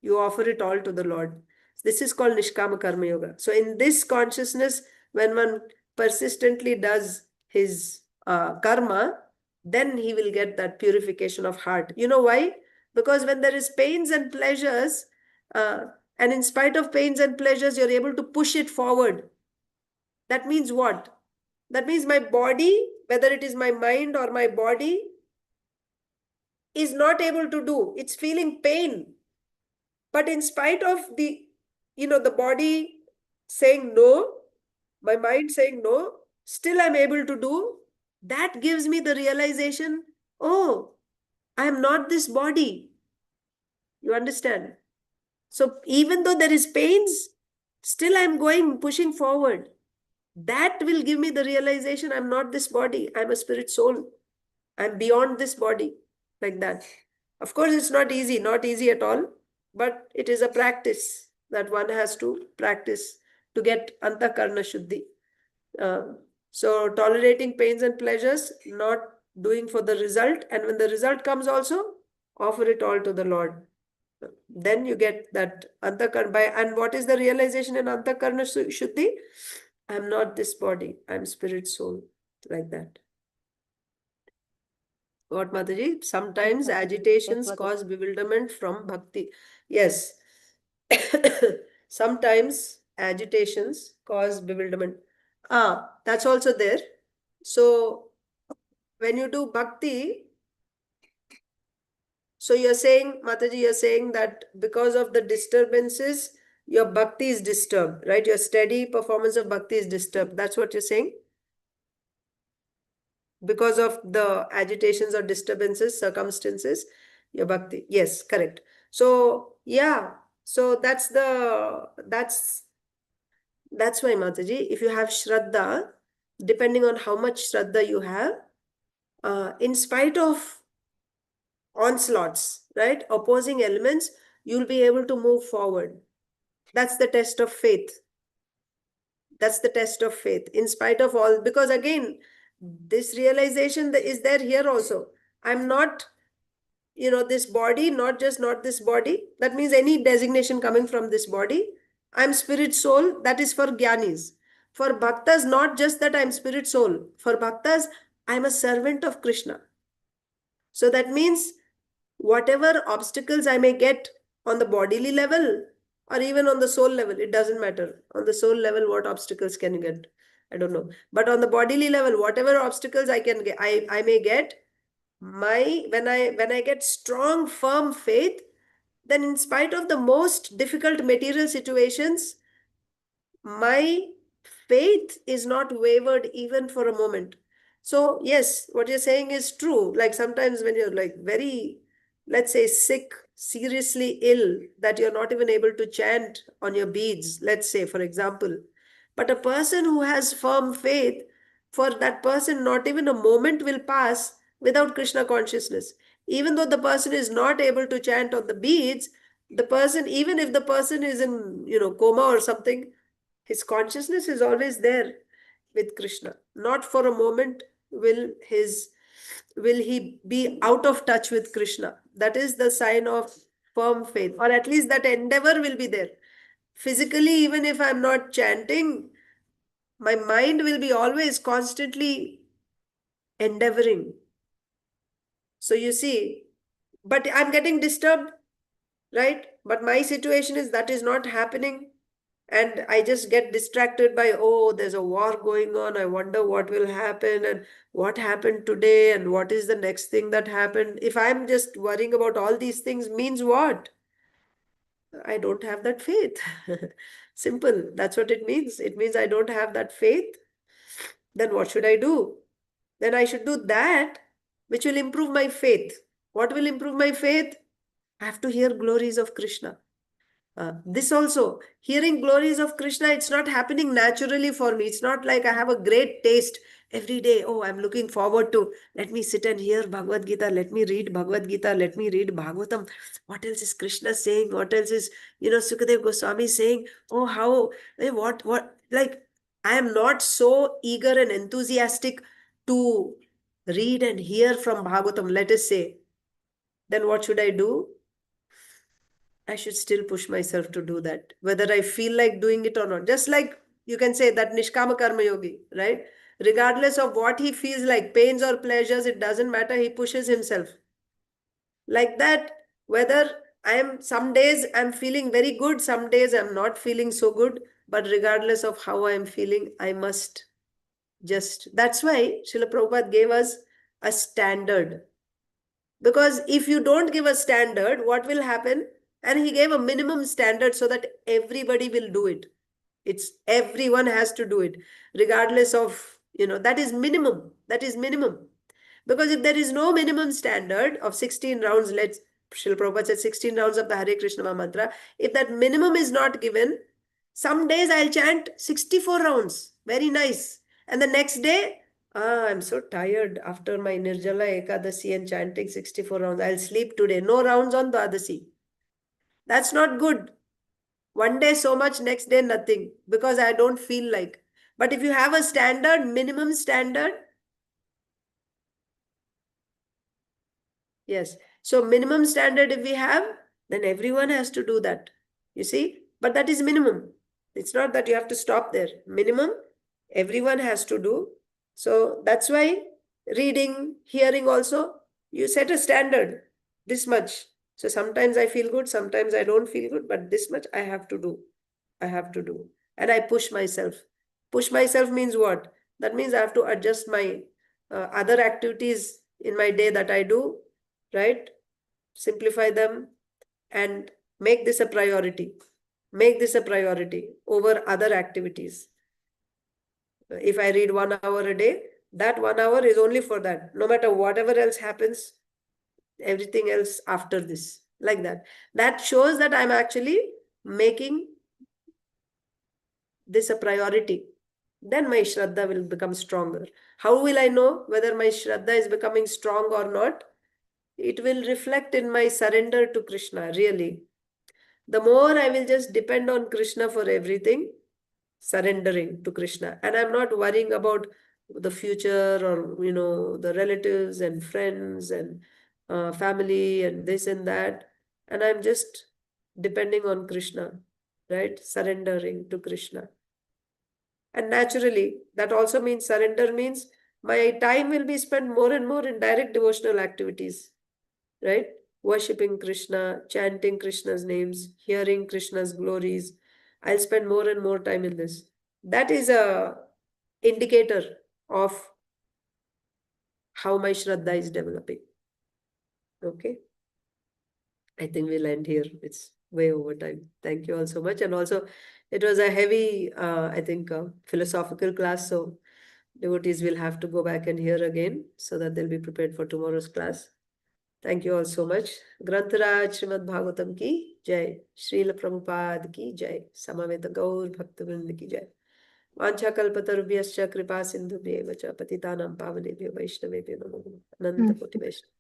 You offer it all to the Lord. This is called Nishkama Karma Yoga. So in this consciousness, when one persistently does his karma, then he will get that purification of heart. You know why? Because when there is pains and pleasures, and in spite of pains and pleasures, you're able to push it forward. That means what? That means my body, whether it is my mind or my body, is not able to do. It's feeling pain. But in spite of the body saying no, my mind saying no, still I'm able to do. That gives me the realization, oh, I am not this body. You understand? So even though there is pains, still I'm pushing forward. That will give me the realization I'm not this body. I'm a spirit soul. I'm beyond this body. Like that. Of course, it's not easy at all. But it is a practice that one has to practice to get antakarna shuddhi. So tolerating pains and pleasures, not doing for the result. And when the result comes also, offer it all to the Lord. Then you get that antakarna. And what is the realization in antakarna shuddhi? I'm not this body. I'm spirit soul. Like that. What, Mataji? Sometimes Mataji. agitations Yes, Mataji. cause bewilderment from bhakti. Yes. Sometimes agitations cause bewilderment. That's also there. So when you do bhakti, so you're saying, Mataji, you're saying that because of the disturbances, your bhakti is disturbed, right? Your steady performance of bhakti is disturbed. That's what you're saying? Because of the agitations or disturbances, circumstances, your bhakti. Yes, correct. So, yeah. So that's why, Mataji, if you have Shraddha, depending on how much Shraddha you have, in spite of onslaughts, right, opposing elements, you'll be able to move forward. That's the test of faith. That's the test of faith. In spite of all, because again, this realization is there here also. I'm not, this body, not this body. That means any designation coming from this body. I'm spirit soul. That is for Gyanis. For Bhaktas, not just that I'm spirit soul. For Bhaktas, I'm a servant of Krishna. So that means whatever obstacles I may get on the bodily level or even on the soul level, it doesn't matter. On the soul level, what obstacles can you get? I don't know. But on the bodily level, whatever obstacles I can get, I may get, when I get strong, firm faith, then in spite of the most difficult material situations, my faith is not wavered even for a moment. So yes, what you're saying is true. Like sometimes when you're like very, let's say, sick, seriously ill, that you're not even able to chant on your beads, let's say, for example. But a person who has firm faith, for that person, not even a moment will pass without Krishna consciousness. Even though the person is not able to chant on the beads, the person, even if the person is in, coma or something, his consciousness is always there with Krishna. Not for a moment will he be out of touch with Krishna. That is the sign of firm faith, or at least that endeavor will be there. Physically, even if I'm not chanting, my mind will be always constantly endeavoring. So you see, but I'm getting disturbed, right? But my situation is that is not happening. And I just get distracted by, oh, there's a war going on. I wonder what will happen and what happened today and what is the next thing that happened. If I'm just worrying about all these things, means what? I don't have that faith. Simple. That's what it means. It means I don't have that faith. Then what should I do? Then I should do that which will improve my faith. What will improve my faith? I have to hear glories of Krishna. This also, hearing glories of Krishna, it's not happening naturally for me. It's not like I have a great taste every day. Oh, I'm looking forward to, let me sit and hear Bhagavad Gita. Let me read Bhagavad Gita. Let me read Bhagavatam. What else is Krishna saying? What else is, Sukadev Goswami saying? Oh, how, what, like, I am not so eager and enthusiastic to read and hear from Bhagavatam, let us say. Then what should I do? I should still push myself to do that, whether I feel like doing it or not. Just like you can say that Nishkama Karma Yogi, right? Regardless of what he feels like, pains or pleasures, it doesn't matter. He pushes himself. Like that, whether some days I'm feeling very good, some days I'm not feeling so good, but regardless of how I'm feeling, I must that's why Srila Prabhupada gave us a standard. Because if you don't give a standard, what will happen? And he gave a minimum standard so that everybody will do it. Everyone has to do it, regardless of, that is minimum. That is minimum. Because if there is no minimum standard of 16 rounds, Srila Prabhupada said 16 rounds of the Hare Krishna mantra, if that minimum is not given, some days I'll chant 64 rounds. Very nice. And the next day, I'm so tired after my Nirjala Ekadasi and chanting 64 rounds. I'll sleep today. No rounds on Dwadasi. That's not good. One day so much, next day nothing, because I don't feel like. But if you have a standard, minimum standard, yes. So minimum standard if we have, then everyone has to do that. You see? But that is minimum. It's not that you have to stop there. Minimum, everyone has to do. So that's why reading, hearing also, you set a standard, this much. So sometimes I feel good, sometimes I don't feel good, but this much I have to do. I have to do. And I push myself. Push myself means what? That means I have to adjust my other activities in my day that I do, right? Simplify them and make this a priority. Make this a priority over other activities. If I read 1 hour a day, that 1 hour is only for that. No matter whatever else happens, everything else after this, like that. That shows that I'm actually making this a priority. Then my Shraddha will become stronger. How will I know whether my Shraddha is becoming strong or not? It will reflect in my surrender to Krishna, really. The more I will just depend on Krishna for everything, surrendering to Krishna. And I'm not worrying about the future or, the relatives and friends and family and this and that. And I'm just depending on Krishna, right? Surrendering to Krishna. And naturally, that also means surrender means my time will be spent more and more in direct devotional activities, right? Worshipping Krishna, chanting Krishna's names, hearing Krishna's glories. I'll spend more and more time in this. That is a indicator of how my Shraddha is developing. Okay. I think we'll end here. It's way over time. Thank you all so much. And also, it was a heavy, I think, philosophical class. So devotees will have to go back and hear again so that they'll be prepared for tomorrow's class. Thank you all so much. Grantaraj Srimad Bhagavatam ki jai. Srila Prabhupada ki jai. Samaveta Gaur Bhaktavrind ki jai. Vancha kalpatarubhyascha kripa sindhubhyeva cha patitanam pavanebhyo vaishnavebhyo namo namaha. Ananta koti vaishnava.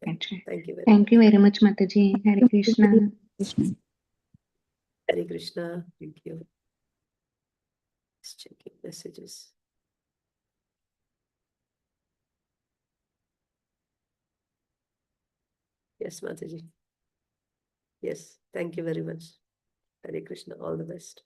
Thank you very much. Thank you very much, Mataji. Hare Krishna. Hare Krishna. Thank you. Just checking messages. Yes, Mataji. Yes, thank you very much. Hare Krishna. All the best.